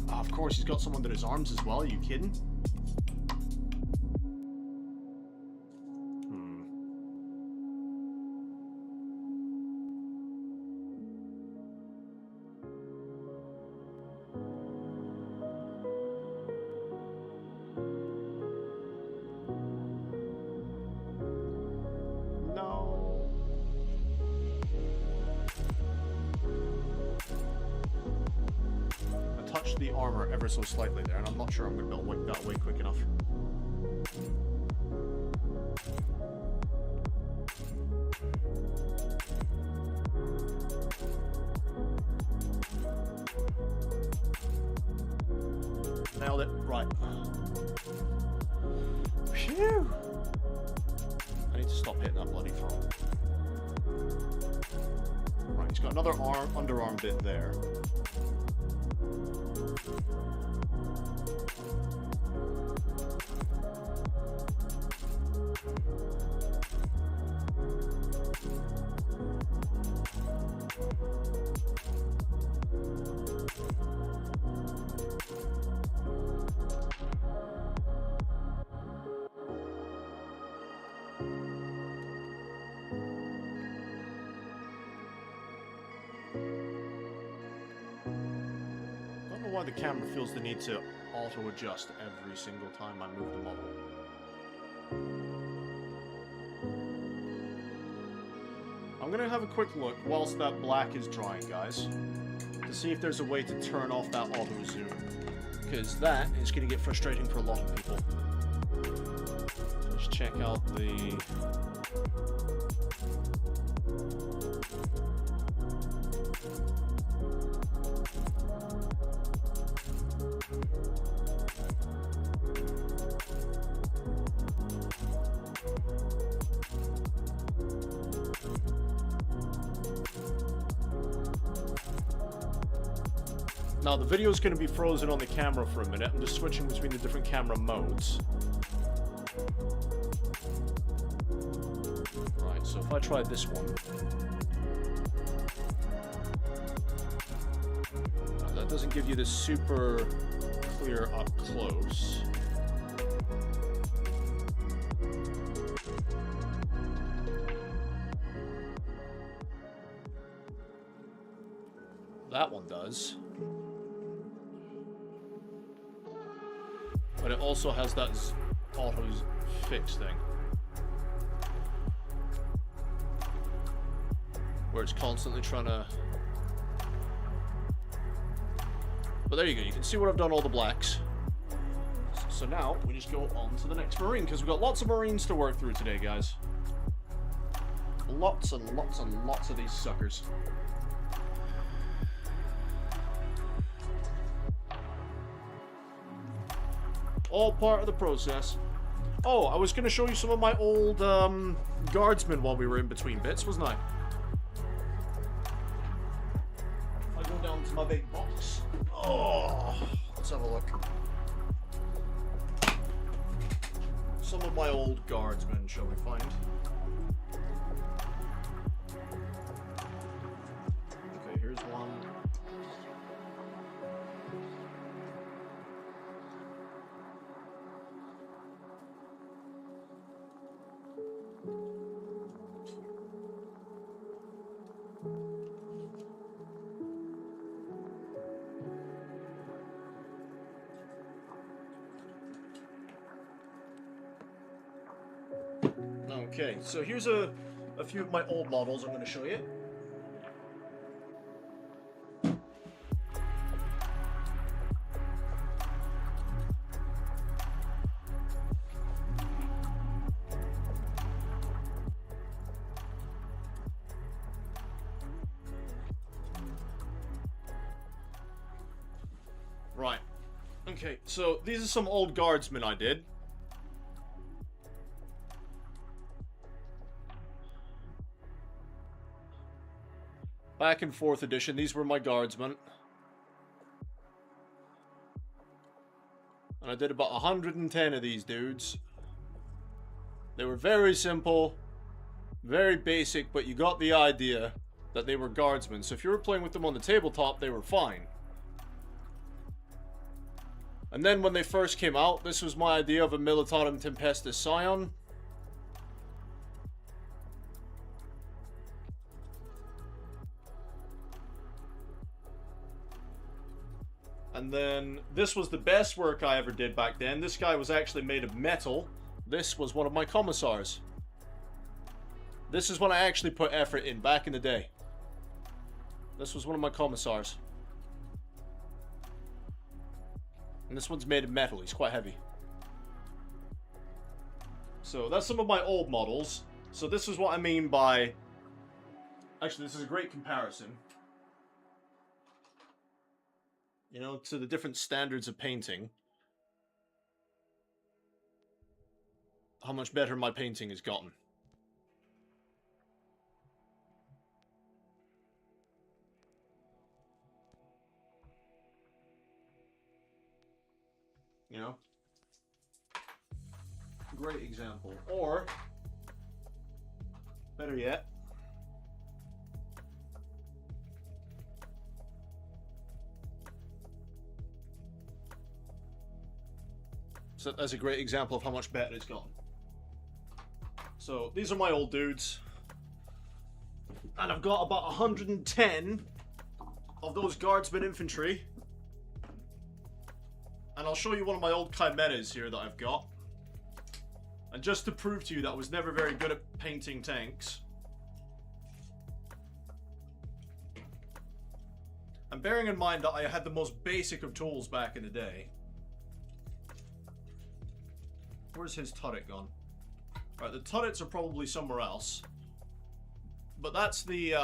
Oh, of course, he's got some under his arms as well. Are you kidding? The armor ever so slightly there, and I'm not sure I'm going to be able to wipe that away quick enough. Nailed it. Right. Phew! I need to stop hitting that bloody phone. Right, he's got another underarm bit there. Why the camera feels the need to auto-adjust every single time I move the model. I'm gonna have a quick look whilst that black is drying, guys, to see if there's a way to turn off that auto-zoom, because that is gonna get frustrating for a lot of people. Let's check out the... Now, the video is going to be frozen on the camera for a minute. I'm just switching between the different camera modes. Right, so if I try this one... that doesn't give you the super clear up close. That one does. But it also has that auto fix thing, where it's constantly trying to... But there you go, you can see where I've done all the blacks. So now, we just go on to the next marine, because we've got lots of marines to work through today, guys. Lots and lots and lots of these suckers. All part of the process. Oh, I was going to show you some of my old guardsmen while we were in between bits, wasn't I? I go down to my big box. Oh, let's have a look. Some of my old guardsmen, shall we find? Okay, here's one. Okay, so here's a few of my old models I'm going to show you. Right. Okay, so these are some old guardsmen I did. Back in 4th edition, these were my guardsmen. And I did about 110 of these dudes. They were very simple, very basic, but you got the idea. that they were guardsmen. So if you were playing with them on the tabletop, they were fine. And then when they first came out, this was my idea of a Militarum Tempestus Scion. And then this was the best work I ever did back then. This guy was actually made of metal. This was one of my commissars. This is when I actually put effort in back in the day. This was one of my commissars. And this one's made of metal. He's quite heavy. So that's some of my old models. So this is what I mean by... Actually, this is a great comparison. You know, to the different standards of painting. How much better my painting has gotten. You know? Great example. Or, better yet, so that's a great example of how much better it's gotten. So these are my old dudes. And I've got about 110 of those guardsmen infantry. And I'll show you one of my old chimeras here that I've got. And just to prove to you that I was never very good at painting tanks. And bearing in mind that I had the most basic of tools back in the day. Where's his turret gone? Alright, the turrets are probably somewhere else. But that's the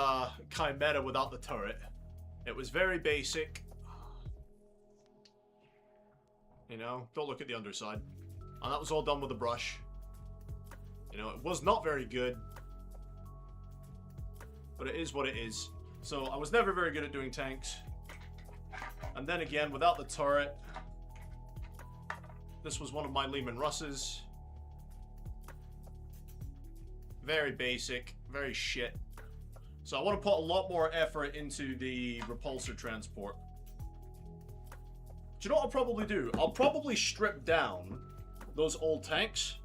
chimera without the turret. It was very basic. You know, don't look at the underside. And that was all done with a brush. You know, it was not very good. But it is what it is. So, I was never very good at doing tanks. And then again, without the turret... This was one of my Lehman Russes. Very basic, very shit. So I want to put a lot more effort into the repulsor transport. Do you know what I'll probably do? I'll probably strip down those old tanks.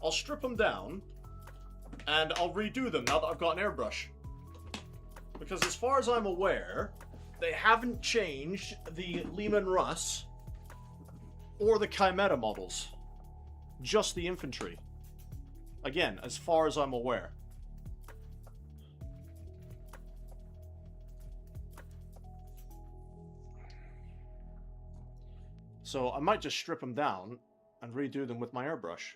I'll strip them down and I'll redo them now that I've got an airbrush. Because as far as I'm aware, they haven't changed the Lehman Russ or the Chimera models. Just the infantry. Again, as far as I'm aware. So I might just strip them down and redo them with my airbrush.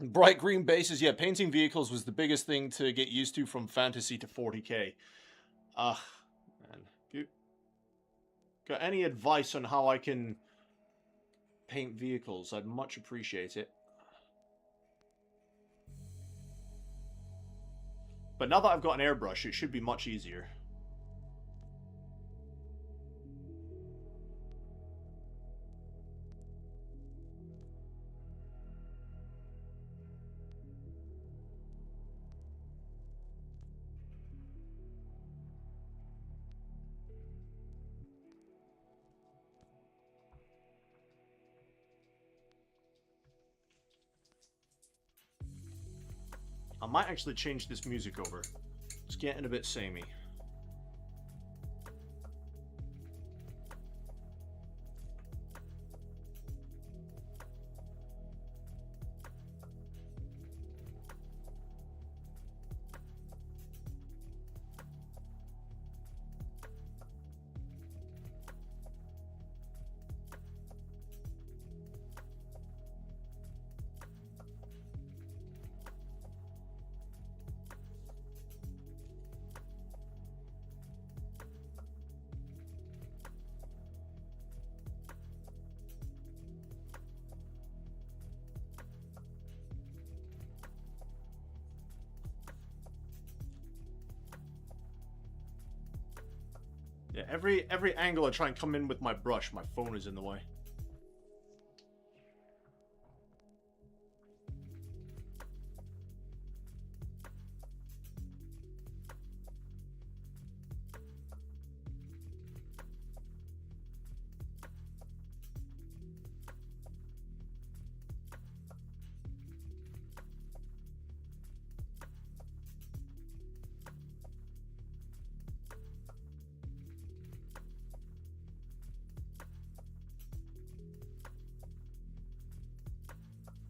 Bright green bases, yeah, painting vehicles was the biggest thing to get used to from fantasy to 40k. Man. If you got any advice on how I can paint vehicles, I'd much appreciate it. But now that I've got an airbrush, it should be much easier. I might actually change this music over. It's getting a bit samey. Yeah, every angle I try and come in with my brush, my phone is in the way.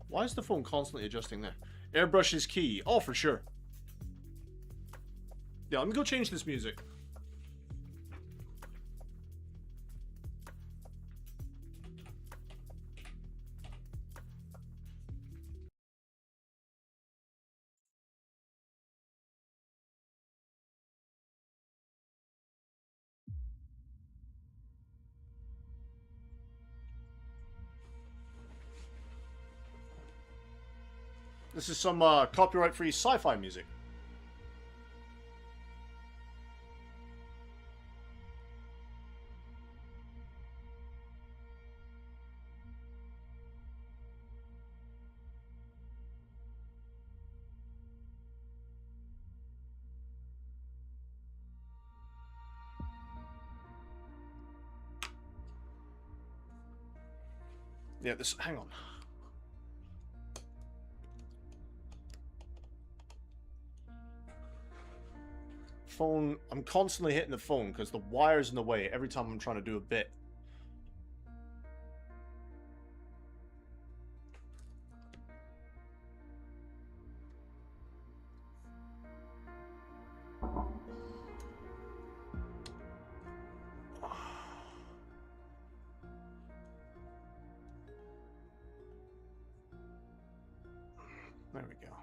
Why is the phone constantly adjusting there? Airbrush is key. Oh, for sure. Yeah, let me go change this music. This is some copyright-free sci-fi music. Yeah, this... Hang on. Phone... I'm constantly hitting the phone because the wire's in the way every time I'm trying to do a bit. There we go.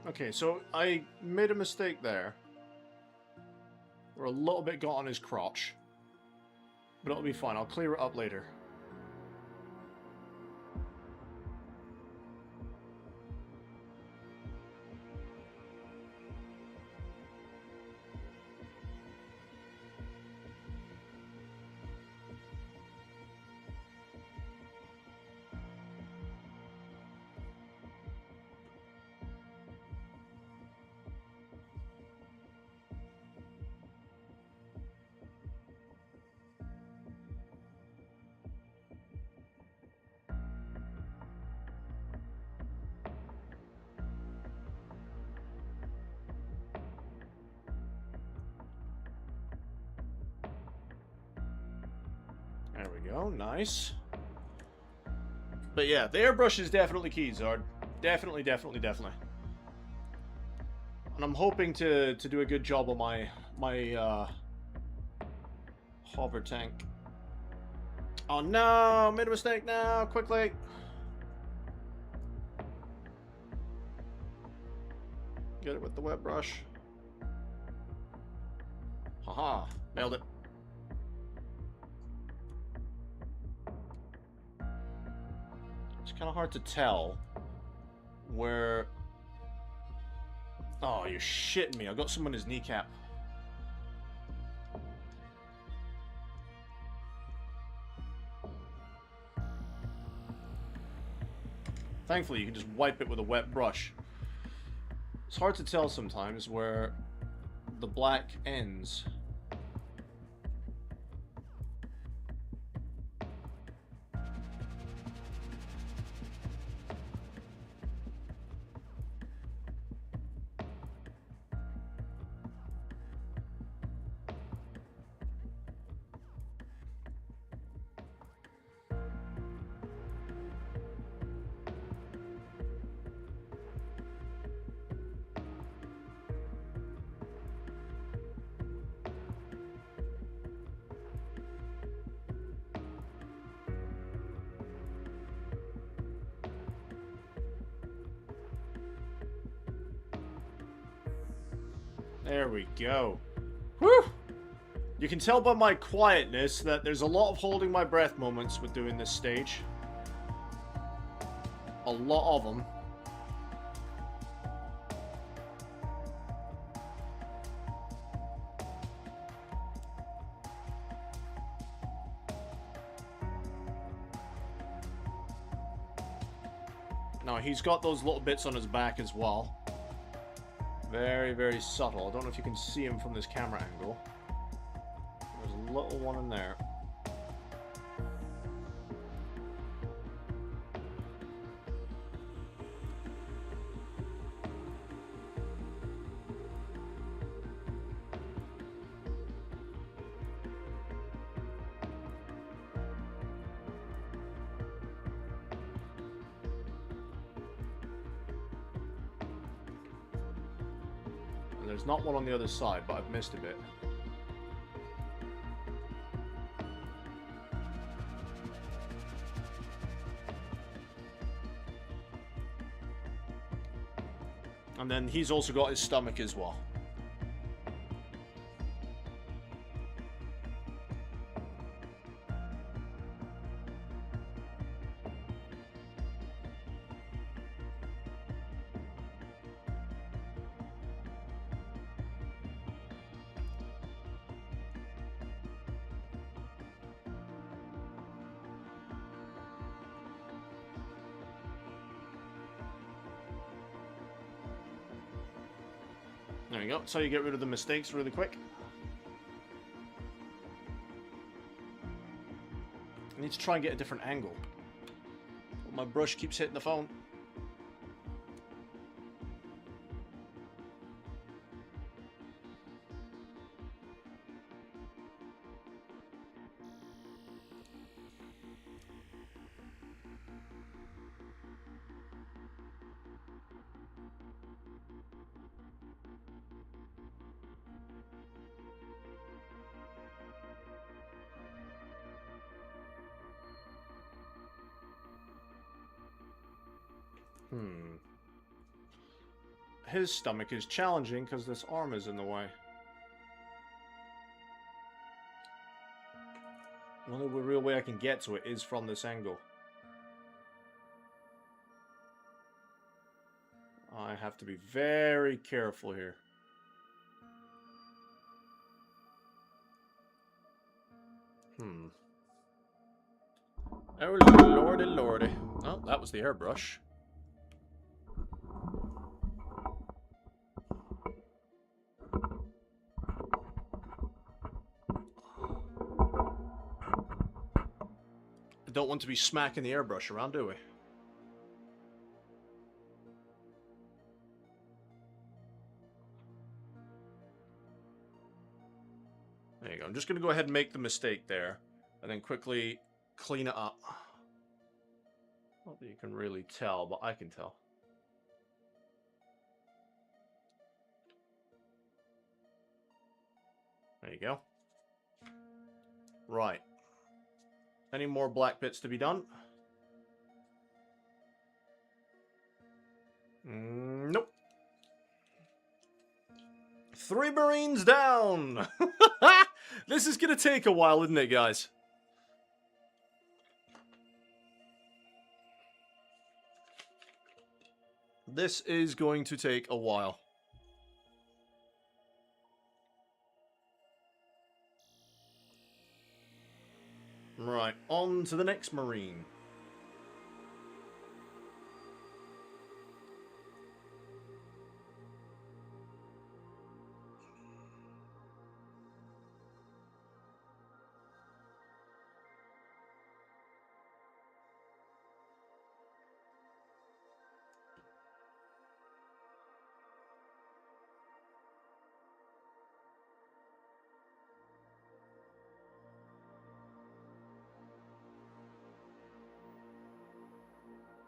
Okay, so I made a mistake there. We're a little bit got on his crotch. But it'll be fine, I'll clear it up later. There we go, nice. But yeah, the airbrush is definitely key, Zard. Definitely. And I'm hoping to do a good job on my hover tank. Oh no, made a mistake now, quickly. Get it with the wet brush. Haha, nailed it. It's kind of hard to tell where... Oh, you're shitting me. I got some on his kneecap. Thankfully, you can just wipe it with a wet brush. It's hard to tell sometimes where the black ends. There we go. Whew! You can tell by my quietness that there's a lot of holding my breath moments with doing this stage. A lot of them. Now, he's got those little bits on his back as well. Very, very subtle. I don't know if you can see him from this camera angle. There's a little one in there. There's not one on the other side, but I've missed a bit. And then he's also got his stomach as well. There you go. So you get rid of the mistakes really quick. I need to try and get a different angle. My brush keeps hitting the phone. His stomach is challenging because this arm is in the way. The only real way I can get to it is from this angle. I have to be very careful here. Oh, lordy, lordy. Oh, that was the airbrush. I don't want to be smacking the airbrush around, do we? There you go. I'm just going to go ahead and make the mistake there, and then quickly clean it up. Not that you can really tell, but I can tell. There you go. Right. Any more black bits to be done? Nope. 3 Marines down! This is gonna take a while, isn't it, guys? This is going to take a while. Right, on to the next Marine.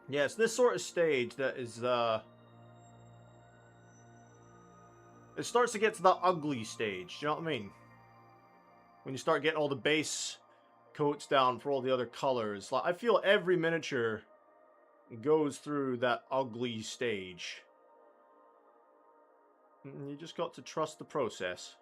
Yeah, it's this sort of stage that is, it starts to get to that ugly stage, do you know what I mean? When you start getting all the base coats down for all the other colors. Like, I feel every miniature goes through that ugly stage. You just got to trust the process.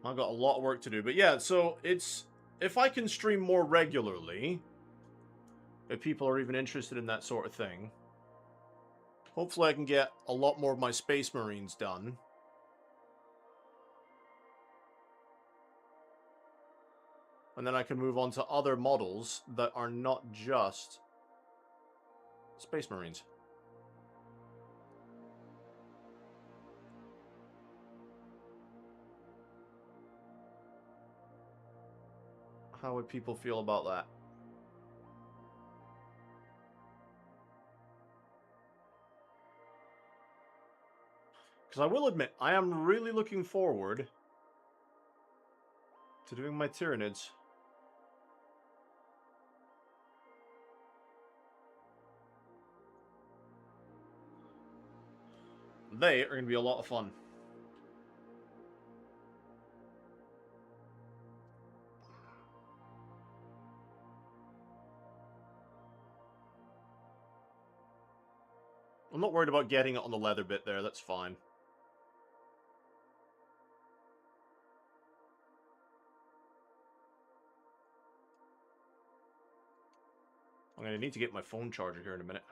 I've got a lot of work to do. But yeah, so it's... If I can stream more regularly, if people are even interested in that sort of thing, hopefully I can get a lot more of my Space Marines done. And then I can move on to other models that are not just Space Marines. How would people feel about that? Because I will admit, I am really looking forward to doing my Tyranids. They are going to be a lot of fun. I'm not worried about getting it on the leather bit there, that's fine. I'm going to need to get my phone charger here in a minute.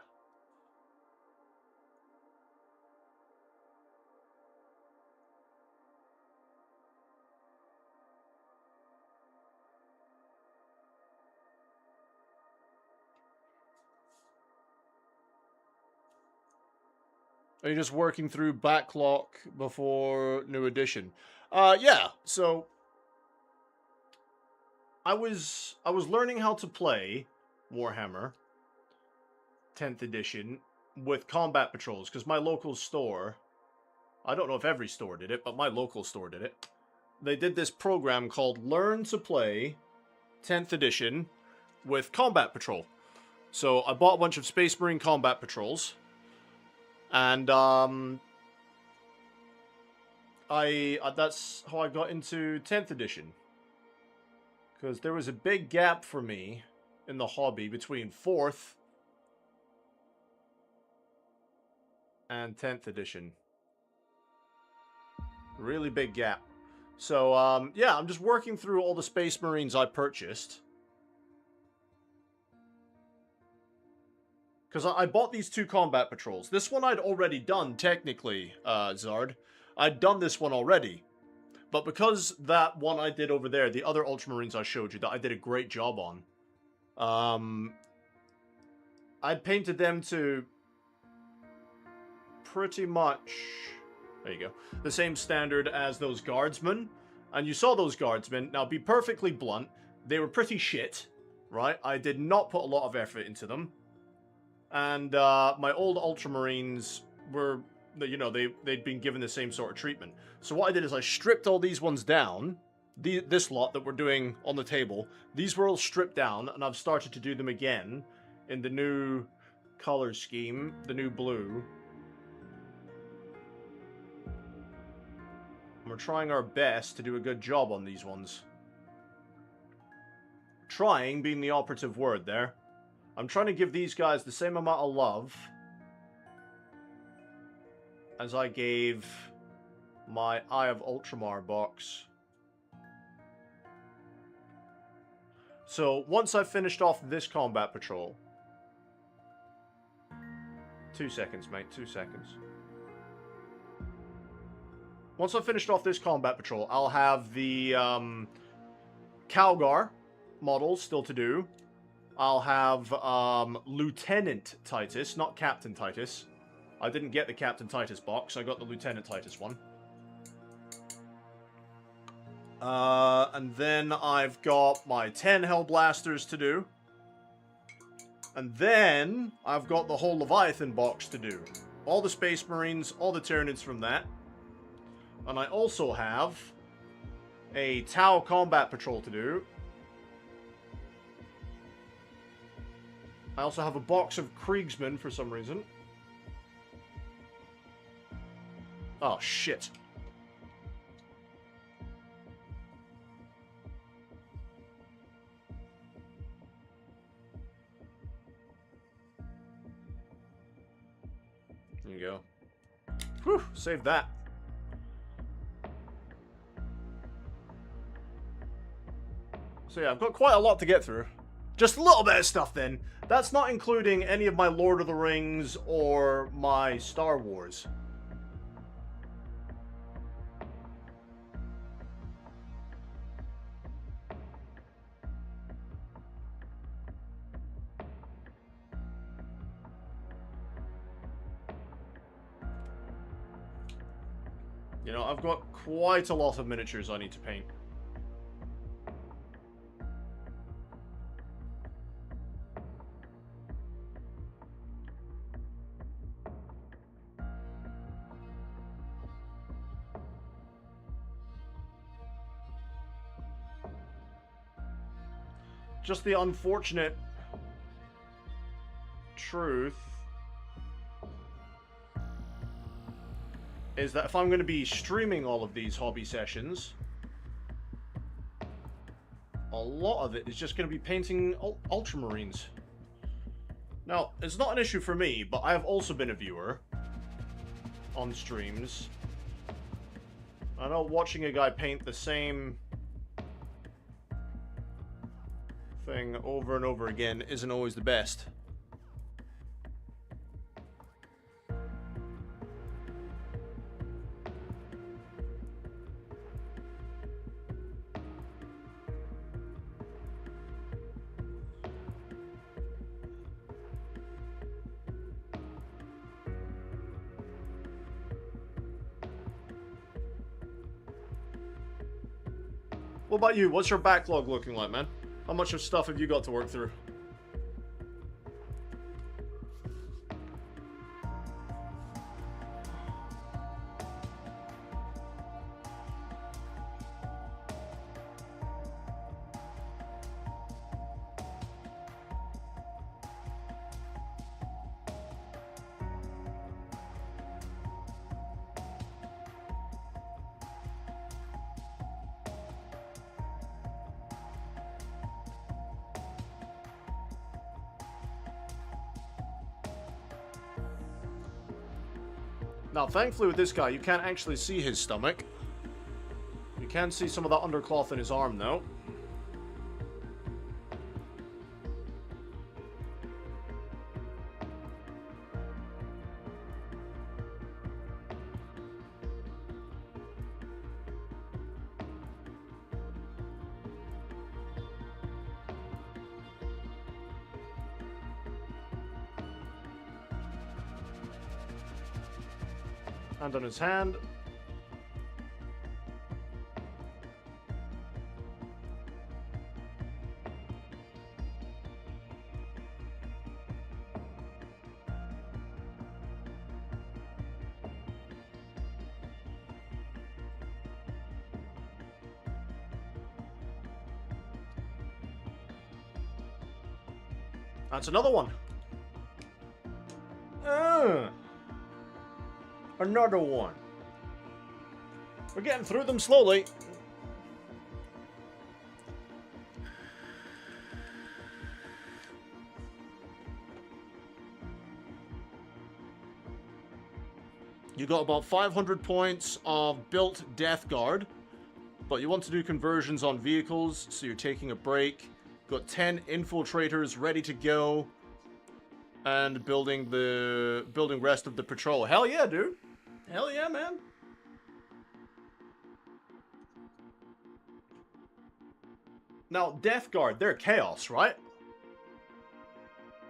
Are you just working through backlog before new edition? Yeah, so I was learning how to play Warhammer 10th edition with combat patrols, because my local store, I don't know if every store did it, but my local store did it. They did this program called Learn to Play 10th edition with combat patrol. So I bought a bunch of Space Marine combat patrols, and that's how I got into 10th edition. Because there was a big gap for me in the hobby between 4th and 10th edition. Really big gap. So, yeah, I'm just working through all the Space Marines I purchased. Because I bought these 2 combat patrols. This one I'd already done, technically, Zard. I'd done this one already. But because that one I did over there, the other Ultramarines I showed you that I did a great job on, I'd painted them to pretty much, there you go, the same standard as those guardsmen. And you saw those guardsmen. Now, be perfectly blunt, they were pretty shit, right? I did not put a lot of effort into them. And my old Ultramarines were, you know, they'd been given the same sort of treatment. So what I did is I stripped all these ones down. This lot that we're doing on the table, these were all stripped down, and I've started to do them again in the new color scheme, the new blue. And we're trying our best to do a good job on these ones. Trying being the operative word there. I'm trying to give these guys the same amount of love as I gave my Eye of Ultramar box. So, once I've finished off this combat patrol... 2 seconds, mate, 2 seconds. Once I've finished off this combat patrol, I'll have the Calgar models still to do. I'll have Lieutenant Titus, not Captain Titus. I didn't get the Captain Titus box, I got the Lieutenant Titus one. And then I've got my 10 Hellblasters to do. And then I've got the whole Leviathan box to do. All the Space Marines, all the Tyranids from that. And I also have a Tau combat patrol to do. I also have a box of Kriegsmen for some reason. Oh, shit. There you go. Whew, save that. So yeah, I've got quite a lot to get through. Just a little bit of stuff then. That's not including any of my Lord of the Rings or my Star Wars. You know, I've got quite a lot of miniatures I need to paint. Just the unfortunate truth is that if I'm going to be streaming all of these hobby sessions, a lot of it is just going to be painting ultramarines. Now, it's not an issue for me, but I have also been a viewer on streams. I know watching a guy paint the same thing over and over again isn't always the best. What about you? What's your backlog looking like, man? How much of stuff have you got to work through? Now, thankfully with this guy, you can't actually see his stomach. You can see some of that undercloth in his arm, though. Hand on his hand. That's another one. Another one. We're getting through them slowly. You got about 500 points of built Death Guard, but you want to do conversions on vehicles, so you're taking a break. Got 10 infiltrators ready to go, and building rest of the patrol. Hell yeah, dude. Hell yeah, man. Now, Death Guard, they're chaos, right?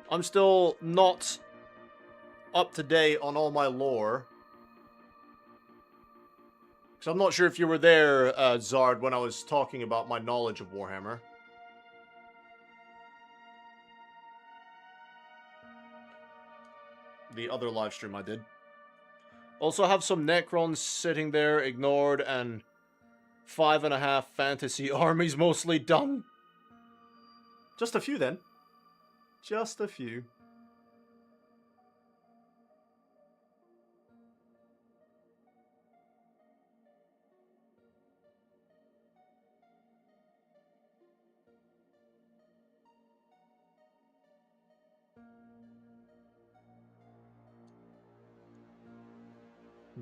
I'm still not up to date on all my lore. Because I'm not sure if you were there, Zard, when I was talking about my knowledge of Warhammer. The other live stream I did. Also have some Necrons sitting there, ignored and 5.5 fantasy armies mostly done. Just a few then. Just a few.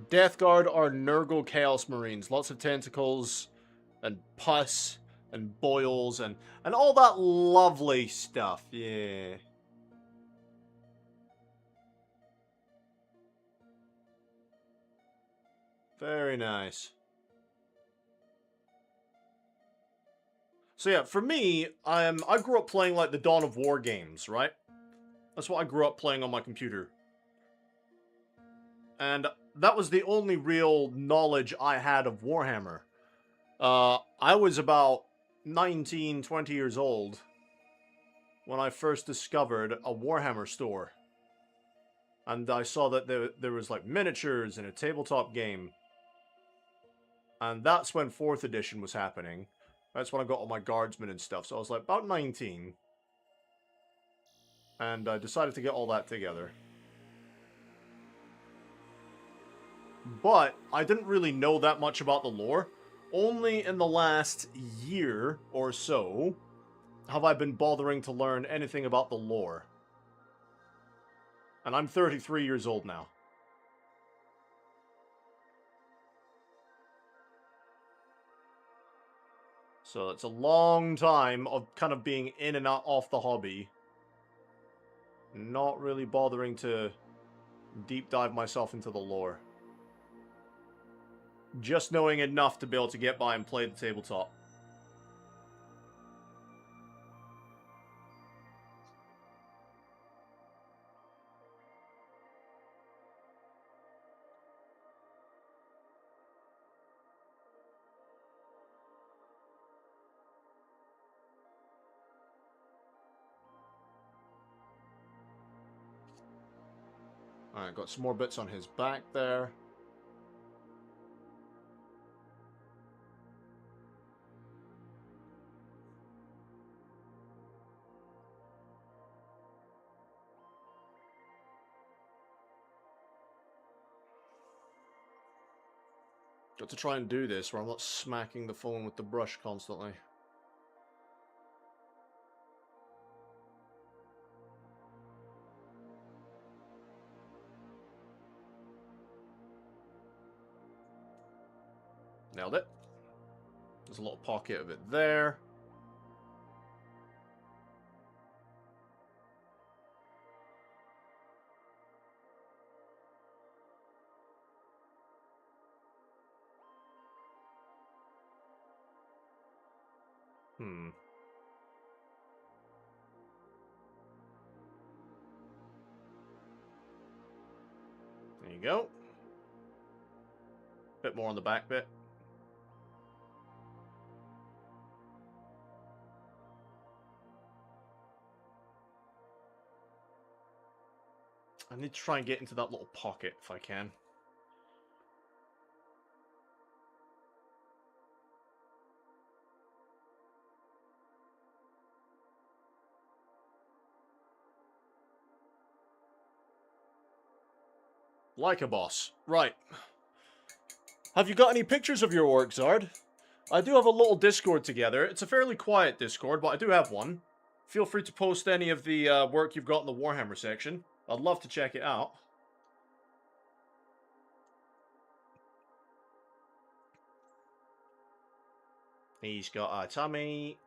Death Guard are Nurgle Chaos Marines. Lots of tentacles and pus and boils and all that lovely stuff. Yeah. Very nice. So yeah, for me, I grew up playing like the Dawn of War games, right? That's what I grew up playing on my computer. And that was the only real knowledge I had of Warhammer. I was about 19, 20 years old when I first discovered a Warhammer store. And I saw that there was like miniatures and a tabletop game. And that's when 4th edition was happening. That's when I got all my guardsmen and stuff. So I was like about 19. And I decided to get all that together. But I didn't really know that much about the lore. Only in the last year or so have I been bothering to learn anything about the lore. And I'm 33 years old now. So it's a long time of kind of being in and out off the hobby. Not really bothering to deep dive myself into the lore. Just knowing enough to be able to get by and play the tabletop. Alright, got some more bits on his back there. Got to try and do this where I'm not smacking the phone with the brush constantly. Nailed it. There's a little pocket of it there. There you go. Bit more on the back bit. I need to try and get into that little pocket if I can. Like a boss. Right. Have you got any pictures of your orc, Zard? I do have a little Discord together. It's a fairly quiet Discord, but I do have one. Feel free to post any of the work you've got in the Warhammer section. I'd love to check it out. He's got a tummy.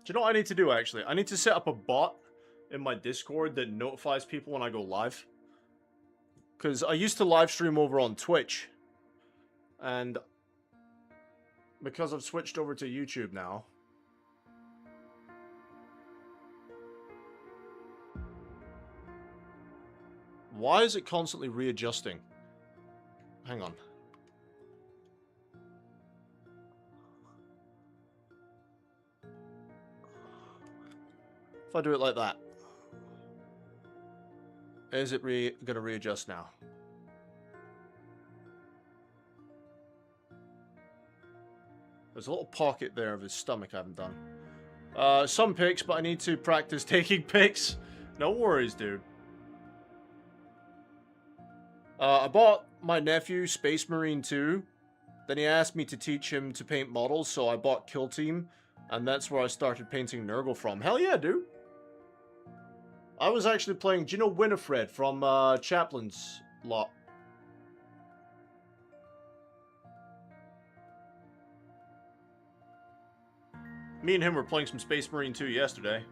Do you know what I need to do, actually? I need to set up a bot in my Discord that notifies people when I go live. Because I used to live stream over on Twitch. And because I've switched over to YouTube now... Why is it constantly readjusting? Hang on. If I do it like that, is it going to readjust now? There's a little pocket there of his stomach I haven't done. Some pics, but I need to practice taking pics. No worries, dude. I bought my nephew Space Marine 2. Then he asked me to teach him to paint models, so I bought Kill Team. And that's where I started painting Nurgle from. Hell yeah, dude. I was actually playing, do you know Winifred from Chaplin's lot? Me and him were playing some Space Marine 2 yesterday.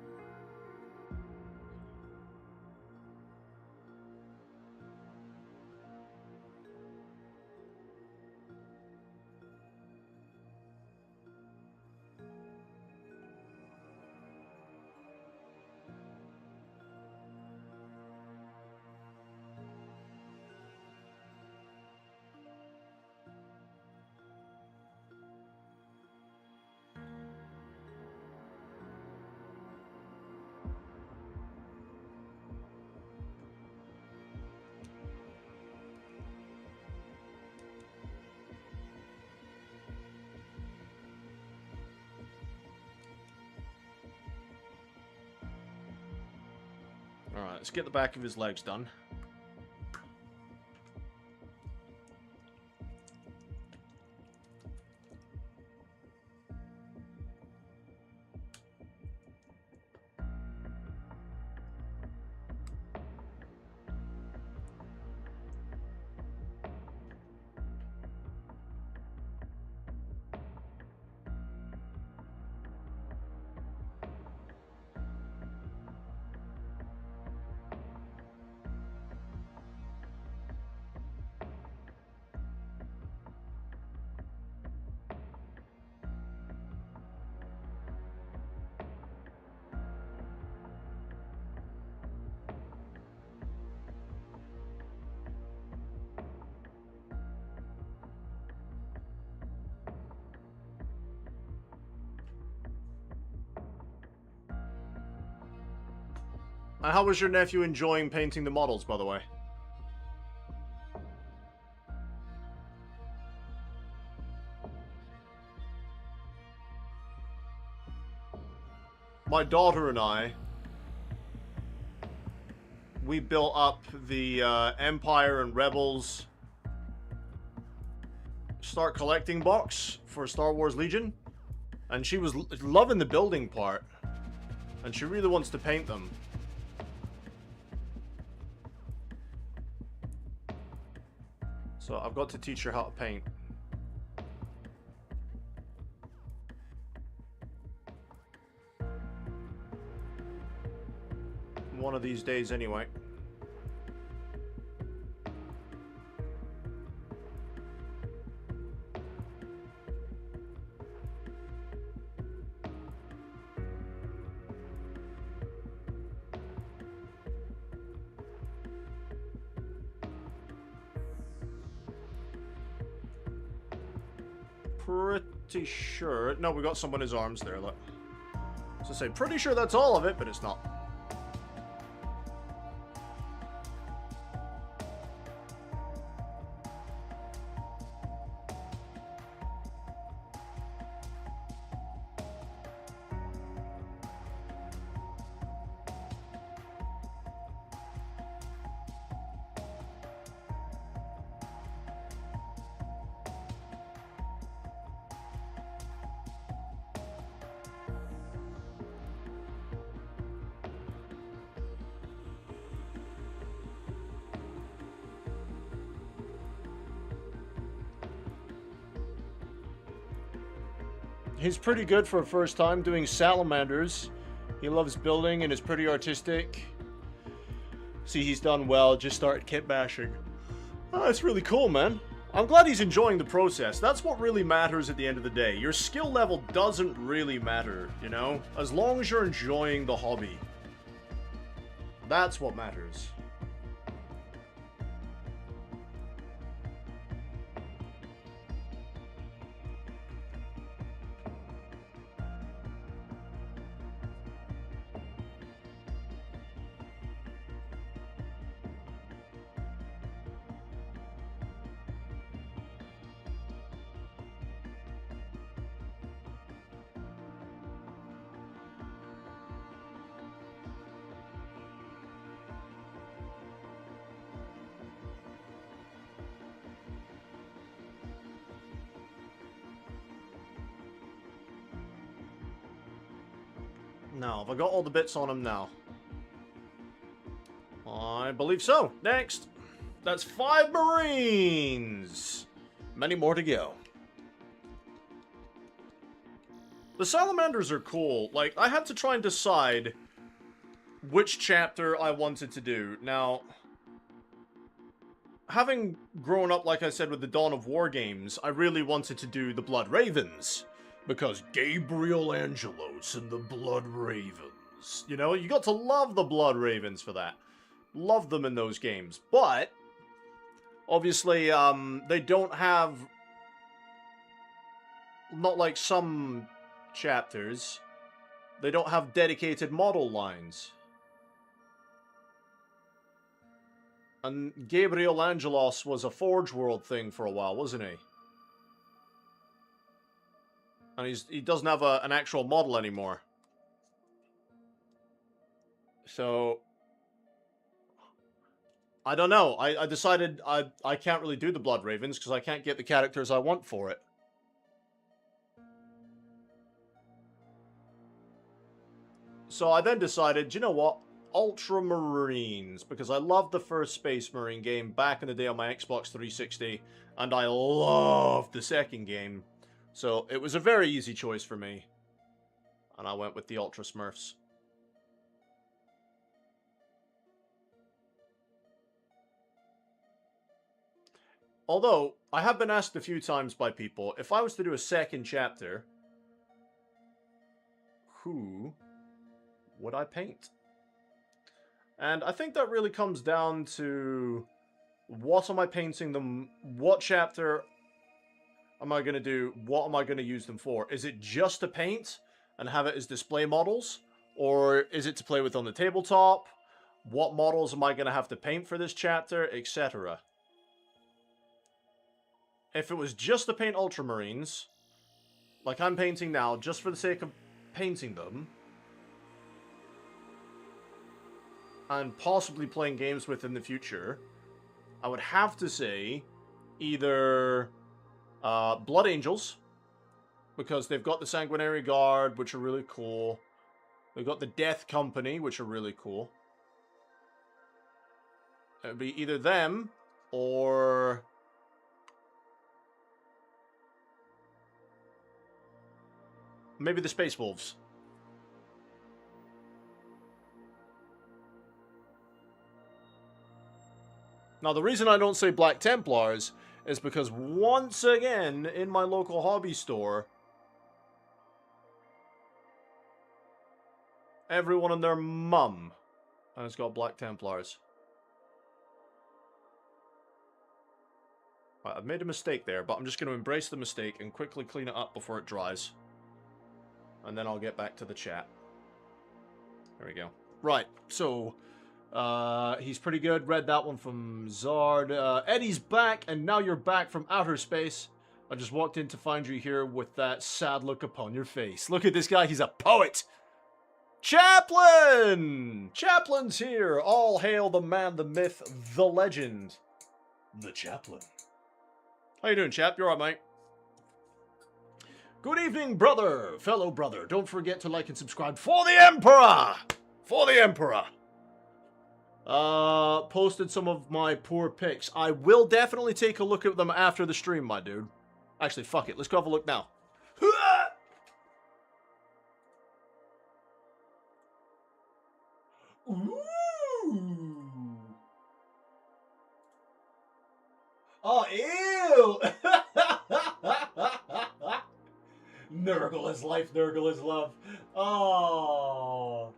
Alright, let's get the back of his legs done. How was your nephew enjoying painting the models, by the way? My daughter and I, we built up the Empire and Rebels Start Collecting box for Star Wars Legion, and she was loving the building part, and she really wants to paint them. So I've got to teach her how to paint. One of these days anyway. Pretty sure... No, we got some on his arms there, look. So say, pretty sure that's all of it, but it's not. He's pretty good for a first time doing salamanders. He loves building and is pretty artistic. See, he's done well, just started kit bashing. Oh, that's really cool, man. I'm glad he's enjoying the process. That's what really matters at the end of the day. Your skill level doesn't really matter, you know? As long as you're enjoying the hobby. That's what matters. Now, have I got all the bits on him now? I believe so. Next. That's 5 Marines. Many more to go. The salamanders are cool. Like, I had to try and decide which chapter I wanted to do. Now, having grown up, like I said, with the Dawn of War games, I really wanted to do the Blood Ravens. Because Gabriel Angelos and the Blood Ravens. You know, you got to love the Blood Ravens for that. Love them in those games. But, obviously, they don't have... Not like some chapters. They don't have dedicated model lines. And Gabriel Angelos was a Forge World thing for a while, wasn't he? And he doesn't have an actual model anymore. So, I don't know. I decided I can't really do the Blood Ravens because I can't get the characters I want for it. So I then decided, you know what? Ultramarines, because I loved the first Space Marine game back in the day on my Xbox 360, and I loved the second game. So it was a very easy choice for me. And I went with the Ultra Smurfs. Although, I have been asked a few times by people, if I was to do a second chapter, who would I paint? And I think that really comes down to what am I painting them, what chapter am I going to do, what am I going to use them for? Is it just to paint and have it as display models? Or is it to play with on the tabletop? What models am I going to have to paint for this chapter, etc.? If it was just to paint Ultramarines, like I'm painting now, just for the sake of painting them, and possibly playing games with in the future, I would have to say either Blood Angels, because they've got the Sanguinary Guard, which are really cool. They've got the Death Company, which are really cool. It would be either them, or... maybe the Space Wolves. Now, the reason I don't say Black Templars is because, once again, in my local hobby store, everyone and their mum has got Black Templars. Right, I've made a mistake there, but I'm just going to embrace the mistake and quickly clean it up before it dries. And then I'll get back to the chat. There we go. Right, so... he's pretty good. Read that one from Zard. Eddie's back, and now you're back from outer space. I just walked in to find you here with that sad look upon your face. Look at this guy, he's a poet! Chaplain! Chaplain's here! All hail the man, the myth, the legend. The Chaplain. How you doing, chap? You alright, mate? Good evening, brother! Fellow brother, don't forget to like and subscribe for the Emperor! For the Emperor! Posted some of my poor pics. I will definitely take a look at them after the stream, my dude. Actually, fuck it. Let's go have a look now. Oh, ew! Nurgle is life, Nurgle is love. Oh.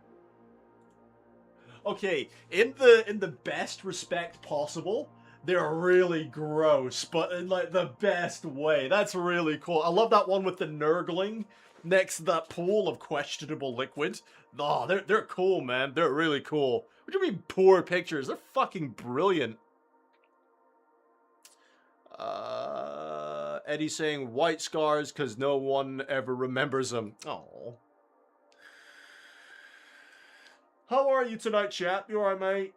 Okay, in the best respect possible, they're really gross, but in like the best way. That's really cool. I love that one with the Nurgling next to that pool of questionable liquid. Oh, they're cool, man. They're really cool. What do you mean poor pictures? They're fucking brilliant. Eddie's saying white scars because no one ever remembers them. Oh. How are you tonight, chap? You alright, mate?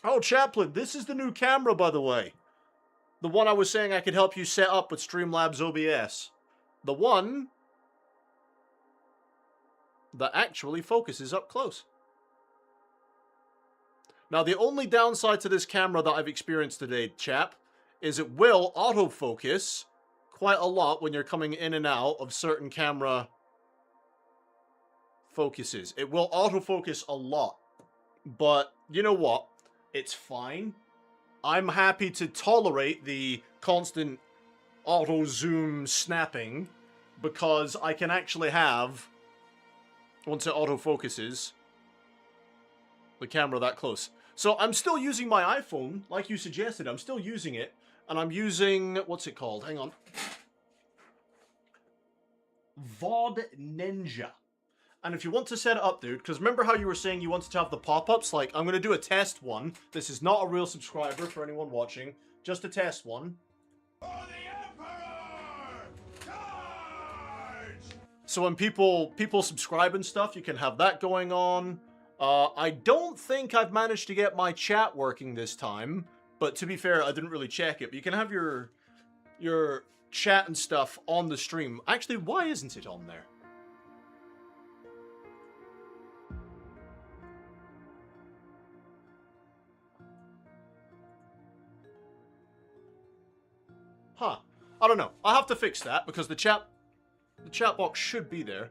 Oh, Chaplain, this is the new camera, by the way. The one I was saying I could help you set up with Streamlabs OBS. The one that actually focuses up close. Now, the only downside to this camera that I've experienced today, chap, is it will autofocus quite a lot when you're coming in and out of certain camera focuses. It will autofocus a lot. But, you know what? It's fine. I'm happy to tolerate the constant auto-zoom snapping because I can actually have, once it autofocuses, the camera that close. So I'm still using my iPhone, like you suggested. I'm still using it. And I'm using, what's it called? Hang on. VOD Ninja. And if you want to set it up, dude, because remember how you were saying you wanted to have the pop-ups? Like, I'm going to do a test one. This is not a real subscriber for anyone watching. Just a test one. For the Emperor! Charge! So when people subscribe and stuff, you can have that going on. I don't think I've managed to get my chat working this time. But to be fair, I didn't really check it. But you can have your chat and stuff on the stream. Actually, why isn't it on there? Huh. I don't know. I'll have to fix that because the chat box should be there.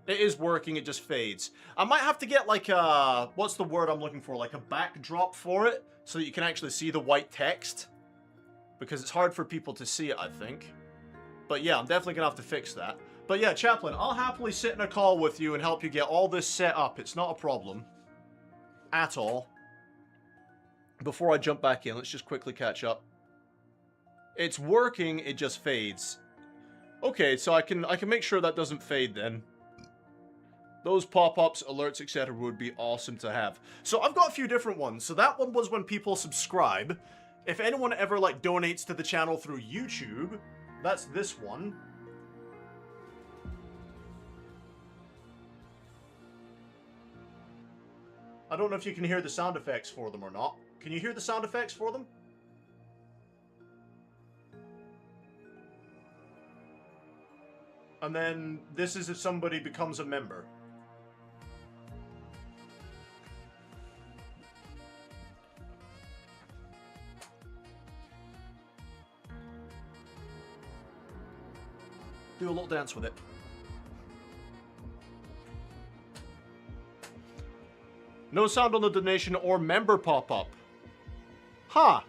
It is working, it just fades. I might have to get like a, what's the word I'm looking for? Like a backdrop for it so that you can actually see the white text. Because it's hard for people to see it, I think. But yeah, I'm definitely going to have to fix that. But yeah, Chaplain, I'll happily sit in a call with you and help you get all this set up. It's not a problem. At all. Before I jump back in, let's just quickly catch up. It's working, it just fades. Okay, so I can make sure that doesn't fade then. Those pop-ups, alerts, etc. would be awesome to have. So I've got a few different ones. So that one was when people subscribe. If anyone ever like donates to the channel through YouTube, that's this one. I don't know if you can hear the sound effects for them or not. Can you hear the sound effects for them? And then this is if somebody becomes a member. Do a little dance with it. No sound on the donation or member pop-up. Huh.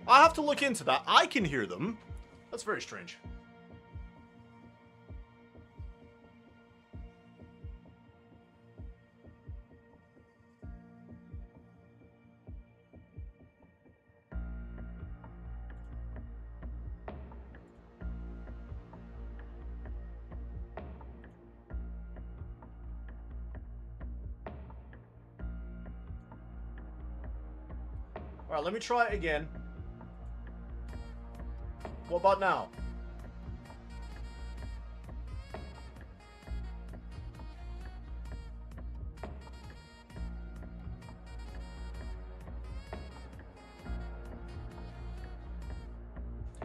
I'll have to look into that. I can hear them. That's very strange. Alright, let me try it again. What about now?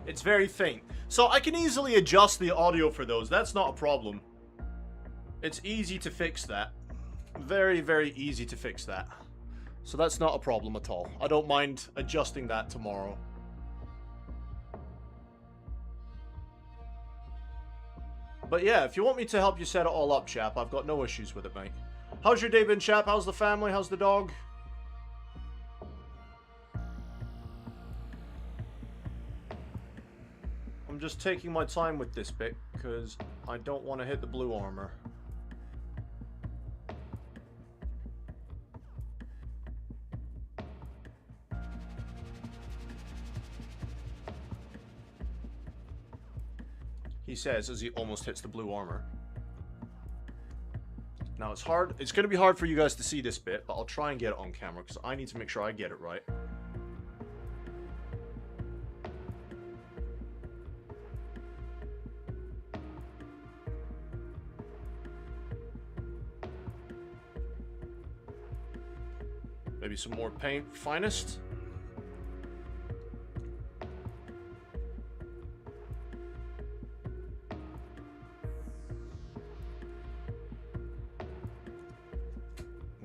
It's very faint. So I can easily adjust the audio for those. That's not a problem. It's easy to fix that. Very, very easy to fix that. So that's not a problem at all. I don't mind adjusting that tomorrow. But yeah, if you want me to help you set it all up, chap, I've got no issues with it, mate. How's your day been, chap? How's the family? How's the dog? I'm just taking my time with this bit, because I don't want to hit the blue armor. He says as he almost hits the blue armor. Now it's hard. It's going to be hard for you guys to see this bit, but I'll try and get it on camera because I need to make sure I get it right. Maybe some more paint, finest.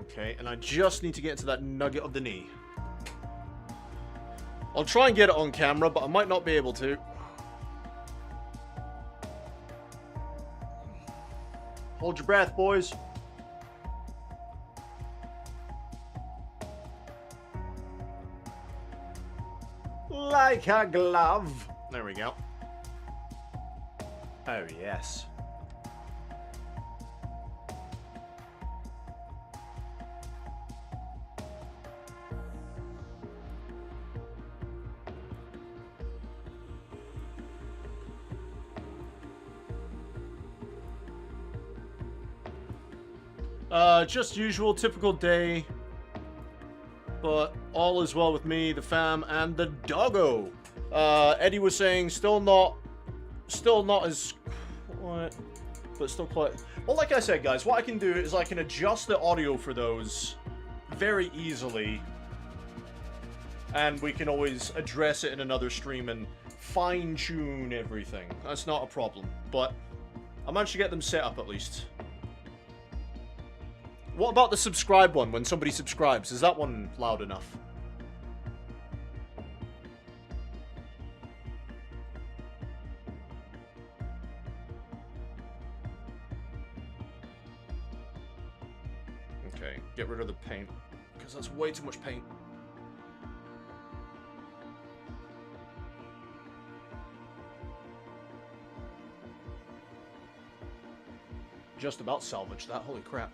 Okay, and I just need to get into that nugget of the knee. I'll try and get it on camera, but I might not be able to. Hold your breath, boys. Like a glove. There we go. Oh, yes. Just usual, typical day. But all is well with me, the fam, and the doggo. Eddie was saying still not as quiet, but still quite. Well, like I said, guys, what I can do is I can adjust the audio for those very easily, and we can always address it in another stream and fine-tune everything. That's not a problem, but I managed to get them set up at least. What about the subscribe one, when somebody subscribes? Is that one loud enough? Okay, get rid of the paint, because that's way too much paint. Just about salvaged that, holy crap.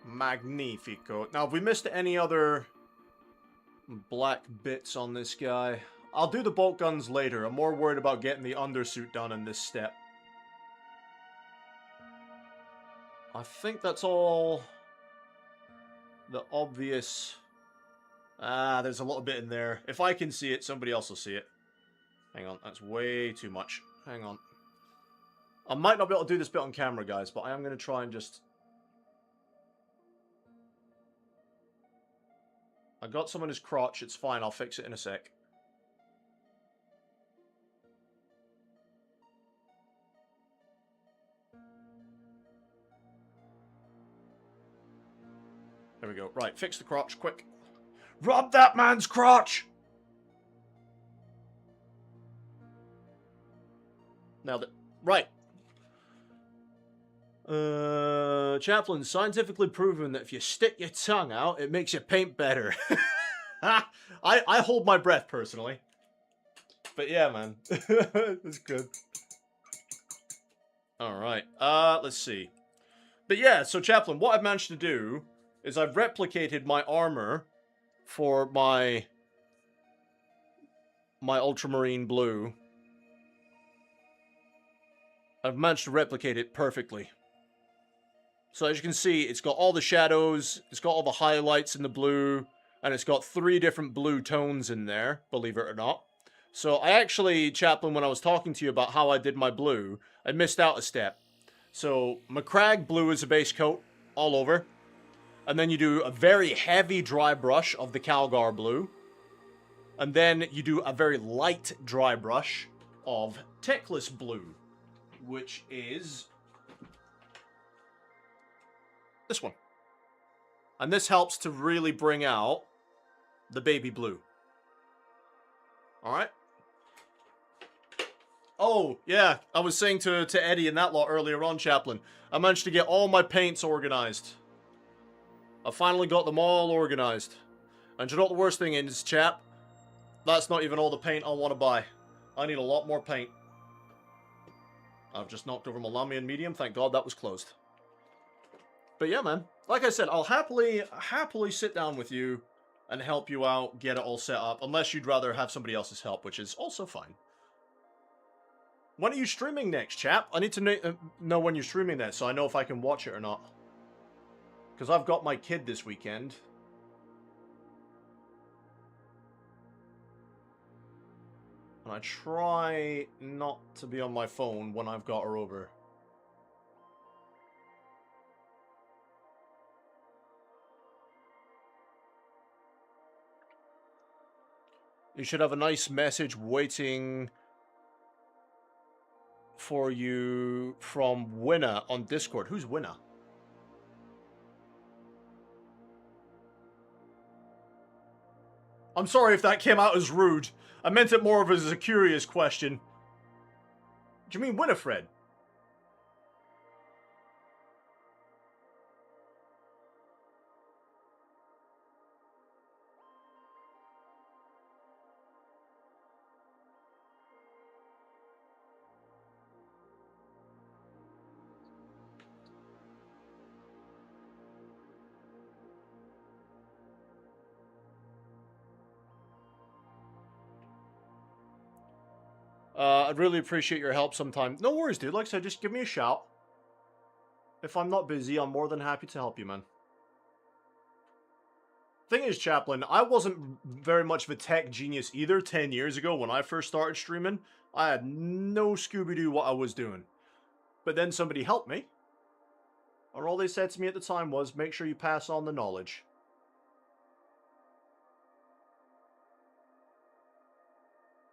Magnifico. Now, have we missed any other black bits on this guy? I'll do the bolt guns later. I'm more worried about getting the undersuit done in this step. I think that's all the obvious. There's a little bit in there. If I can see it, somebody else will see it. Hang on, that's way too much. Hang on. I might not be able to do this bit on camera, guys, but I am going to try and just... I got some on his crotch, it's fine, I'll fix it in a sec. There we go. Right, fix the crotch, quick. Rub that man's crotch! Nailed it. Right. Chaplain, scientifically proven that if you stick your tongue out, it makes your paint better. I hold my breath, personally. But yeah, man. That's good. Alright, let's see. But yeah, so Chaplain, what I've managed to do is I've replicated my armor for my ultramarine blue. I've managed to replicate it perfectly. So as you can see, it's got all the shadows, it's got all the highlights in the blue, and it's got 3 different blue tones in there, believe it or not. So I actually, Chaplain, when I was talking to you about how I did my blue, I missed out a step. So McCrag blue is a base coat all over. And then you do a very heavy dry brush of the Calgar blue. And then you do a very light dry brush of Teclis blue, which is this one. And this helps to really bring out the baby blue. Alright? Oh, yeah, I was saying to Eddie and that lot earlier on, Chaplain, I managed to get all my paints organized. I finally got them all organized. And you know what the worst thing is, chap? That's not even all the paint I want to buy. I need a lot more paint. I've just knocked over my Lamian medium. Thank God that was closed. But yeah, man. Like I said, I'll happily sit down with you and help you out, get it all set up. Unless you'd rather have somebody else's help, which is also fine. When are you streaming next, chap? I need to know when you're streaming that so I know if I can watch it or not. Because I've got my kid this weekend. And I try not to be on my phone when I've got her over. You should have a nice message waiting for you from Winner on Discord. Who's Winner? I'm sorry if that came out as rude. I meant it more of as a curious question. Do you mean Winifred? I'd really appreciate your help sometime. No worries, dude. Like I said, just give me a shout. If I'm not busy, I'm more than happy to help you, man. Thing is, Chaplain, I wasn't very much of a tech genius either 10 years ago when I first started streaming. I had no Scooby-Doo what I was doing. But then somebody helped me. And all they said to me at the time was, make sure you pass on the knowledge.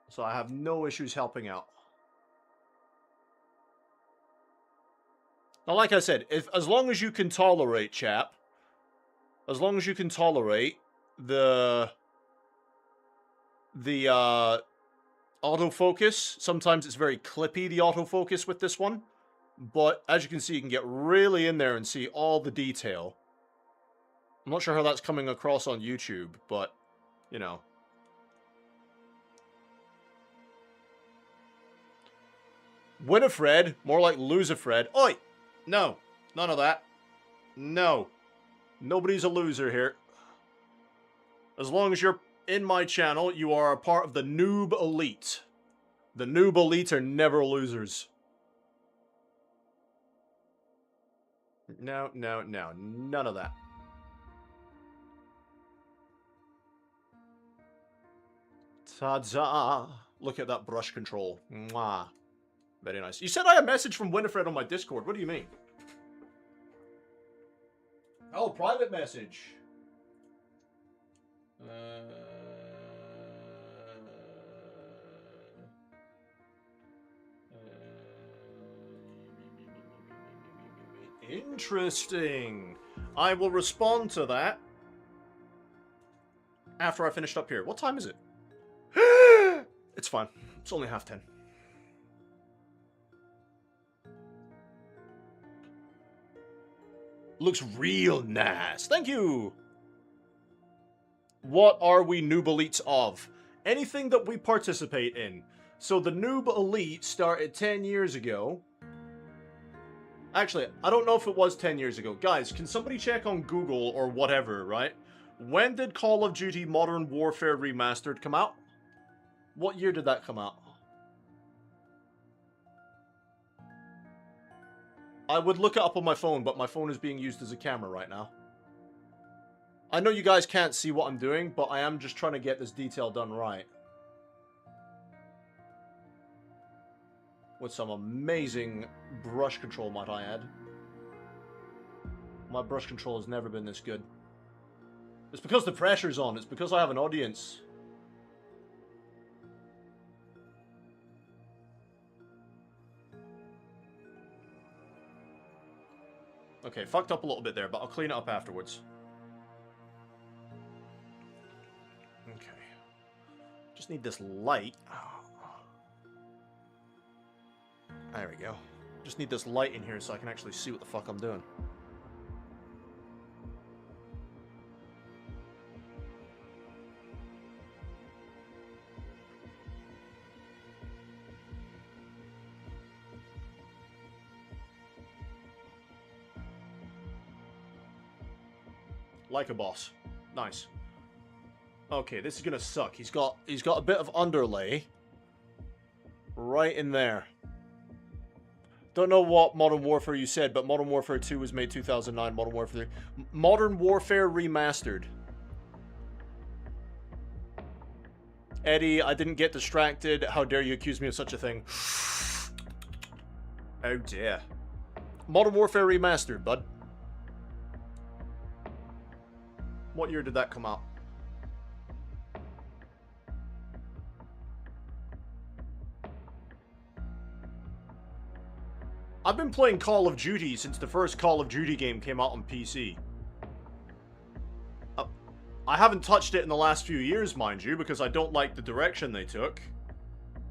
So I have no issues helping out. Now, like I said, as long as you can tolerate, chap, as long as you can tolerate the autofocus, sometimes it's very clippy, the autofocus with this one, but as you can see, you can get really in there and see all the detail. I'm not sure how that's coming across on YouTube, but, you know. Winifred, more like Loserfred. Oi! No. None of that. No. Nobody's a loser here. As long as you're in my channel, you are a part of the Noob Elite. The Noob Elite are never losers. No, no, no. None of that. Ta-da! Look at that brush control. Mwah. Very nice. You said I had a message from Winifred on my Discord. What do you mean? Oh, private message. Interesting. I will respond to that after I finished up here. What time is it? It's fine. It's only 10:30. Looks real nice. Thank you. What are we Noob Elites of? Anything that we participate in. So the Noob Elite started 10 years ago. Actually, I don't know if it was 10 years ago. Guys, can somebody check on Google or whatever, right? When did Call of Duty Modern Warfare Remastered come out? What year did that come out? I would look it up on my phone, but my phone is being used as a camera right now. I know you guys can't see what I'm doing, but I am just trying to get this detail done right. with some amazing brush control, might I add. My brush control has never been this good. It's because the pressure's on. It's because I have an audience. Okay, fucked up a little bit there, but I'll clean it up afterwards. Okay. Just need this light. There we go. Just need this light in here so I can actually see what the fuck I'm doing. Like a boss. Nice. Okay, this is gonna suck. He's got a bit of underlay right in there. Don't know what Modern Warfare you said, but Modern Warfare 2 was made 2009. Modern Warfare 3. Modern Warfare Remastered. Eddie, I didn't get distracted. How dare you accuse me of such a thing? Oh dear. Modern Warfare Remastered, bud. What year did that come out? I've been playing Call of Duty since the first Call of Duty game came out on PC. I haven't touched it in the last few years, mind you, because I don't like the direction they took.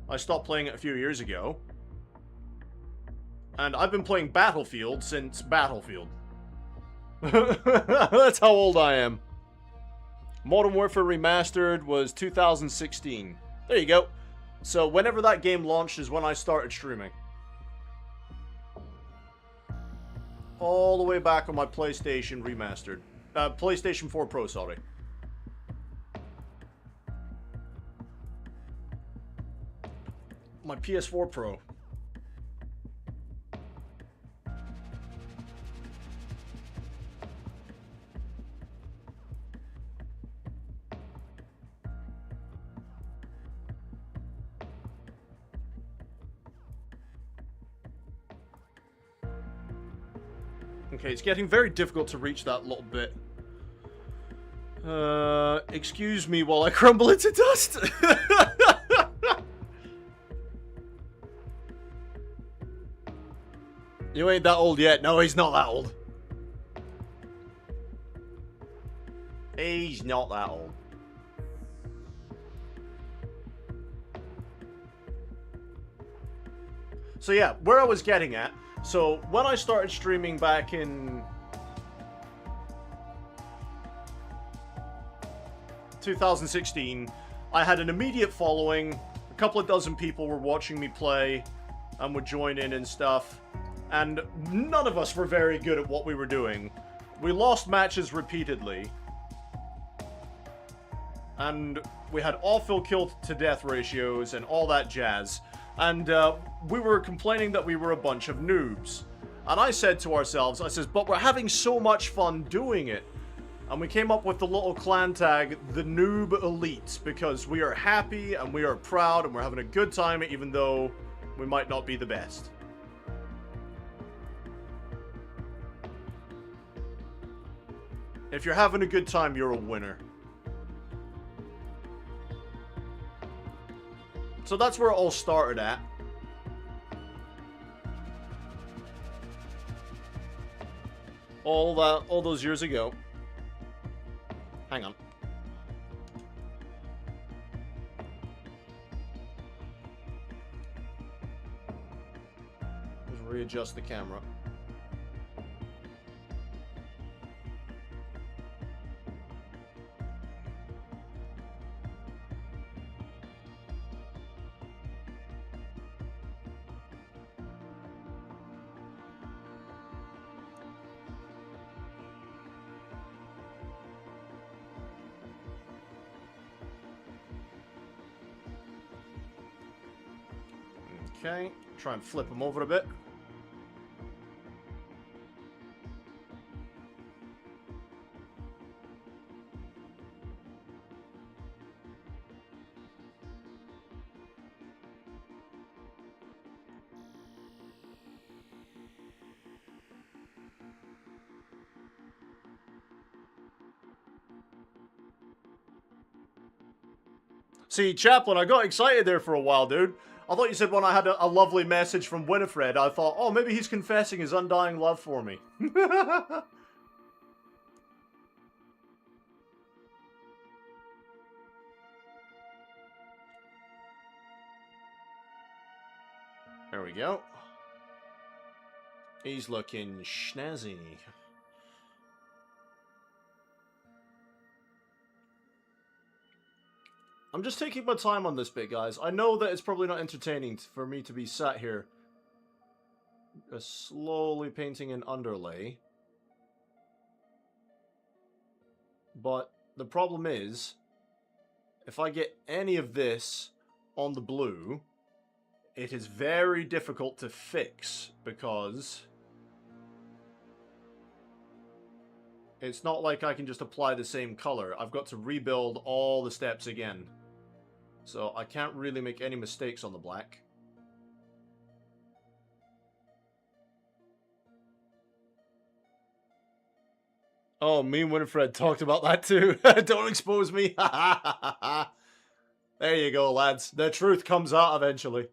I stopped playing it a few years ago. And I've been playing Battlefield since Battlefield. That's how old I am. Modern Warfare Remastered was 2016. There you go. So whenever that game launched is when I started streaming. All the way back on my PlayStation Remastered. PlayStation 4 Pro, sorry. My PS4 Pro. Okay, it's getting very difficult to reach that little bit. Excuse me while I crumble into dust. You ain't that old yet. No, he's not that old. He's not that old. So yeah, where I was getting at. So when I started streaming back in 2016, I had an immediate following. A couple of dozen people were watching me play and would join in and stuff. And none of us were very good at what we were doing. We lost matches repeatedly. And we had awful kill to death ratios and all that jazz. And we were complaining that we were a bunch of noobs. And I said to ourselves, I says, but we're having so much fun doing it. And we came up with the little clan tag, the Noob Elite, because we are happy and we are proud and we're having a good time even though we might not be the best. If you're having a good time, you're a winner. So that's where it all started at. All those years ago. Hang on. Just readjust the camera. Okay, try and flip them over a bit. See, Chaplain, I got excited there for a while, dude. I thought you said when I had a lovely message from Winifred, I thought, oh, maybe he's confessing his undying love for me. There we go. He's looking snazzy. I'm just taking my time on this bit, guys. I know that it's probably not entertaining for me to be sat here slowly painting an underlay. But the problem is, if I get any of this on the blue, it is very difficult to fix because it's not like I can just apply the same color. I've got to rebuild all the steps again. So I can't really make any mistakes on the black. Oh, me and Winifred talked about that too. Don't expose me. There you go, lads. The truth comes out eventually.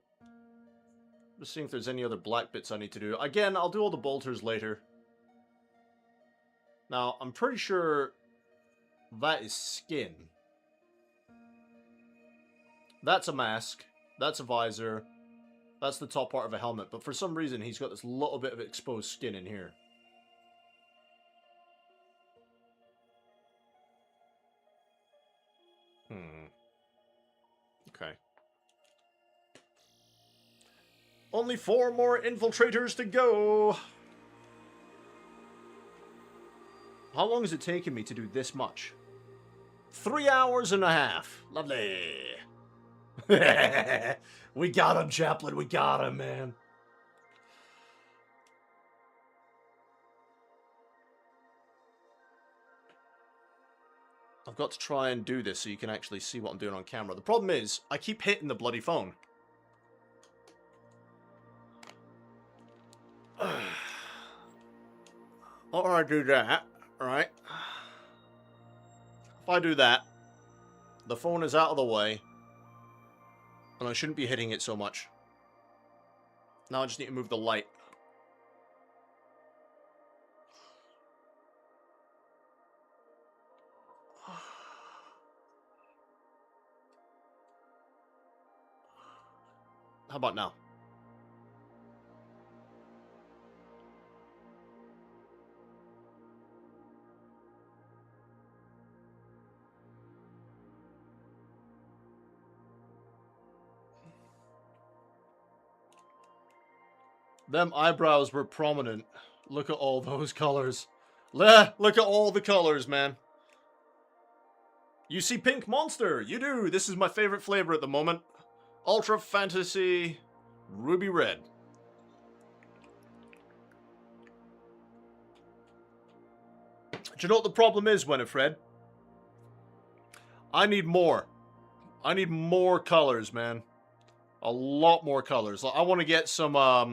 Just seeing if there's any other black bits I need to do. Again, I'll do all the bolters later. Now, I'm pretty sure that is skin. That's a mask. That's a visor. That's the top part of a helmet. But for some reason, he's got this little bit of exposed skin in here. Okay. Only 4 more infiltrators to go. How long has it taken me to do this much? 3 hours and a half. Lovely. We got him, Chaplain. We got him, man. I've got to try and do this so you can actually see what I'm doing on camera. The problem is, I keep hitting the bloody phone. Or I do that, right? If I do that, the phone is out of the way, and I shouldn't be hitting it so much. Now I just need to move the light. How about now? Them eyebrows were prominent. Look at all those colors. Look at all the colors, man. You see Pink Monster. You do. This is my favorite flavor at the moment. Ultra Fantasy Ruby Red. Do you know what the problem is, Winifred? I need more. I need more colors, man. A lot more colors. I want to get some, I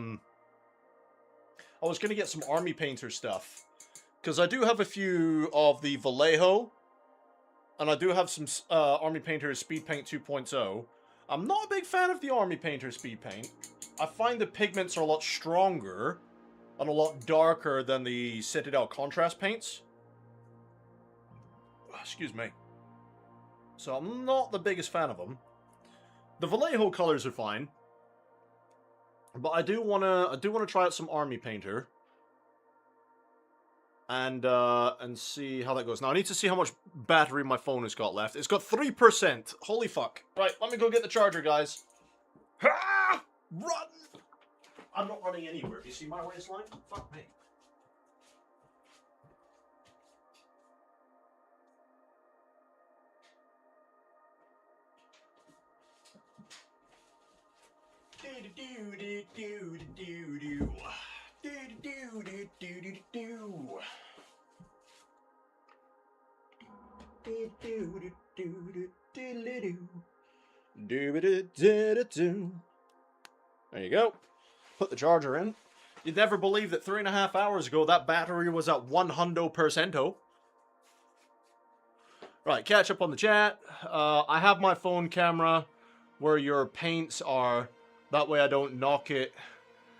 was going to get some Army Painter stuff. Because I do have a few of the Vallejo. And I do have some Army Painter Speed Paint 2.0. I'm not a big fan of the Army Painter Speed Paint. I find the pigments are a lot stronger and a lot darker than the Citadel Contrast paints. Excuse me. So I'm not the biggest fan of them. The Vallejo colors are fine. But I do wanna try out some Army Painter. And see how that goes. Now, I need to see how much battery my phone has got left. It's got 3%. Holy fuck. Right, let me go get the charger, guys. Ah! Run! I'm not running anywhere. Do you see my waistline? Fuck me. There you go. Put the charger in. You'd never believe that 3.5 hours ago that battery was at 100%. Right, catch up on the chat. I have my phone camera where your paints are. That way I don't knock it,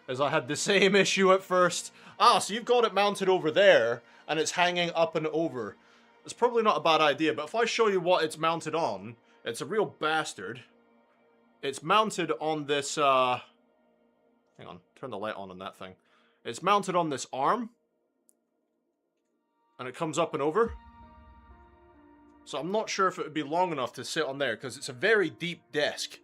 as I had the same issue at first. Ah, so you've got it mounted over there, and it's hanging up and over. It's probably not a bad idea, but if I show you what it's mounted on, it's a real bastard. It's mounted on this, hang on, turn the light on that thing. It's mounted on this arm, and it comes up and over. So I'm not sure if it would be long enough to sit on there, because it's a very deep desk.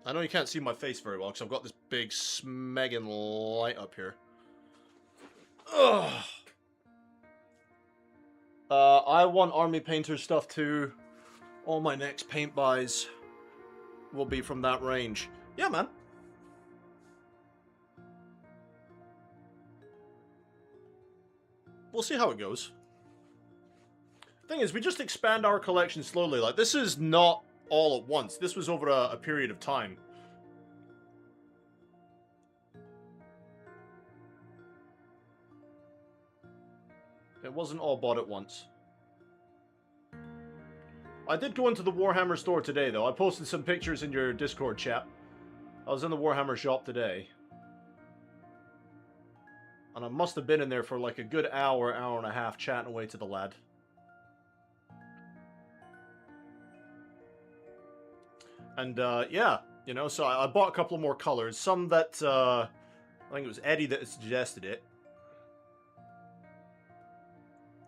I know you can't see my face very well, because I've got this big smegging light up here. Ugh. I want Army Painter stuff too. All my next paint buys will be from that range. Yeah, man. We'll see how it goes. Thing is, we just expand our collection slowly. Like, this is not all at once. This was over a period of time. It wasn't all bought at once. I did go into the Warhammer store today, though. I posted some pictures in your Discord chat. I was in the Warhammer shop today. And I must have been in there for like a good hour, hour and a half, chatting away to the lad. And, yeah, you know, so I bought a couple more colors. Some that, I think it was Eddie that suggested it.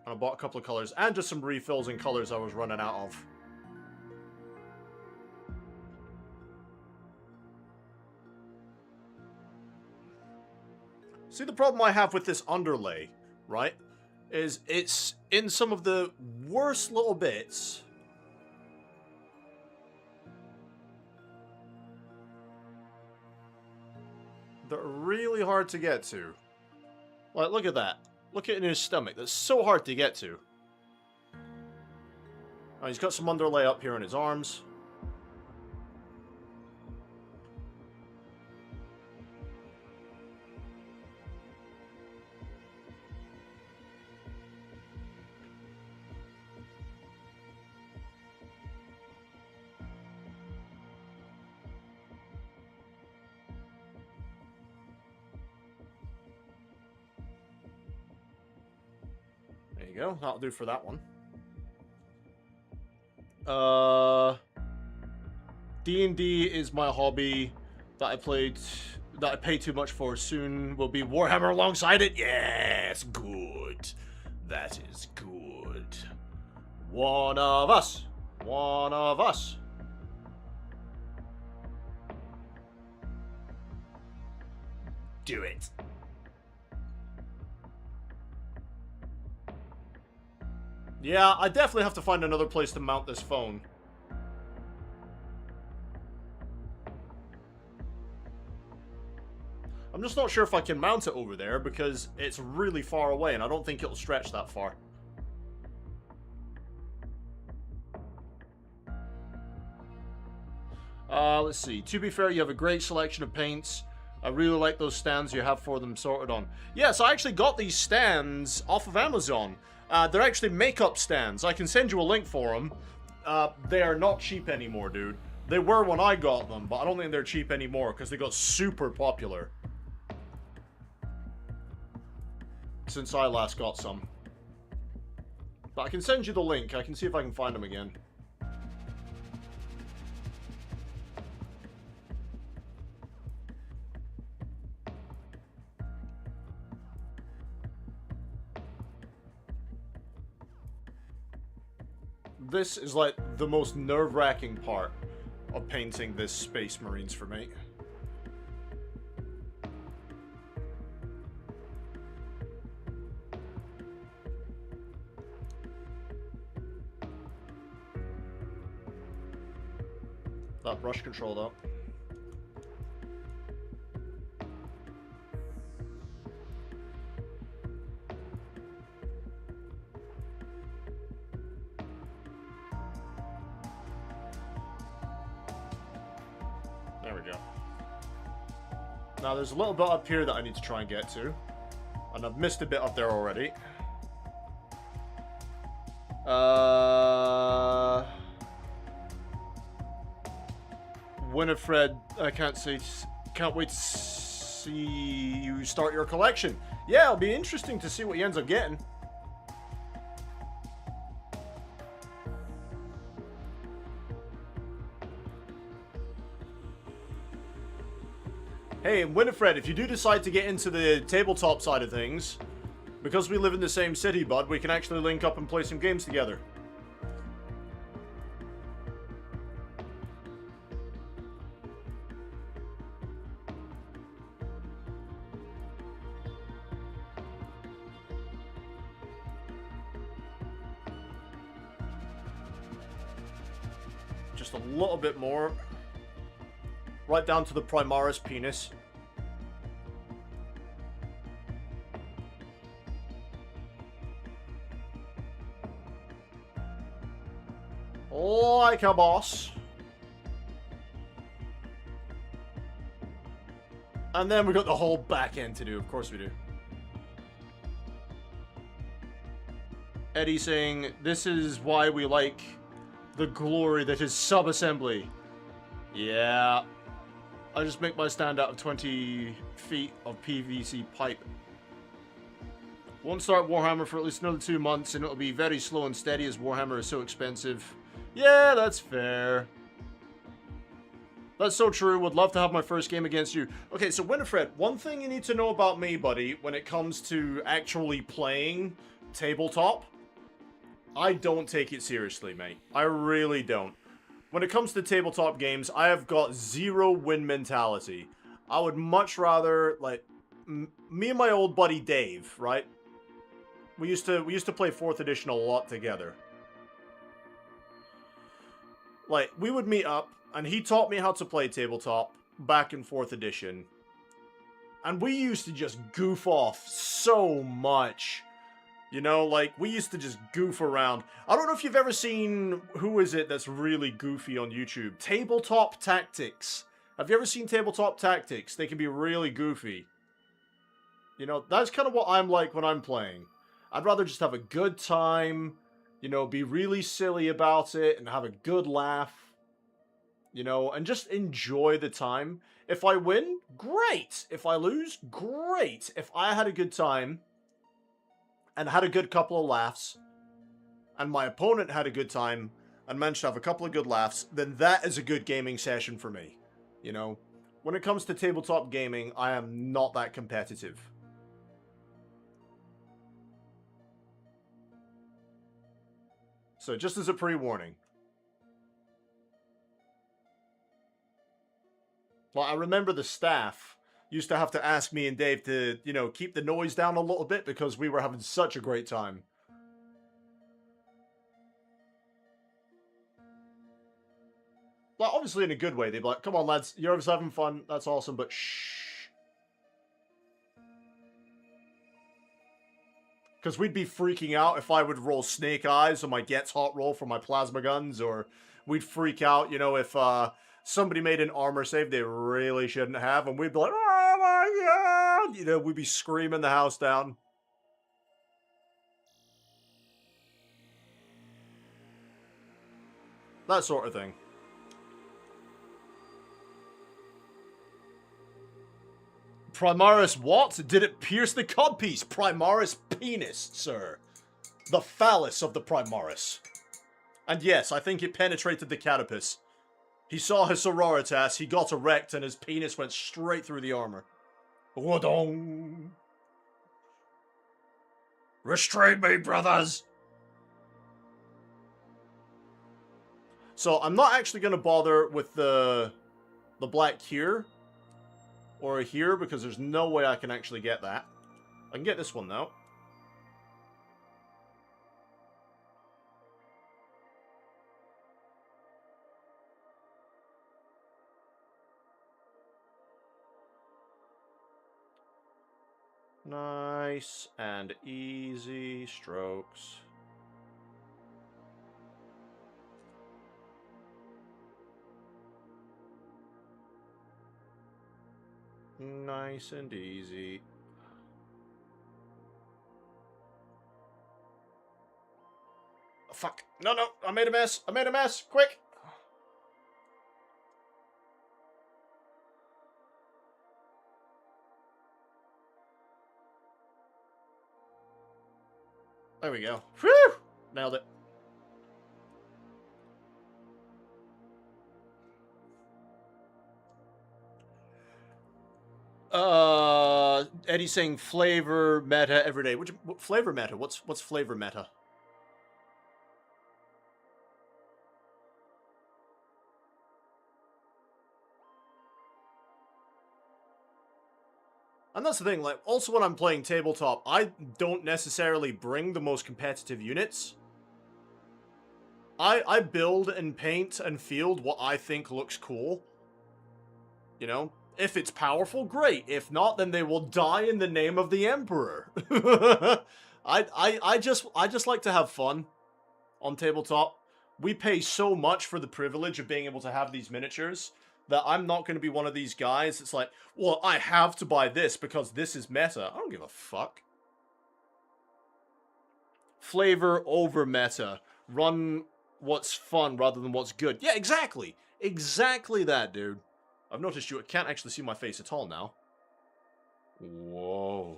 And I bought a couple of colors, and just some refills and colors I was running out of. See, the problem I have with this underlay, right, is it's in some of the worst little bits. They're really hard to get to. Like, look at that. Look at it in his stomach. That's so hard to get to. Oh, he's got some underlay up here in his arms. There you go. That'll do for that one. D&D is my hobby that I pay too much for. Soon will be Warhammer alongside it. Yes, good. That is good. One of us. One of us. Do it. Yeah, I definitely have to find another place to mount this phone. I'm just not sure if I can mount it over there because it's really far away and I don't think it'll stretch that far. Let's see. To be fair, you have a great selection of paints. I really like those stands you have for them sorted on. Yes, I actually got these stands off of Amazon. They're actually makeup stands. I can send you a link for them. They are not cheap anymore, dude. They were when I got them, but I don't think they're cheap anymore because they got super popular since I last got some. But I can send you the link. I can see if I can find them again. This is like the most nerve-wracking part of painting this Space Marines for me. That brush control though. There we go. Now, there's a little bit up here that I need to try and get to. And I've missed a bit up there already. Winifred, I can't wait to see you start your collection. Yeah, it'll be interesting to see what he ends up getting. Hey, Winifred, if you do decide to get into the tabletop side of things, because we live in the same city, bud, we can actually link up and play some games together. Just a little bit more. Right down to the Primaris penis. Like a boss. And then we got the whole back end to do. Of course we do. Eddie saying, this is why we like the glory that is sub-assembly. Yeah. I just make my stand out of 20 feet of PVC pipe. Won't start Warhammer for at least another 2 months, and it'll be very slow and steady as Warhammer is so expensive. Yeah, that's fair. That's so true. Would love to have my first game against you. Okay, so Winifred, one thing you need to know about me, buddy, when it comes to actually playing tabletop, I don't take it seriously, mate. I really don't. When it comes to tabletop games, I have got zero win mentality. I would much rather, like, me and my old buddy Dave, right? We used to play 4th edition a lot together. Like, we would meet up, and he taught me how to play tabletop back in 4th edition. And we used to just goof off so much. You know, like, we used to just goof around. I don't know if you've ever seen, who is it that's really goofy on YouTube? Tabletop Tactics. Have you ever seen Tabletop Tactics? They can be really goofy. You know, that's kind of what I'm like when I'm playing. I'd rather just have a good time, you know, be really silly about it, and have a good laugh. You know, and just enjoy the time. If I win, great. If I lose, great. If I had a good time and had a good couple of laughs, and my opponent had a good time and managed to have a couple of good laughs, then that is a good gaming session for me. You know, when it comes to tabletop gaming, I am not that competitive. So just as a pre-warning. Well, I remember the staff used to have to ask me and Dave to, you know, keep the noise down a little bit because we were having such a great time. Well, obviously in a good way. They'd be like, come on, lads, you're just having fun. That's awesome, but shh. Because we'd be freaking out if I would roll snake eyes on my Gets Hot roll for my plasma guns, or we'd freak out, you know, if somebody made an armor save they really shouldn't have, and we'd be like, oh my god! You know, we'd be screaming the house down. That sort of thing. Primaris what? Did it pierce the codpiece? Primaris penis, sir. The phallus of the Primaris. And yes, I think it penetrated the carapace. He saw his sororitas, he got erect, and his penis went straight through the armor. Wadong. Restrain me, brothers! So, I'm not actually going to bother with the black here. Or here, because there's no way I can actually get that. I can get this one, though. Nice and easy strokes. Nice and easy. Oh, fuck. No, no. I made a mess. I made a mess. Quick. There we go. Whew! Nailed it. Eddie's saying flavor meta every day. Which flavor meta? What's flavor meta? And that's the thing, like, also when I'm playing tabletop, I don't necessarily bring the most competitive units. I build and paint and field what I think looks cool. You know? If it's powerful, great. If not, then they will die in the name of the Emperor. I just like to have fun on tabletop. We pay so much for the privilege of being able to have these miniatures that I'm not going to be one of these guys that's like, well, I have to buy this because this is meta. I don't give a fuck. Flavor over meta. Run what's fun rather than what's good. Yeah, exactly. Exactly that, dude. I've noticed you can't actually see my face at all now. Whoa.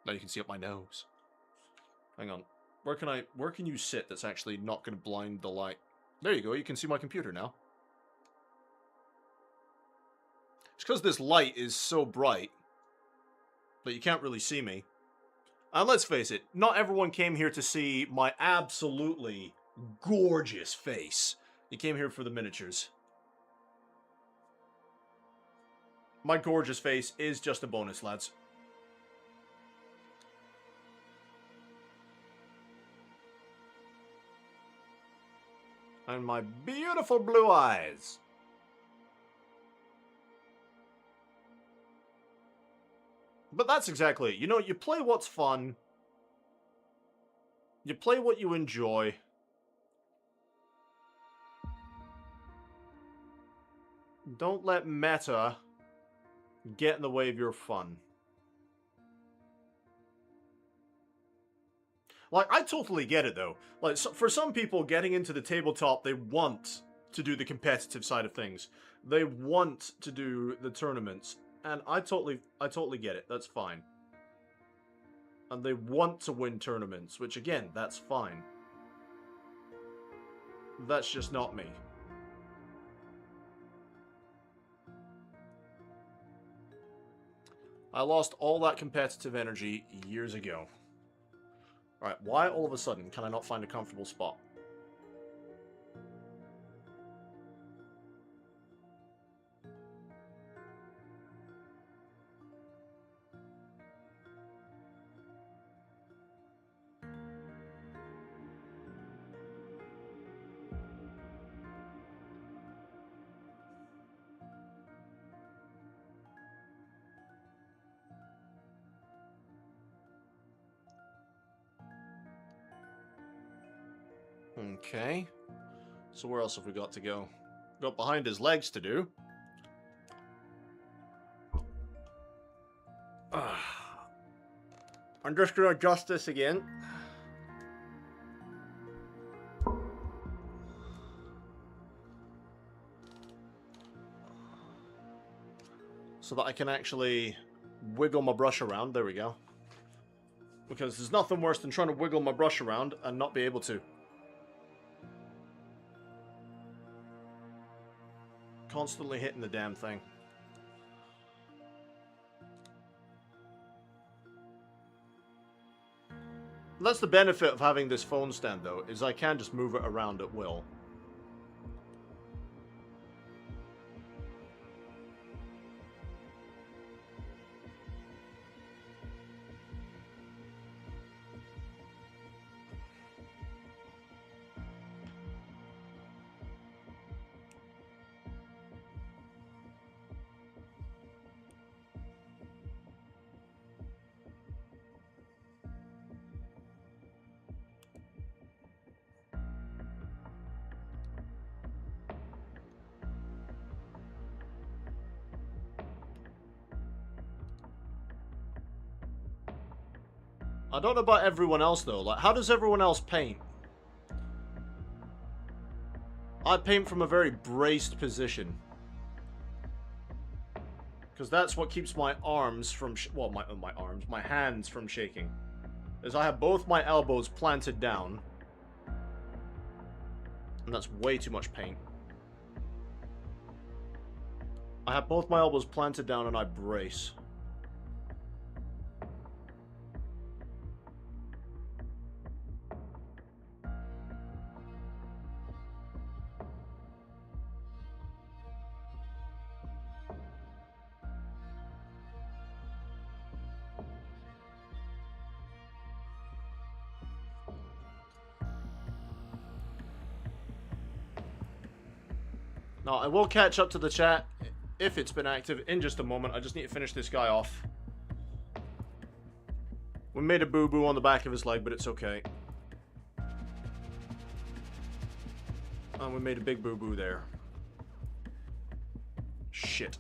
Now you can see up my nose. Hang on. Where can you sit that's actually not going to blind the light? There you go, you can see my computer now. It's because this light is so bright that you can't really see me. And let's face it, not everyone came here to see my absolutely gorgeous face. You came here for the miniatures. My gorgeous face is just a bonus, lads. And my beautiful blue eyes. But that's exactly it. You know, you play what's fun. You play what you enjoy. Don't let meta get in the way of your fun. Like, I totally get it, though. Like, so, for some people, getting into the tabletop, they want to do the competitive side of things. They want to do the tournaments. And I totally get it. That's fine. And they want to win tournaments, which, again, that's fine. That's just not me. I lost all that competitive energy years ago. Alright, why all of a sudden can I not find a comfortable spot? Okay. So where else have we got to go? Got behind his legs to do. I'm just gonna adjust this again. So that I can actually wiggle my brush around. There we go. Because there's nothing worse than trying to wiggle my brush around and not be able to. Constantly hitting the damn thing. That's the benefit of having this phone stand, though, is I can just move it around at will. I don't know about everyone else though. Like, how does everyone else paint? I paint from a very braced position. Because that's what keeps my arms from... my hands from shaking. Is I have both my elbows planted down. And that's way too much paint. I have both my elbows planted down and I brace. Now, I will catch up to the chat if it's been active in just a moment. I just need to finish this guy off. We made a boo-boo on the back of his leg, but it's okay. And we made a big boo-boo there. Shit.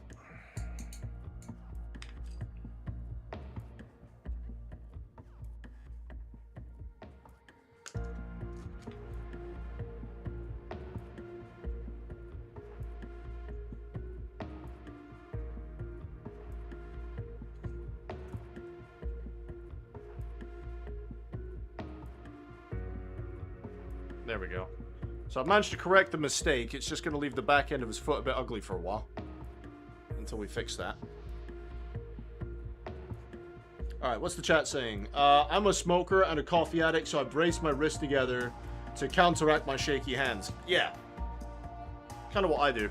There we go. So I've managed to correct the mistake. It's just going to leave the back end of his foot a bit ugly for a while. Until we fix that. Alright, what's the chat saying? I'm a smoker and a coffee addict, so I brace my wrists together to counteract my shaky hands. Yeah. Kind of what I do.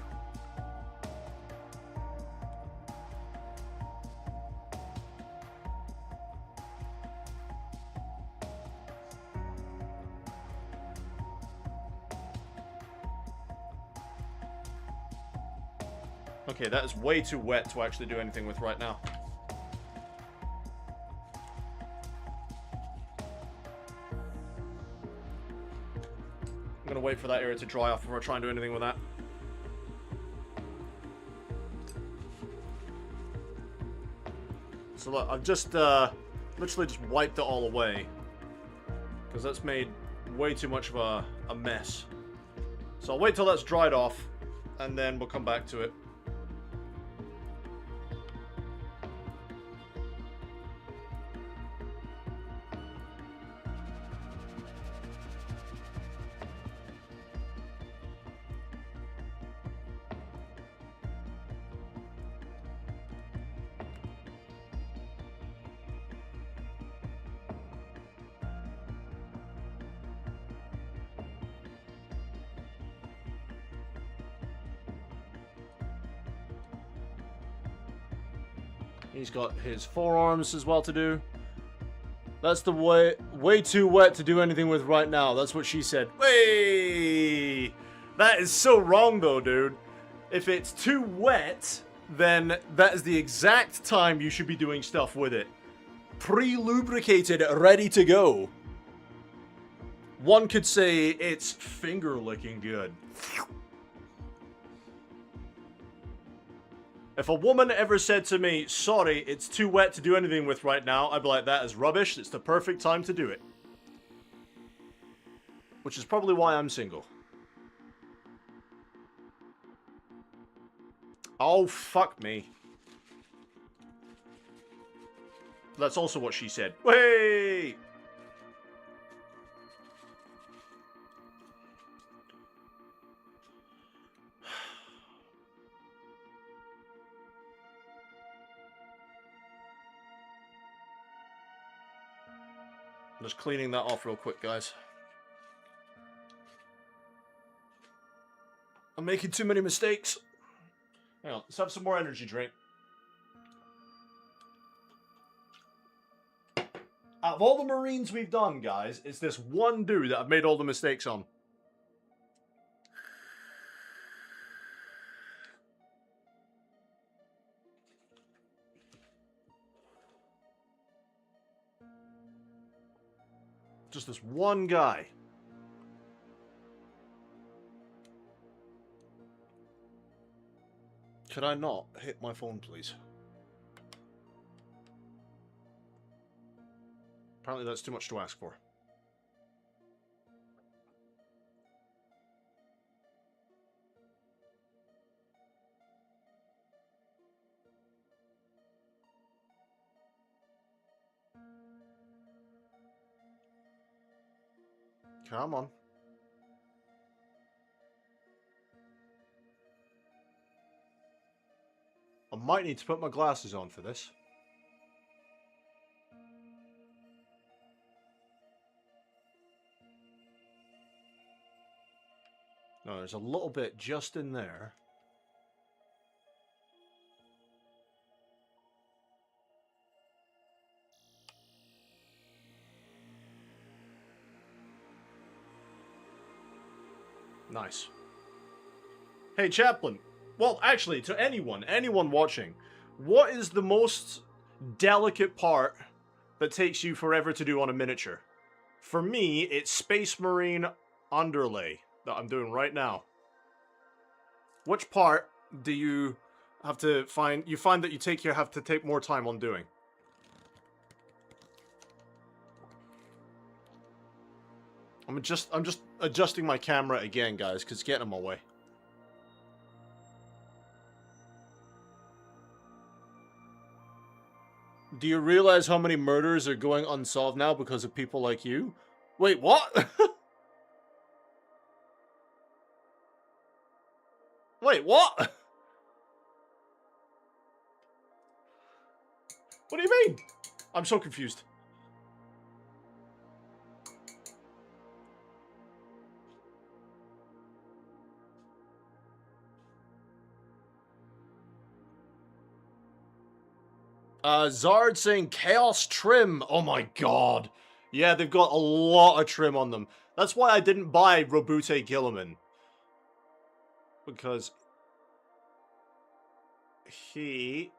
Okay, that is way too wet to actually do anything with right now. I'm gonna wait for that area to dry off before I try and do anything with that. So look, I've just literally just wiped it all away. Because that's made way too much of a mess. So I'll wait till that's dried off, and then we'll come back to it. He's got his forearms as well to do. That's the way too wet to do anything with right now. That's what she said. Way! That is so wrong though, dude. If it's too wet, then that is the exact time you should be doing stuff with it. Pre-lubricated, ready to go. One could say it's finger licking good. If a woman ever said to me, sorry, it's too wet to do anything with right now, I'd be like, that is rubbish. It's the perfect time to do it. Which is probably why I'm single. Oh, fuck me. That's also what she said. Wait! I'm just cleaning that off real quick, guys. I'm making too many mistakes. Hang on, let's have some more energy drink. Out of all the Marines we've done, guys, it's this one dude that I've made all the mistakes on. Just this one guy. Could I not hit my phone, please? Apparently that's too much to ask for. Come on. I might need to put my glasses on for this. No, there's a little bit just in there. Nice. Hey, Chaplain. Well, actually, to anyone watching, what is the most delicate part that takes you forever to do on a miniature? For me, it's Space Marine underlay that I'm doing right now. Which part do you have to find? You find that you have to take more time on doing. I'm just adjusting my camera again, guys, because it's getting in my way. Do you realize how many murders are going unsolved now because of people like you? Wait, what? Wait, what? What do you mean? I'm so confused. Zard saying Chaos Trim. Oh my god. Yeah, they've got a lot of trim on them. That's why I didn't buy Robute Gilliman. Because he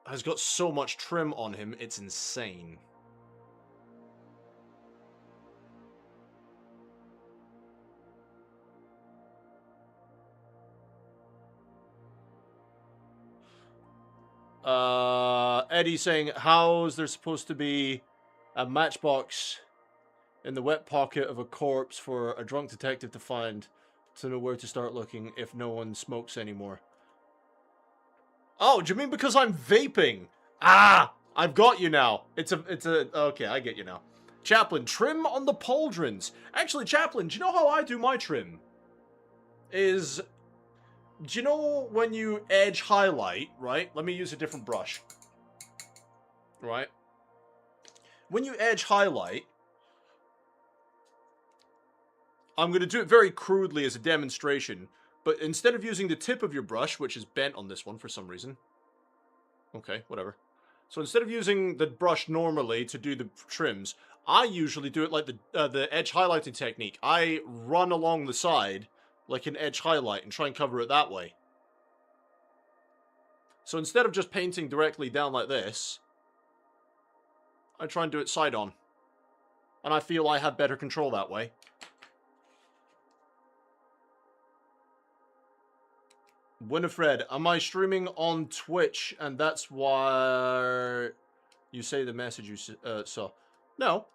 has got so much trim on him, it's insane. Eddie saying, how's there supposed to be a matchbox in the wet pocket of a corpse for a drunk detective to find to know where to start looking if no one smokes anymore? Oh, do you mean because I'm vaping? Ah, I've got you now. Okay, I get you now. Chaplain, trim on the pauldrons. Actually, Chaplain, do you know how I do my trim? Do you know when you edge highlight, right? Let me use a different brush. Right? When you edge highlight, I'm going to do it very crudely as a demonstration, but instead of using the tip of your brush, which is bent on this one for some reason. Okay, whatever. So instead of using the brush normally to do the trims, I usually do it like the edge highlighting technique. I run along the side like an edge highlight and try and cover it that way. So instead of just painting directly down like this, I try and do it side on. And I feel I have better control that way. Winifred, am I streaming on Twitch and that's why you say the message you saw? No.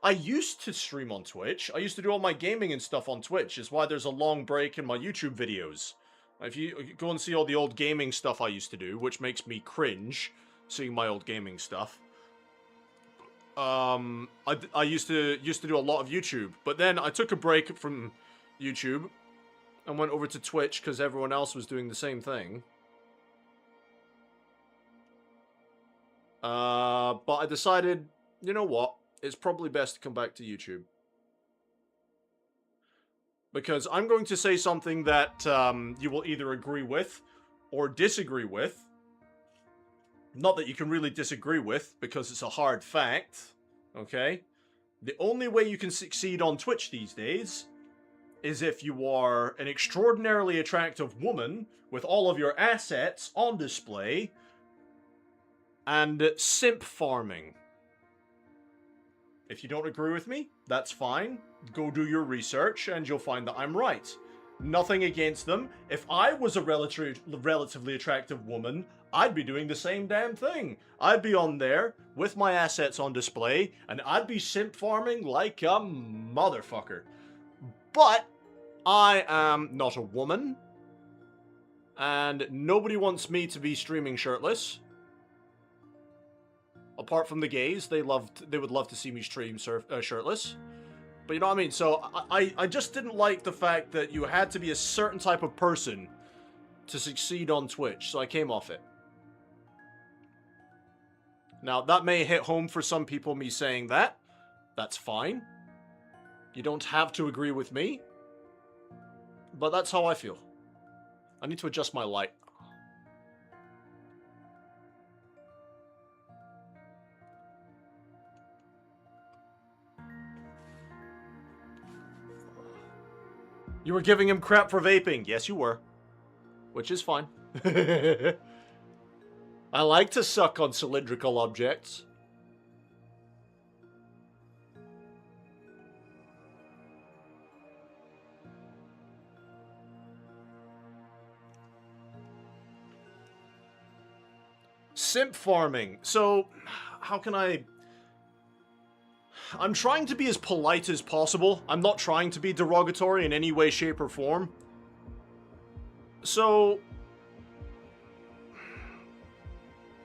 I used to stream on Twitch. I used to do all my gaming and stuff on Twitch. Is why there's a long break in my YouTube videos. If you go and see all the old gaming stuff I used to do, which makes me cringe, seeing my old gaming stuff. I used to do a lot of YouTube, but then I took a break from YouTube and went over to Twitch because everyone else was doing the same thing. But I decided, you know what? It's probably best to come back to YouTube. Because I'm going to say something that you will either agree with or disagree with. Not that you can really disagree with, because it's a hard fact. Okay? The only way you can succeed on Twitch these days is if you are an extraordinarily attractive woman with all of your assets on display and simp farming. If you don't agree with me, that's fine. Go do your research and you'll find that I'm right. Nothing against them. If I was a relatively attractive woman, I'd be doing the same damn thing. I'd be on there with my assets on display, and I'd be simp farming like a motherfucker. But I am not a woman, and nobody wants me to be streaming shirtless. Apart from the gays, they would love to see me stream shirtless. But you know what I mean? So I just didn't like the fact that you had to be a certain type of person to succeed on Twitch, so I came off it. Now, that may hit home for some people, me saying that. That's fine. You don't have to agree with me. But that's how I feel. I need to adjust my light. You were giving him crap for vaping. Yes, you were. Which is fine. I like to suck on cylindrical objects. Simp farming. So, how can I... I'm trying to be as polite as possible. I'm not trying to be derogatory in any way, shape, or form. So...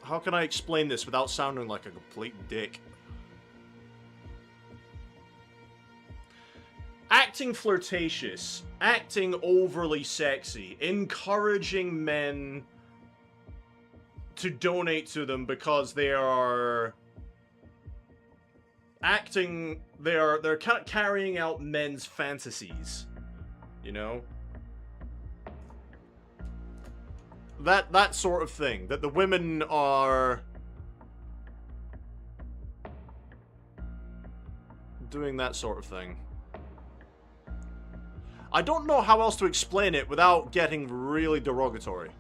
how can I explain this without sounding like a complete dick? Acting flirtatious, acting overly sexy, encouraging men to donate to them because they are acting, they're carrying out men's fantasies, you know? That sort of thing, that the women are doing that sort of thing. I don't know how else to explain it without getting really derogatory.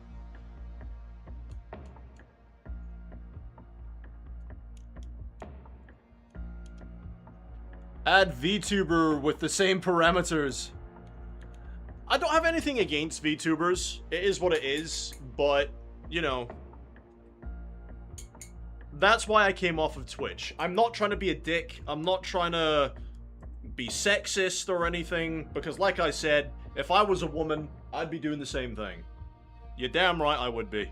Add VTuber with the same parameters. I don't have anything against VTubers. It is what it is, but, you know, that's why I came off of Twitch. I'm not trying to be a dick. I'm not trying to be sexist or anything, because like I said, if I was a woman, I'd be doing the same thing. You're damn right I would be.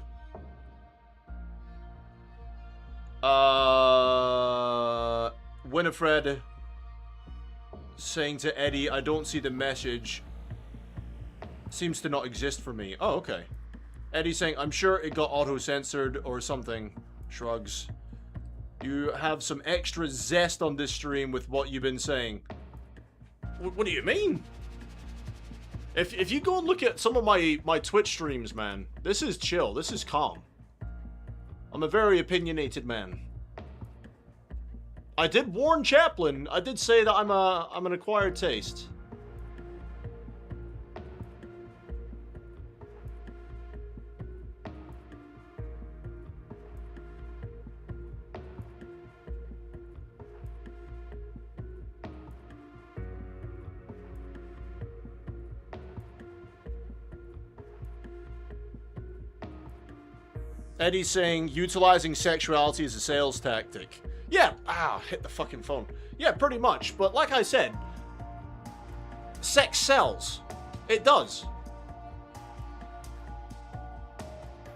Winifred saying to Eddie, I don't see the message. Seems to not exist for me. Oh, okay. Eddie saying, I'm sure it got auto-censored or something. Shrugs. You have some extra zest on this stream with what you've been saying. What do you mean? If you go and look at some of my Twitch streams, man, this is chill. This is calm. I'm a very opinionated man. I did warn Chaplin. I did say that I'm an acquired taste. Eddie's saying, utilizing sexuality as a sales tactic. Yeah, hit the fucking phone. Yeah, pretty much. But like I said, sex sells. It does.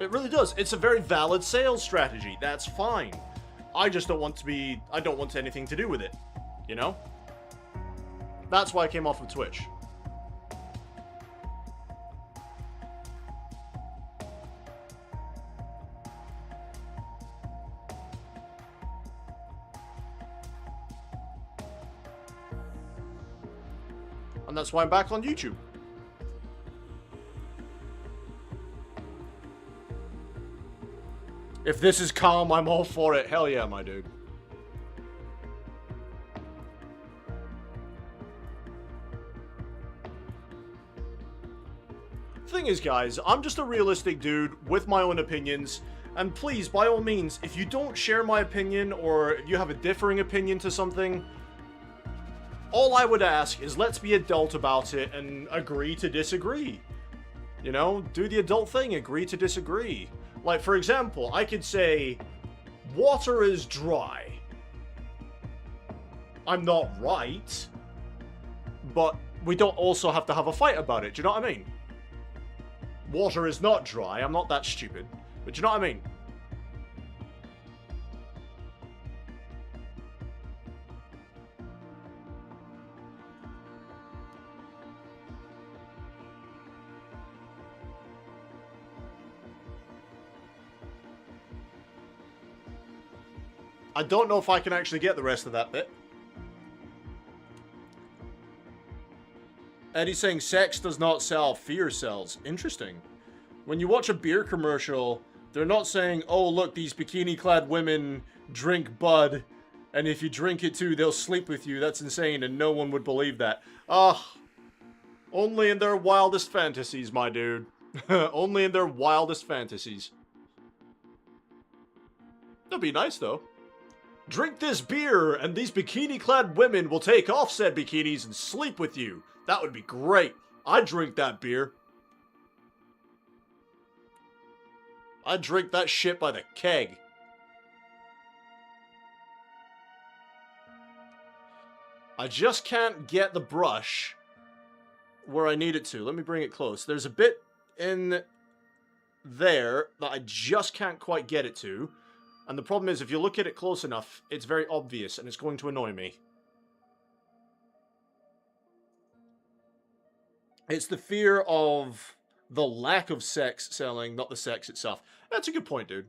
It really does. It's a very valid sales strategy. That's fine. I just don't want to be... I don't want anything to do with it. You know? That's why I came off of Twitch. And that's why I'm back on YouTube. If this is calm, I'm all for it. Hell yeah, my dude. Thing is, guys, I'm just a realistic dude with my own opinions. And please, by all means, if you don't share my opinion or if you have a differing opinion to something, all I would ask is let's be adult about it and agree to disagree. You know, do the adult thing, agree to disagree. Like, for example, I could say, water is dry. I'm not right, but we don't also have to have a fight about it, do you know what I mean? Water is not dry, I'm not that stupid, but do you know what I mean? I don't know if I can actually get the rest of that bit. Eddie's saying sex does not sell, fear sells. Interesting. When you watch a beer commercial, they're not saying, oh, look, these bikini-clad women drink Bud, and if you drink it too, they'll sleep with you. That's insane, and no one would believe that. Only in their wildest fantasies, my dude. Only in their wildest fantasies. That'd be nice, though. Drink this beer, and these bikini-clad women will take off said bikinis and sleep with you. That would be great. I'd drink that beer. I'd drink that shit by the keg. I just can't get the brush where I need it to. Let me bring it close. There's a bit in there that I just can't quite get it to. And the problem is, if you look at it close enough, it's very obvious, and it's going to annoy me. It's the fear of the lack of sex selling, not the sex itself. That's a good point, dude.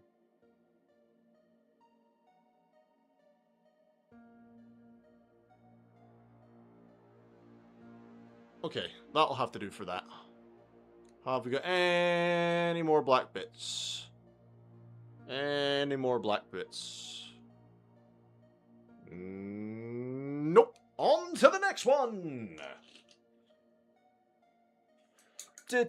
Okay, that'll have to do for that. Have we got any more black bits? Any more black bits? Nope. On to the next one. You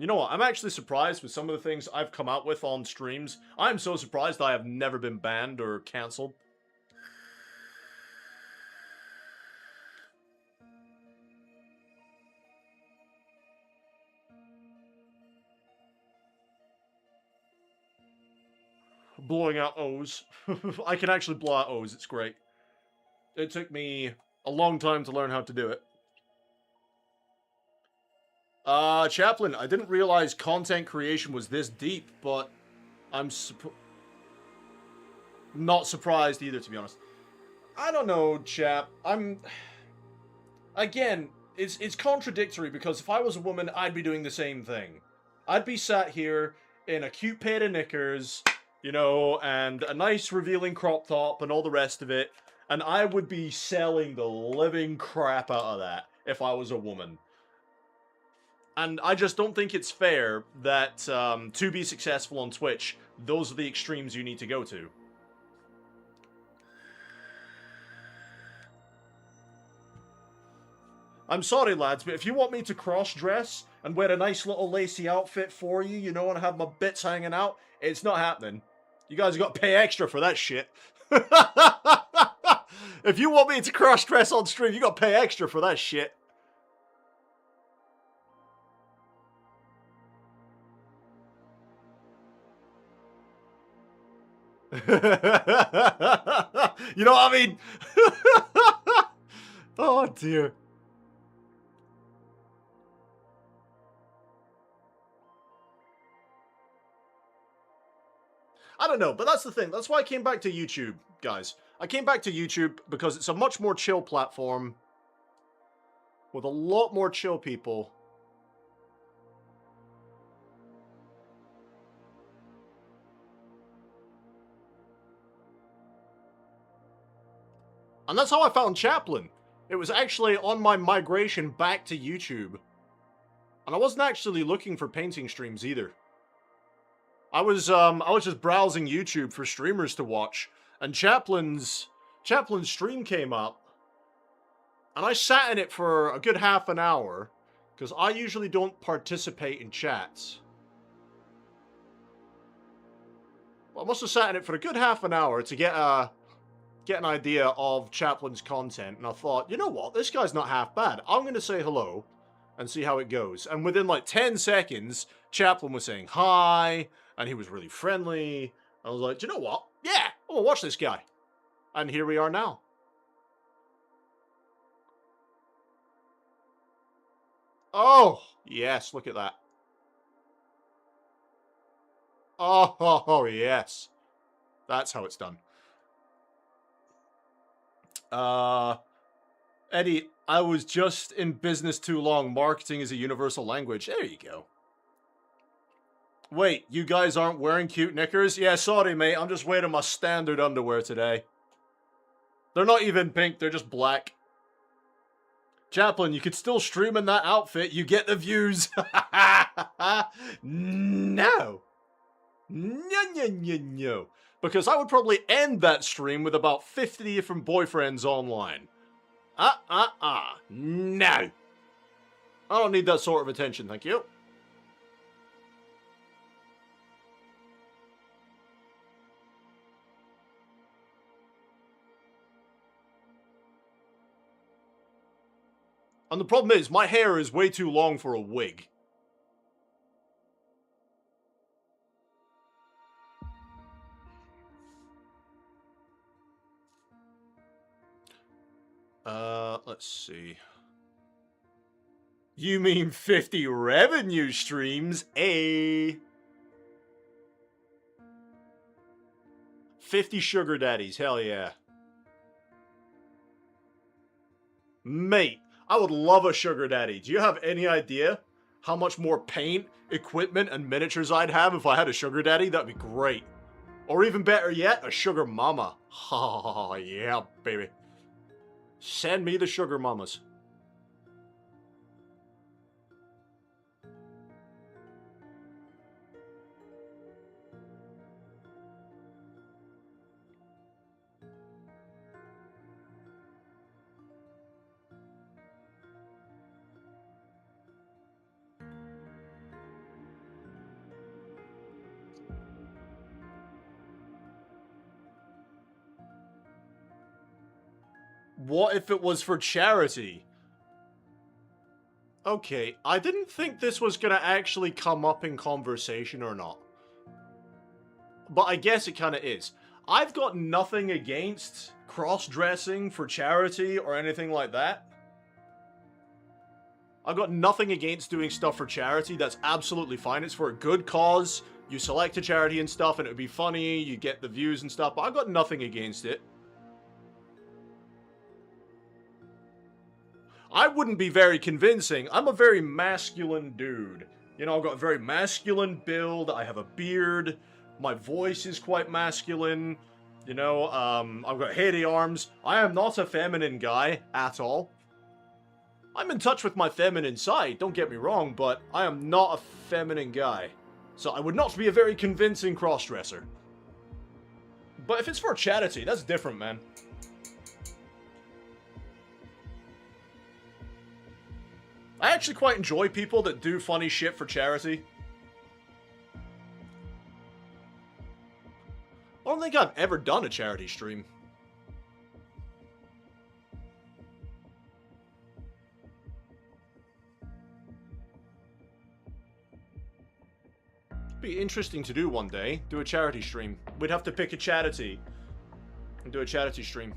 know what? I'm actually surprised with some of the things I've come out with on streams. I'm so surprised I have never been banned or cancelled. Blowing out O's. I can actually blow out O's, it's great. It took me a long time to learn how to do it. Chaplain, I didn't realize content creation was this deep, but I'm not surprised either, to be honest. I don't know, chap. Again, it's contradictory, because if I was a woman, I'd be doing the same thing. I'd be sat here in a cute pair of knickers, you know, and a nice revealing crop top and all the rest of it, and I would be selling the living crap out of that if I was a woman. And I just don't think it's fair that to be successful on Twitch, those are the extremes you need to go to. I'm sorry, lads, but if you want me to cross-dress and wear a nice little lacy outfit for you, you know, and have my bits hanging out, it's not happening. You guys have got to pay extra for that shit. If you want me to cross-dress on stream, you got to pay extra for that shit. You know what I mean? Oh, dear. I don't know, but that's the thing. That's why I came back to YouTube, guys. I came back to YouTube because it's a much more chill platform with a lot more chill people. And that's how I found Chaplain. It was actually on my migration back to YouTube. And I wasn't actually looking for painting streams either. I was just browsing YouTube for streamers to watch, and Chaplin's stream came up, and I sat in it for a good half an hour, because I usually don't participate in chats. I must have sat in it for a good half an hour to get a get an idea of Chaplin's content, and I thought, you know what, this guy's not half bad. I'm going to say hello and see how it goes. And within like 10 seconds, Chaplin was saying hi, and he was really friendly. I was like, you know what, yeah, I'm going to watch this guy. And here we are now. Oh, yes, look at that. Oh, yes. That's how it's done. Eddie, I was just in business too long. Marketing is a universal language. There you go. Wait, you guys aren't wearing cute knickers? Yeah, sorry, mate. I'm just wearing my standard underwear today. They're not even pink. They're just black. Chaplin, you could still stream in that outfit. You get the views. No. No. Because I would probably end that stream with about 50 different boyfriends online. No. I don't need that sort of attention, thank you. And the problem is, my hair is way too long for a wig. Let's see. You mean 50 revenue streams? 50 sugar daddies, hell yeah. Mate, I would love a sugar daddy. Do you have any idea how much more paint, equipment, and miniatures I'd have if I had a sugar daddy? That'd be great. Or even better yet, a sugar mama. Oh, yeah, baby. Send me the sugar mamas. What if it was for charity? Okay, I didn't think this was gonna actually come up in conversation or not. But I guess it kinda is. I've got nothing against cross-dressing for charity or anything like that. I've got nothing against doing stuff for charity. That's absolutely fine. It's for a good cause. You select a charity and stuff and it would be funny. You get the views and stuff. But I've got nothing against it. I wouldn't be very convincing. I'm a very masculine dude. You know, I've got a very masculine build. I have a beard. My voice is quite masculine. You know, I've got hairy arms. I am not a feminine guy at all. I'm in touch with my feminine side, don't get me wrong, but I am not a feminine guy. So I would not be a very convincing crossdresser. But if it's for charity, that's different, man. I actually quite enjoy people that do funny shit for charity. I don't think I've ever done a charity stream. It'd be interesting to do one day. Do a charity stream. We'd have to pick a charity and do a charity stream.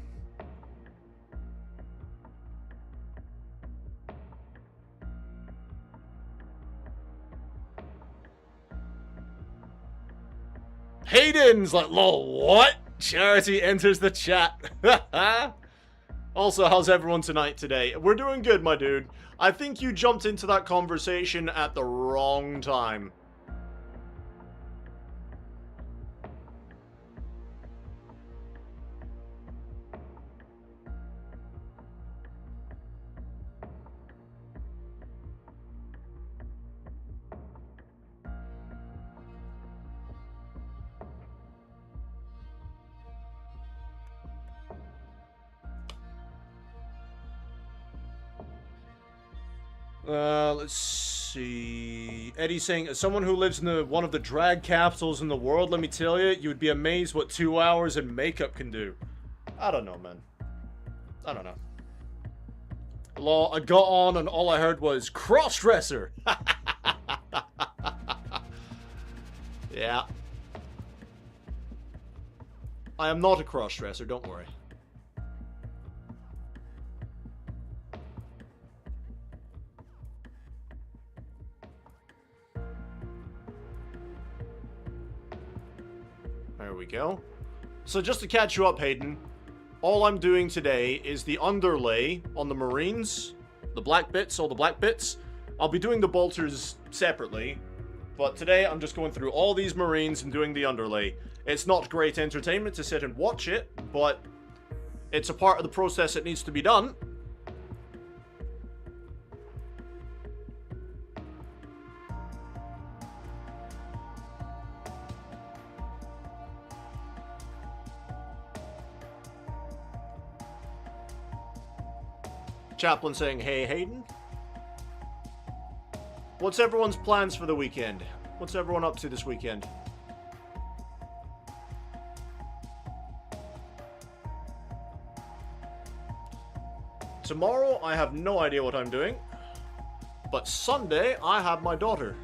Hayden's like, lol, what? Charity enters the chat. Also, how's everyone tonight today? We're doing good, my dude. I think you jumped into that conversation at the wrong time. Let's see. Eddie's saying, as someone who lives in one of the drag capitals in the world, let me tell you, you would be amazed what 2 hours in makeup can do. I don't know, man. I don't know. I got on and all I heard was cross-dresser. Yeah. I am not a cross-dresser, don't worry. There we go. So just to catch you up, Hayden, all I'm doing today is the underlay on the Marines, the black bits, all the black bits. I'll be doing the bolters separately, but today I'm just going through all these Marines and doing the underlay. It's not great entertainment to sit and watch it, but it's a part of the process that needs to be done. Chaplain saying, hey, Hayden. What's everyone's plans for the weekend? What's everyone up to this weekend? Tomorrow, I have no idea what I'm doing. But Sunday, I have my daughter.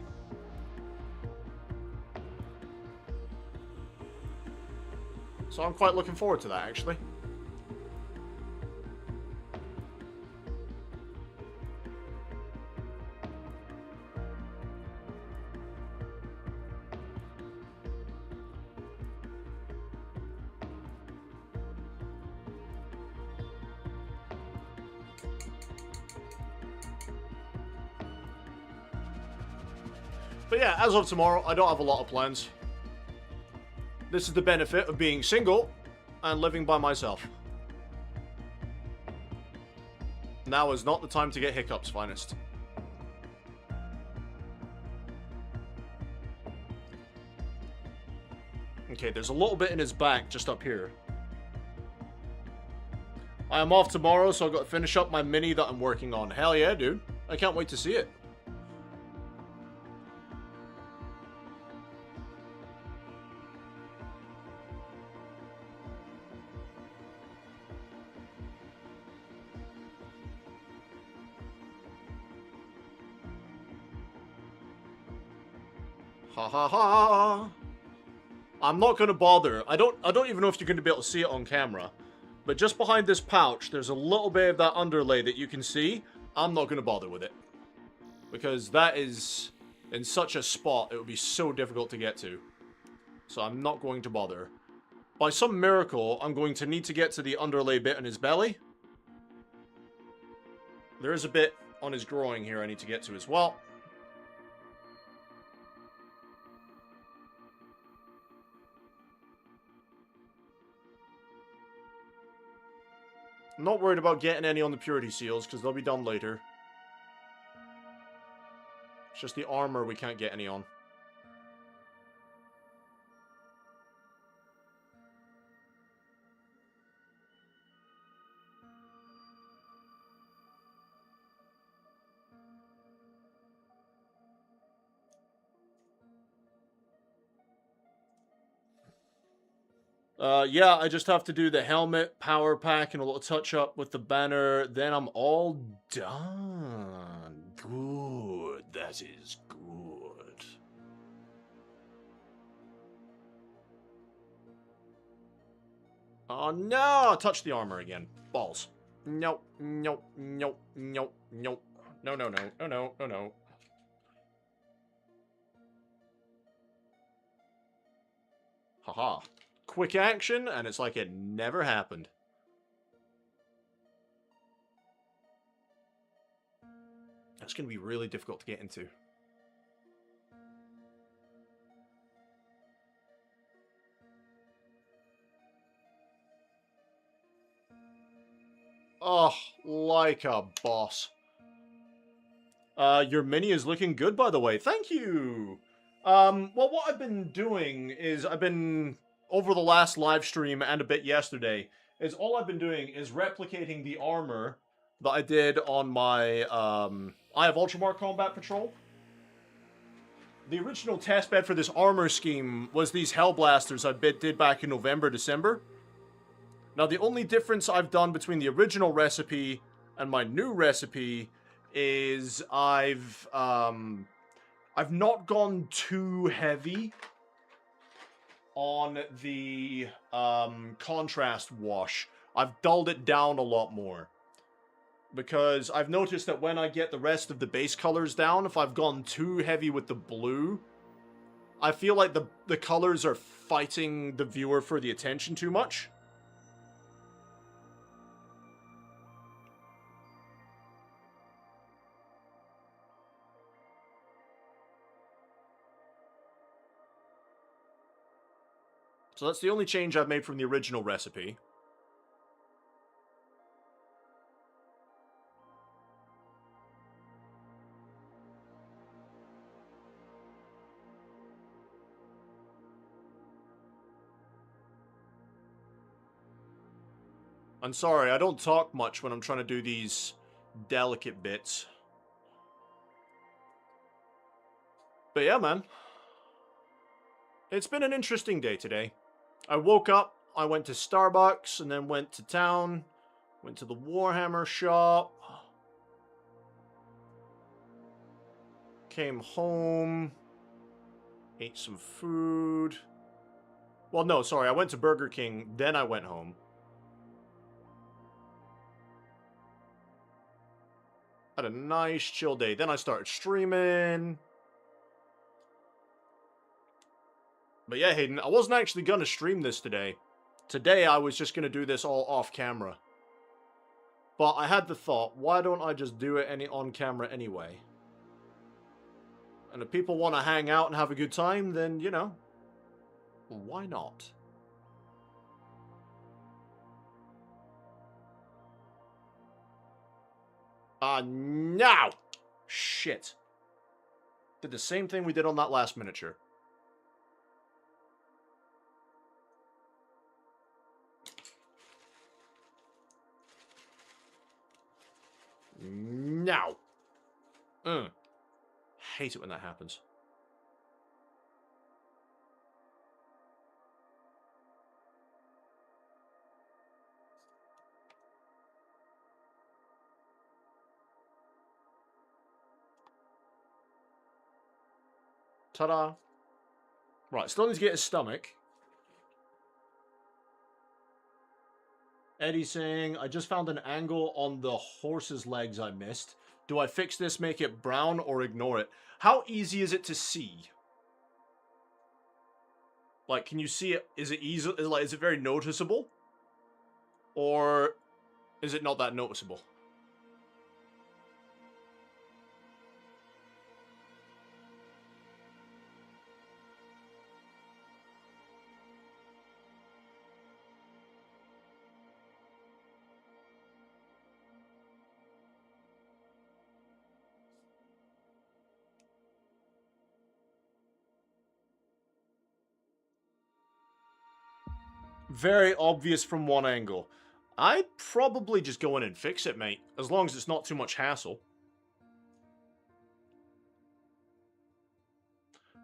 So I'm quite looking forward to that, actually. But yeah, as of tomorrow, I don't have a lot of plans. This is the benefit of being single and living by myself. Now is not the time to get hiccups, finest. Okay, there's a little bit in his back just up here. I am off tomorrow, so I've got to finish up my mini that I'm working on. Hell yeah, dude. I can't wait to see it. Ha ha ha! I'm not gonna bother. I don't even know if you're gonna be able to see it on camera. But just behind this pouch, there's a little bit of that underlay that you can see. I'm not gonna bother with it. Because that is in such a spot, it would be so difficult to get to. So I'm not going to bother. By some miracle, I'm going to need to get to the underlay bit on his belly. There is a bit on his groin here I need to get to as well. I'm not worried about getting any on the purity seals, because they'll be done later. It's just the armor we can't get any on. Yeah, I just have to do the helmet, power pack, and a little touch-up with the banner. Then I'm all done. Good. That is good. Oh, no! Touch the armor again. Balls. Nope. Nope. Nope. Nope. Nope. No, no, no. No, no. No, no. Haha. Quick action, and it's like it never happened. That's going to be really difficult to get into. Oh, like a boss. Your mini is looking good, by the way. Thank you! Well, what I've been doing is I've been... over the last live stream and a bit yesterday, is all I've been doing is replicating the armor that I did on my Eye of Ultramar Combat Patrol. The original testbed for this armor scheme was these Hellblasters I did back in November, December. Now, the only difference I've done between the original recipe and my new recipe is I've not gone too heavy on the contrast wash. I've dulled it down a lot more. Because I've noticed that when I get the rest of the base colors down, if I've gone too heavy with the blue, I feel like the colors are fighting the viewer for the attention too much. So that's the only change I've made from the original recipe. I'm sorry, I don't talk much when I'm trying to do these delicate bits. But yeah, man. It's been an interesting day today. I woke up, I went to Starbucks, and then went to town, went to the Warhammer shop, came home, ate some food. Well, no, sorry, I went to Burger King, then I went home. Had a nice chill day. Then I started streaming. But yeah, Hayden, I wasn't actually going to stream this today. Today, I was just going to do this all off camera. But I had the thought, why don't I just do it on camera anyway? And if people want to hang out and have a good time, then, you know, why not? Now! Shit. Did the same thing we did on that last miniature. Now! Hate it when that happens. Ta-da! Right, still need to get his stomach. Eddie saying, I just found an angle on the horse's legs I missed. Do I fix this, make it brown, or ignore it? How easy is it to see? Like, can you see it? Is it easy? Is it very noticeable? Or is it not that noticeable? Very obvious from one angle. I'd probably just go in and fix it, mate. As long as it's not too much hassle.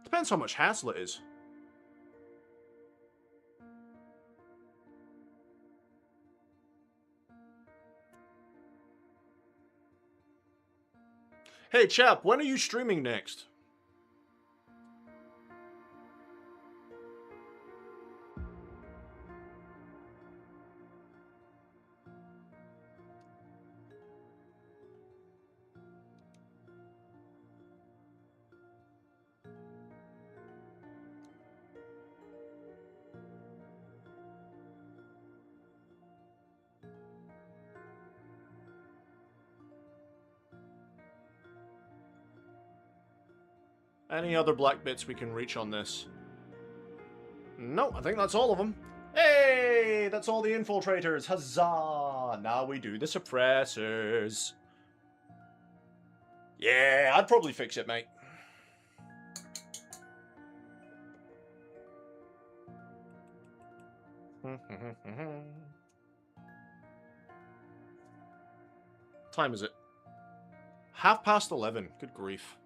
Depends how much hassle it is. Hey, chap, when are you streaming next? Any other black bits we can reach on this? No, I think that's all of them. Hey, that's all the infiltrators. Huzzah! Now we do the suppressors. Yeah, I'd probably fix it, mate. Time is it? 11:30. Good grief.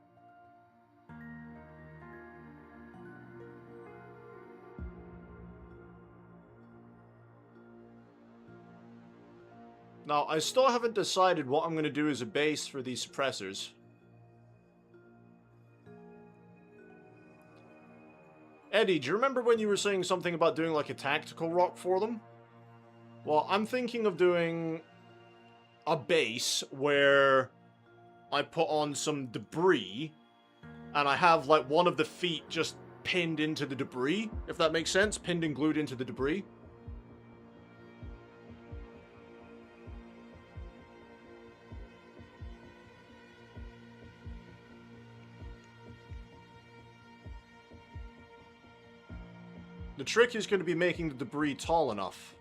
Now, I still haven't decided what I'm going to do as a base for these suppressors. Eddie, do you remember when you were saying something about doing like a tactical rock for them? Well, I'm thinking of doing a base where I put on some debris and I have like one of the feet just pinned into the debris, if that makes sense, pinned and glued into the debris. The trick is going to be making the debris tall enough.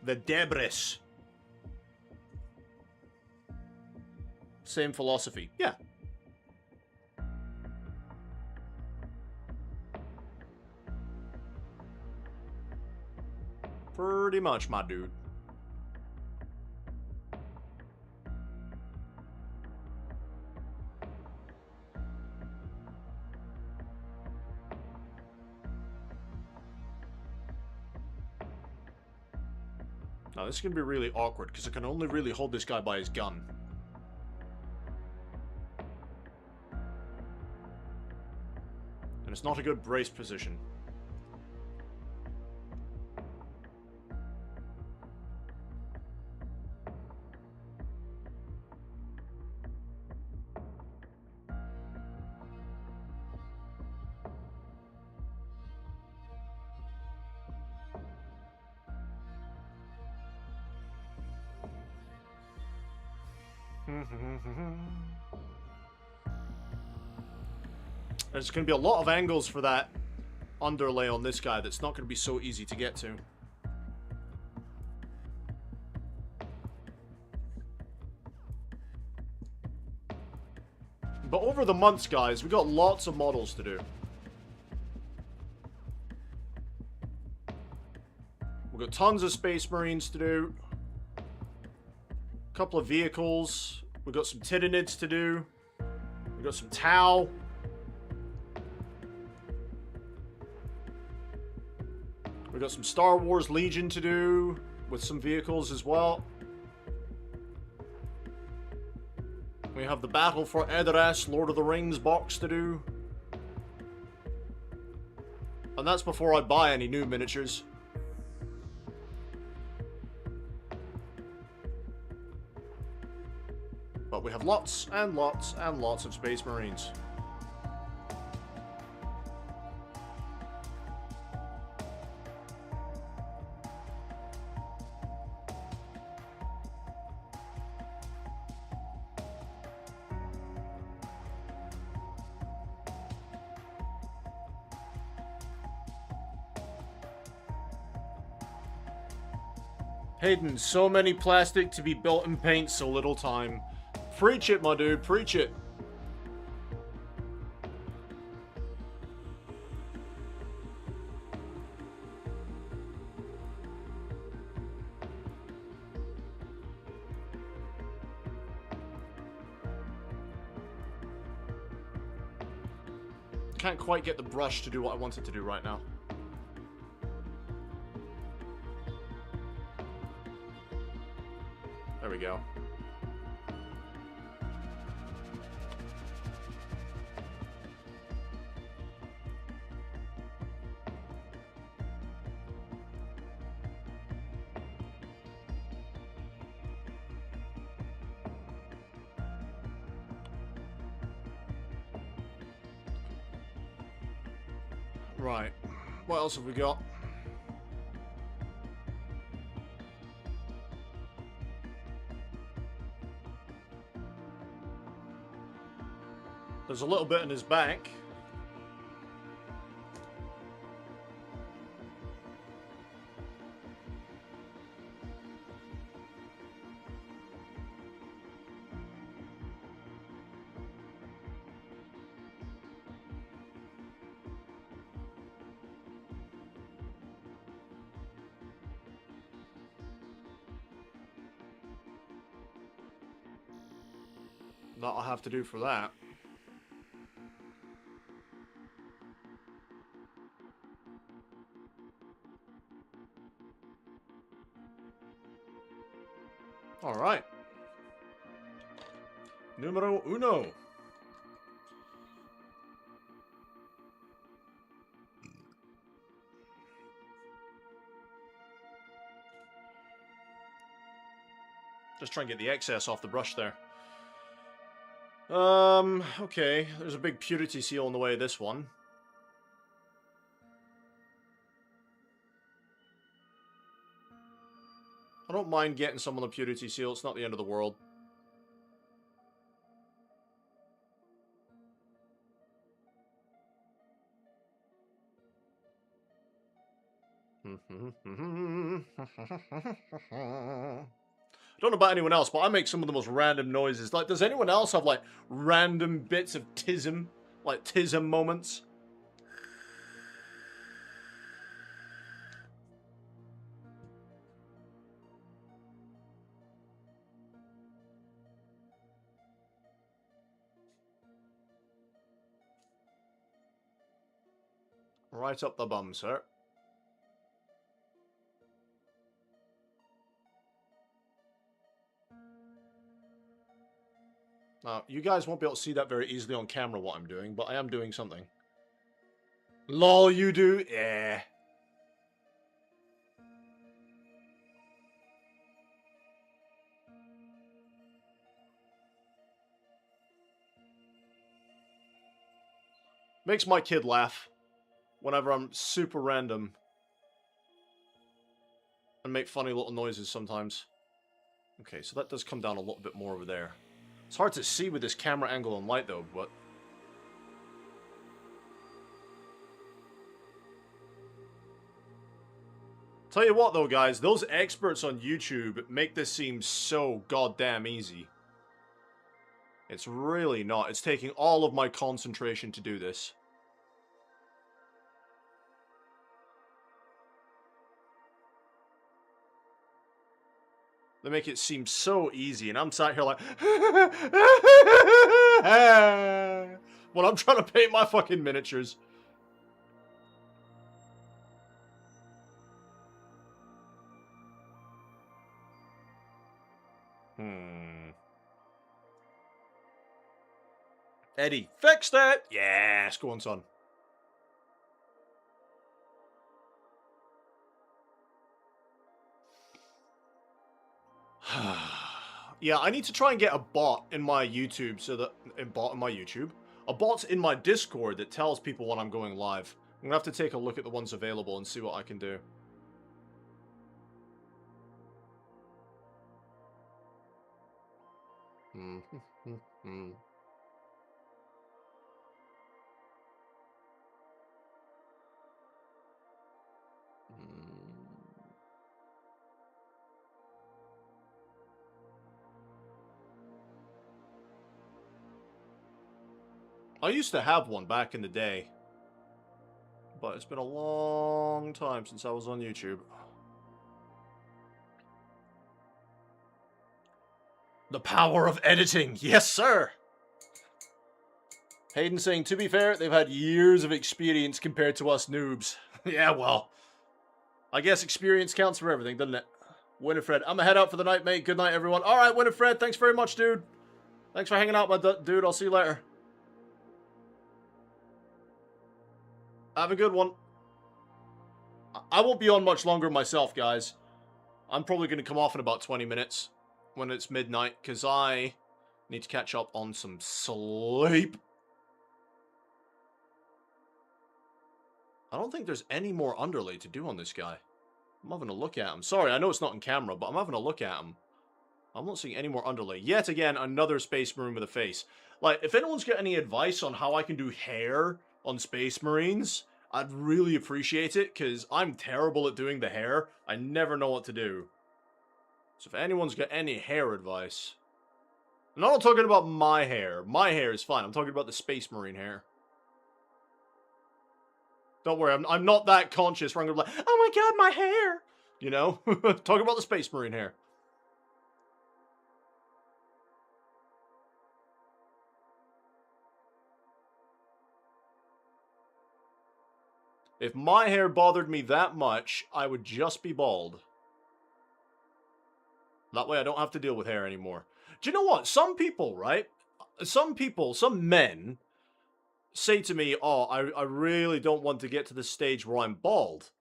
The debris. Same philosophy. Yeah. Pretty much, my dude. Now, this is going to be really awkward, because I can only really hold this guy by his gun. And it's not a good brace position. There's going to be a lot of angles for that underlay on this guy that's not going to be so easy to get to. But over the months, guys, we got lots of models to do. We've got tons of Space Marines to do. A couple of vehicles. We've got some Titanids to do. We've got some Tau. We've got some Star Wars Legion to do, with some vehicles as well. We have the Battle for Edoras, Lord of the Rings box to do. And that's before I buy any new miniatures. But we have lots and lots and lots of Space Marines. Hayden, so many plastic to be built in paint, so little time. Preach it, my dude, preach it. Can't quite get the brush to do what I want it to do right now. There we go. Right. What else have we got? There's a little bit in his back. That I'll have to do for that. Alright. Numero uno. Just try and get the excess off the brush there. Okay. There's a big purity seal in the way of this one. I don't mind getting some on the purity seal. It's not the end of the world. I don't know about anyone else, but I make some of the most random noises. Like, does anyone else have, like, random bits of tism? Like, tism moments? Right up the bum, sir. Now, you guys won't be able to see that very easily on camera what I'm doing, but I am doing something. LOL, you do? Yeah. Makes my kid laugh whenever I'm super random and make funny little noises sometimes. Okay, so that does come down a little bit more over there. It's hard to see with this camera angle and light though, but... Tell you what though, guys, those experts on YouTube make this seem so goddamn easy. It's really not. It's taking all of my concentration to do this. They make it seem so easy, and I'm sat here like... when I'm trying to paint my fucking miniatures. Eddie, fixed it! Yes, go on, son. Yeah, I need to try and get a bot in my YouTube so that... A bot in my YouTube? A bot in my Discord that tells people when I'm going live. I'm gonna have to take a look at the ones available and see what I can do. I used to have one back in the day, but it's been a long time since I was on YouTube. The power of editing, yes sir! Hayden saying, to be fair, they've had years of experience compared to us noobs. Yeah, well, I guess experience counts for everything, doesn't it? Winifred, I'm gonna head out for the night, mate. Good night, everyone. Alright, Winifred, thanks very much, dude. Thanks for hanging out, my dude. I'll see you later. Have a good one. I won't be on much longer myself, guys. I'm probably going to come off in about 20 minutes when it's midnight, because I need to catch up on some sleep. I don't think there's any more underlay to do on this guy. I'm having a look at him. Sorry, I know it's not in camera, but I'm having a look at him. I'm not seeing any more underlay. Yet again, another Space Marine with a face. Like, if anyone's got any advice on how I can do hair on Space Marines, I'd really appreciate it, because I'm terrible at doing the hair. I never know what to do. So if anyone's got any hair advice... I'm not talking about my hair. My hair is fine. I'm talking about the Space Marine hair. Don't worry, I'm not that conscious where I'm going to be like, oh my god, my hair! You know? Talking about the Space Marine hair. If my hair bothered me that much, I would just be bald. That way I don't have to deal with hair anymore. Do you know what? Some people, right? Some men say to me, oh, I really don't want to get to the stage where I'm bald.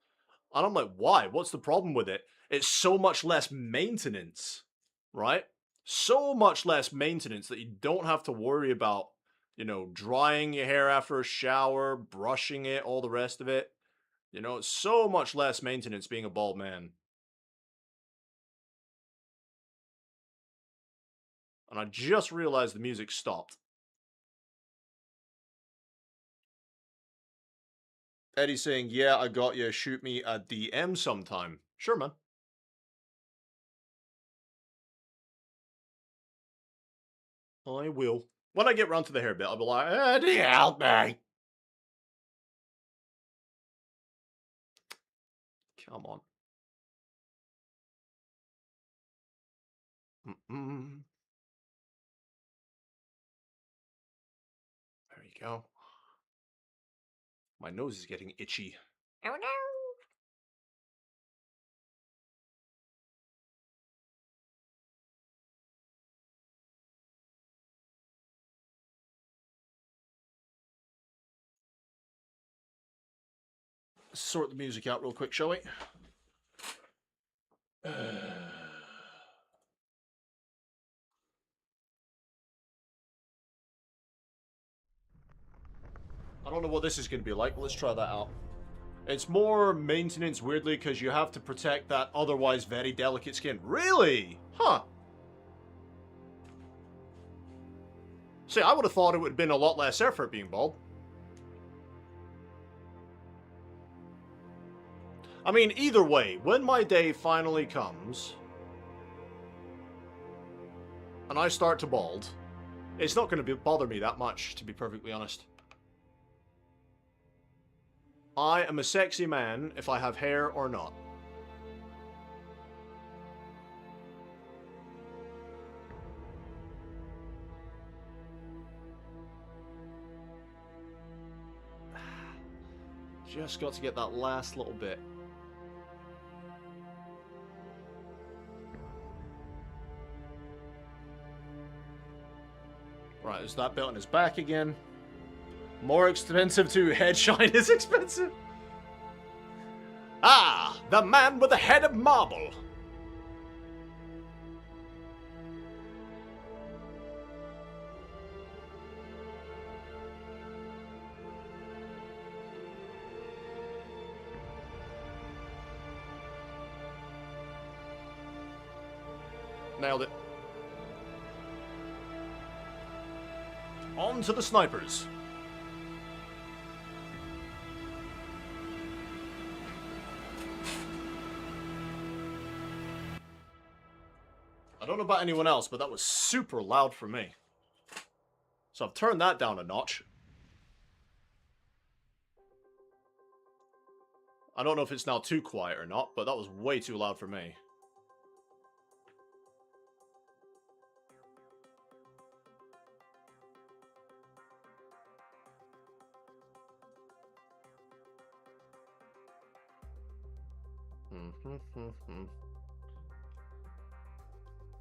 And I'm like, why? What's the problem with it? It's so much less maintenance, right? So much less maintenance that you don't have to worry about, you know, drying your hair after a shower, brushing it, all the rest of it. You know, it's so much less maintenance being a bald man. And I just realized the music stopped. Eddie's saying, yeah, I got you. Shoot me a DM sometime. Sure, man. I will. When I get round to the hair bit, I'll be like, Eddie, help me. Come on. Mm-mm. There you go. My nose is getting itchy. Oh no! Sort the music out real quick, shall we? I don't know what this is going to be like, but let's try that out. It's more maintenance, weirdly, because you have to protect that otherwise very delicate skin. Really? Huh. See, I would have thought it would have been a lot less effort being bald. I mean, either way, when my day finally comes, and I start to bald, it's not going to bother me that much, to be perfectly honest. I am a sexy man if I have hair or not. Just got to get that last little bit. Right, there's that bit on his back again. More expensive too. Head shine is expensive. Ah, the man with the head of marble. Nailed it. On to the snipers. I don't know about anyone else, but that was super loud for me. So I've turned that down a notch. I don't know if it's now too quiet or not, but that was way too loud for me.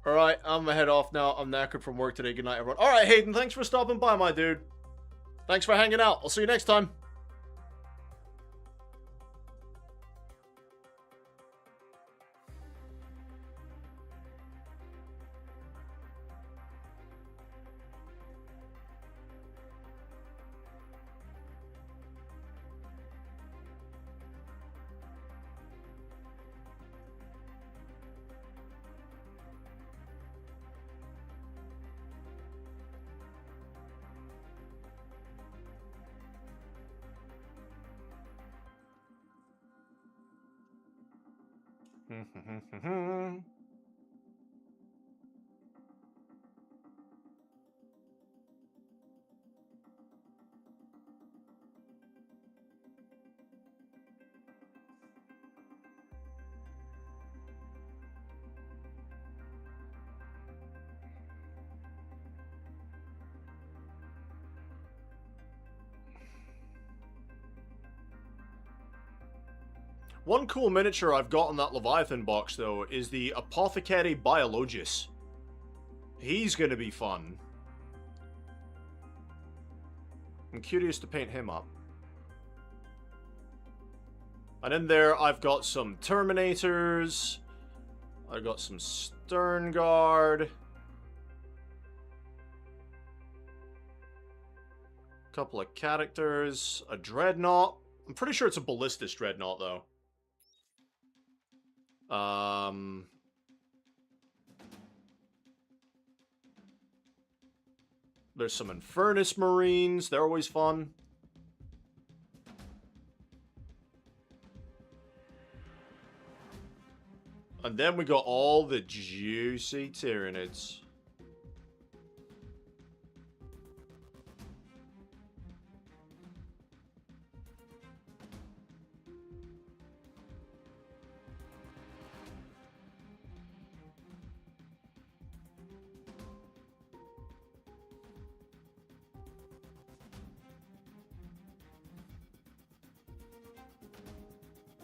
Alright, I'm gonna head off now. I'm knackered from work today. Good night, everyone. Alright, Hayden, thanks for stopping by, my dude. Thanks for hanging out. I'll see you next time. One cool miniature I've got in that Leviathan box, though, is the Apothecary Biologus. He's gonna be fun. I'm curious to paint him up. And in there, I've got some Terminators. I've got some Stern Guard. Couple of characters. A Dreadnought. I'm pretty sure it's a Ballistus Dreadnought, though. There's some Infernus Marines. They're always fun. And then we got all the juicy Tyranids.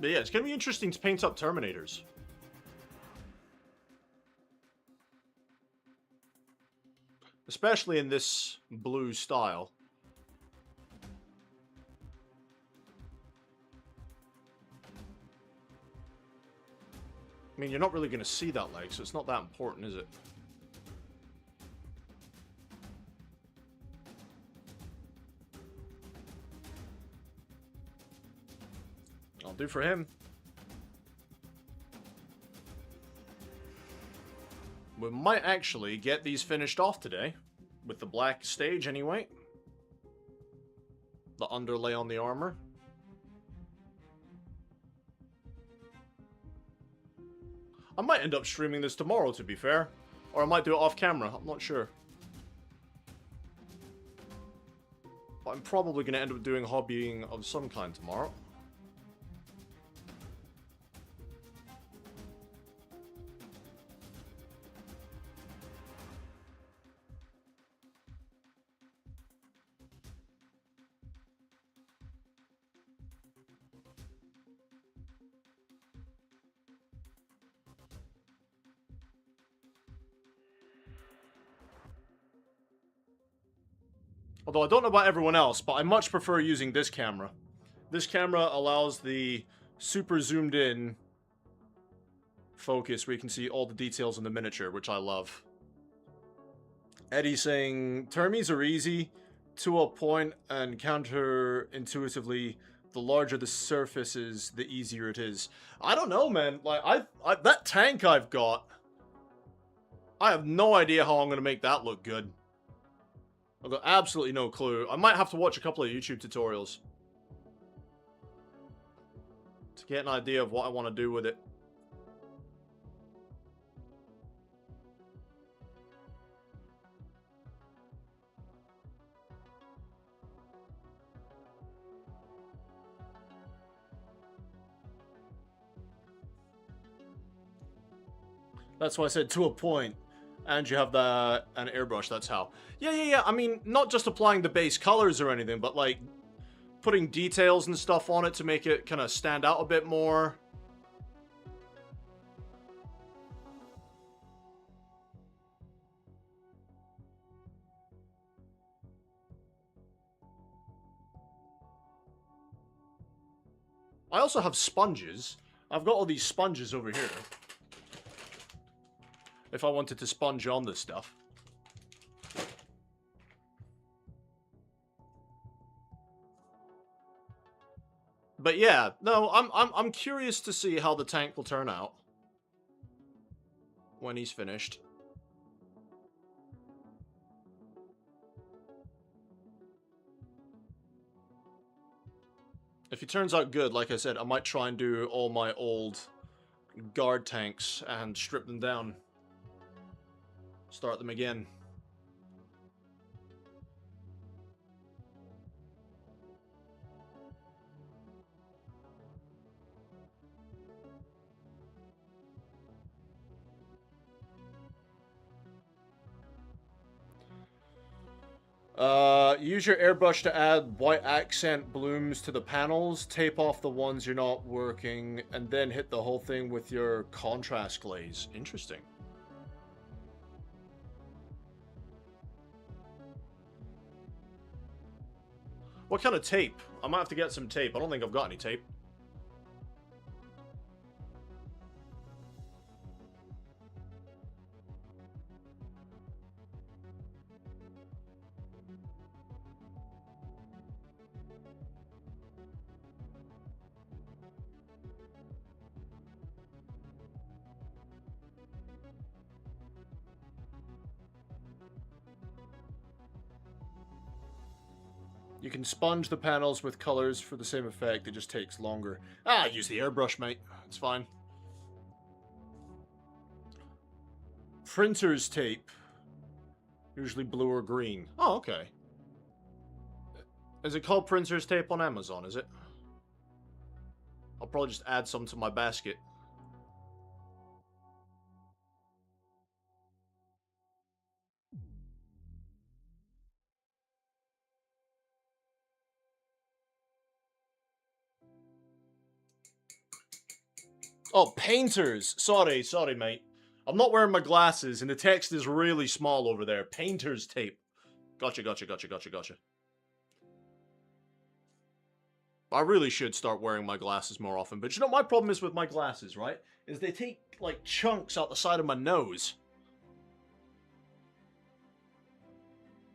But yeah, it's going to be interesting to paint up Terminators. Especially in this blue style. I mean, you're not really going to see that leg, so it's not that important, is it? I'll do for him. We might actually get these finished off today. With the black stage, anyway. The underlay on the armor. I might end up streaming this tomorrow, to be fair. Or I might do it off camera, I'm not sure. But I'm probably going to end up doing hobbying of some kind tomorrow. Although I don't know about everyone else, but I much prefer using this camera. This camera allows the super zoomed in focus where you can see all the details in the miniature, which I love. Eddie saying, Termies are easy to a point and counterintuitively, the larger the surface is, the easier it is. I don't know, man. Like, that tank I've got, I have no idea how I'm going to make that look good. I've got absolutely no clue. I might have to watch a couple of YouTube tutorials to get an idea of what I want to do with it. That's why I said to a point. And you have an airbrush, that's how. Yeah. I mean, not just applying the base colors or anything, but like putting details and stuff on it to make it kind of stand out a bit more. I also have sponges. I've got all these sponges over here. If I wanted to sponge on this stuff. But yeah, no, I'm curious to see how the tank will turn out when he's finished. If he turns out good, like I said, I might try and do all my old guard tanks and strip them down. Start them again. Use your airbrush to add white accent blooms to the panels. Tape off the ones you're not working, and then hit the whole thing with your contrast glaze. Interesting. What kind of tape? I might have to get some tape. I don't think I've got any tape. You can sponge the panels with colors for the same effect, it just takes longer. Ah, use the airbrush, mate. It's fine. Printer's tape. Usually blue or green. Oh, okay. Is it called printer's tape on Amazon, is it? I'll probably just add some to my basket. Oh, painters! Sorry, mate. I'm not wearing my glasses, and the text is really small over there. Painter's tape. Gotcha. I really should start wearing my glasses more often, but you know, my problem is with my glasses, right? Is they take, like, chunks out the side of my nose.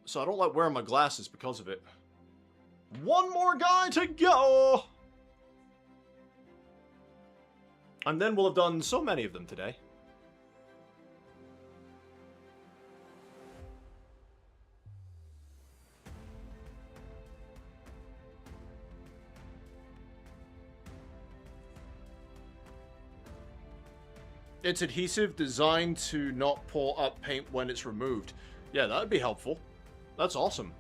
So I don't like wearing my glasses because of it. One more guy to go! And then we'll have done so many of them today. It's adhesive designed to not pull up paint when it's removed. Yeah, that would be helpful. That's awesome.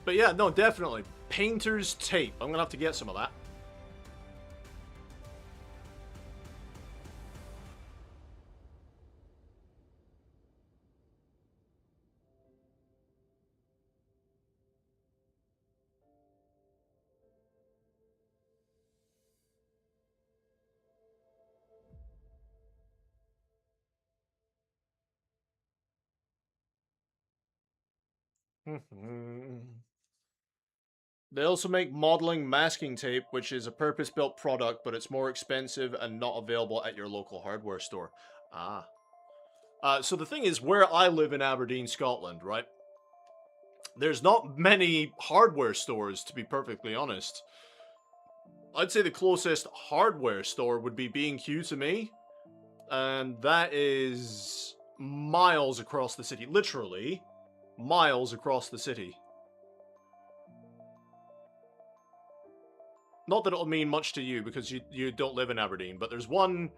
But yeah, no, definitely. Painter's tape. I'm gonna have to get some of that. They also make modeling masking tape, which is a purpose-built product, but it's more expensive and not available at your local hardware store. Ah. So the thing is, where I live in Aberdeen, Scotland, right? There's not many hardware stores, to be perfectly honest. I'd say the closest hardware store would be B&Q to me, and that is miles across the city. Literally, miles across the city. Not that it'll mean much to you, because you don't live in Aberdeen, but there's one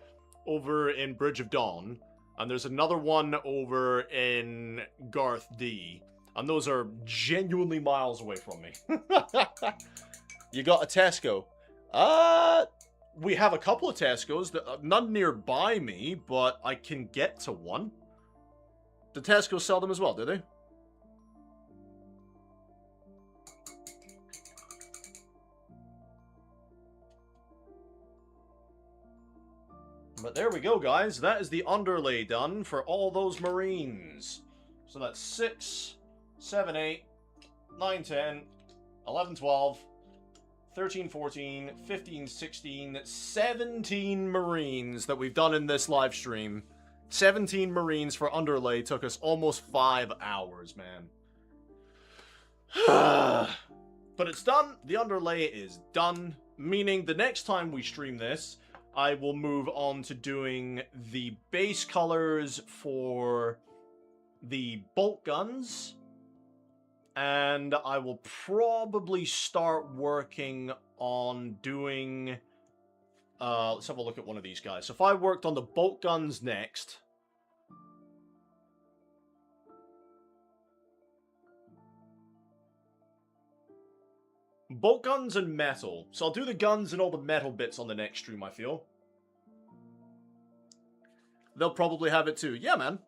over in Bridge of Dawn, and there's another one over in Garth D, and those are genuinely miles away from me. You got a Tesco? We have a couple of Tesco's, none nearby me, but I can get to one. The Tesco sell them as well, do they? But there we go, guys. That is the underlay done for all those Marines. So that's 6, 7, 8, 9, 10, 11, 12, 13, 14, 15, 16, 17 Marines that we've done in this live stream. 17 Marines for underlay took us almost 5 hours, man. But it's done. The underlay is done, meaning the next time we stream this, I will move on to doing the base colors for the bolt guns, and I will probably start working on doing, let's have a look at one of these guys. So if I worked on the bolt guns next, bolt guns and metal. So I'll do the guns and all the metal bits on the next stream, I feel. They'll probably have it too. Yeah, man.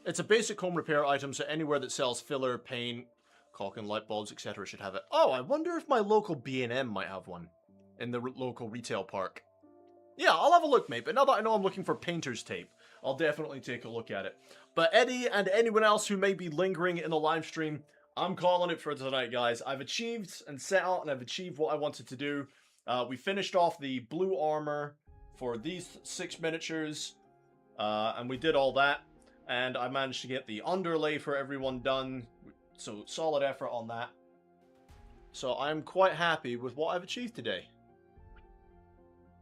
It's a basic home repair item, so anywhere that sells filler, paint, caulk and light bulbs, etc. should have it. Oh, I wonder if my local B&M might have one in the local retail park. Yeah, I'll have a look, mate. But now that I know I'm looking for painter's tape, I'll definitely take a look at it. But Eddie and anyone else who may be lingering in the live stream, I'm calling it for tonight, guys. I've achieved and set out, and I've achieved what I wanted to do. We finished off the blue armor for these 6 miniatures, and we did all that. And I managed to get the underlay for everyone done, so solid effort on that. So I'm quite happy with what I've achieved today.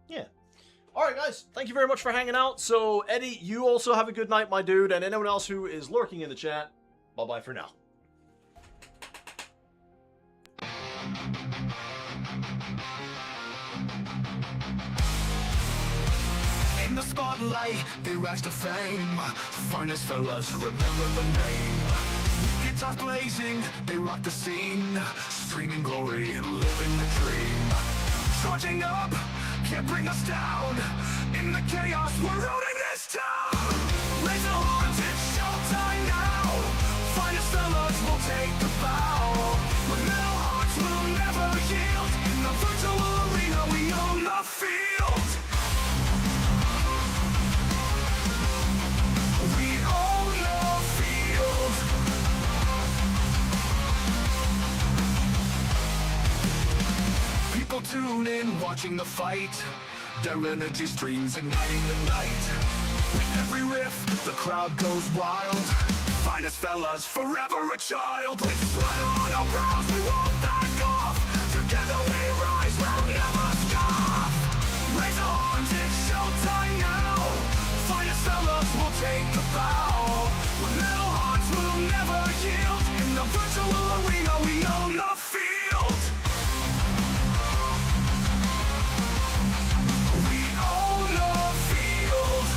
Yeah. Alright guys, thank you very much for hanging out. So Eddie, you also have a good night, my dude, and anyone else who is lurking in the chat, bye-bye for now. In the spotlight, they rise to fame. Finest fellas, remember the name. Guitars blazing, they rock the scene. Streaming glory, living the dream. Charging up, can't bring us down. In the chaos, we're ruling this town. Raise the horns, it's showtime now. Finest fellas will take the bow. With metal hearts, we'll never yield. In the virtual arena, we own the field. We own the field. People tune in, watching the fight. Their energy streams igniting the night. With every riff, the crowd goes wild. Finest fellas, forever a child. With sweat on our brows, we won't back off. Together we rise, we'll never scoff. Raise our arms, it's showtime now. Finest fellas will take the bow. With metal hearts, we'll never yield. In the virtual arena, we own the field. We own the field.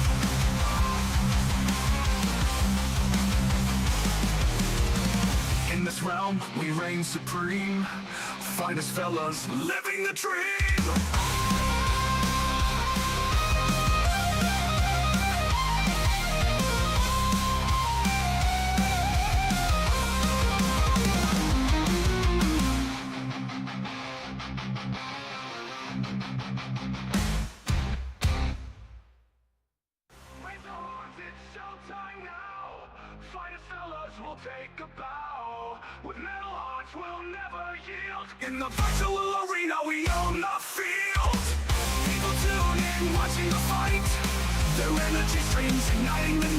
In this realm, we reign supreme. Finest fellas, living the dream. Raise the horns, it's showtime now. Finest fellas will take a bow. With metal hearts, we'll never yield. In the virtual arena, we own the field. People tune in, watching the fight. Their energy streams igniting the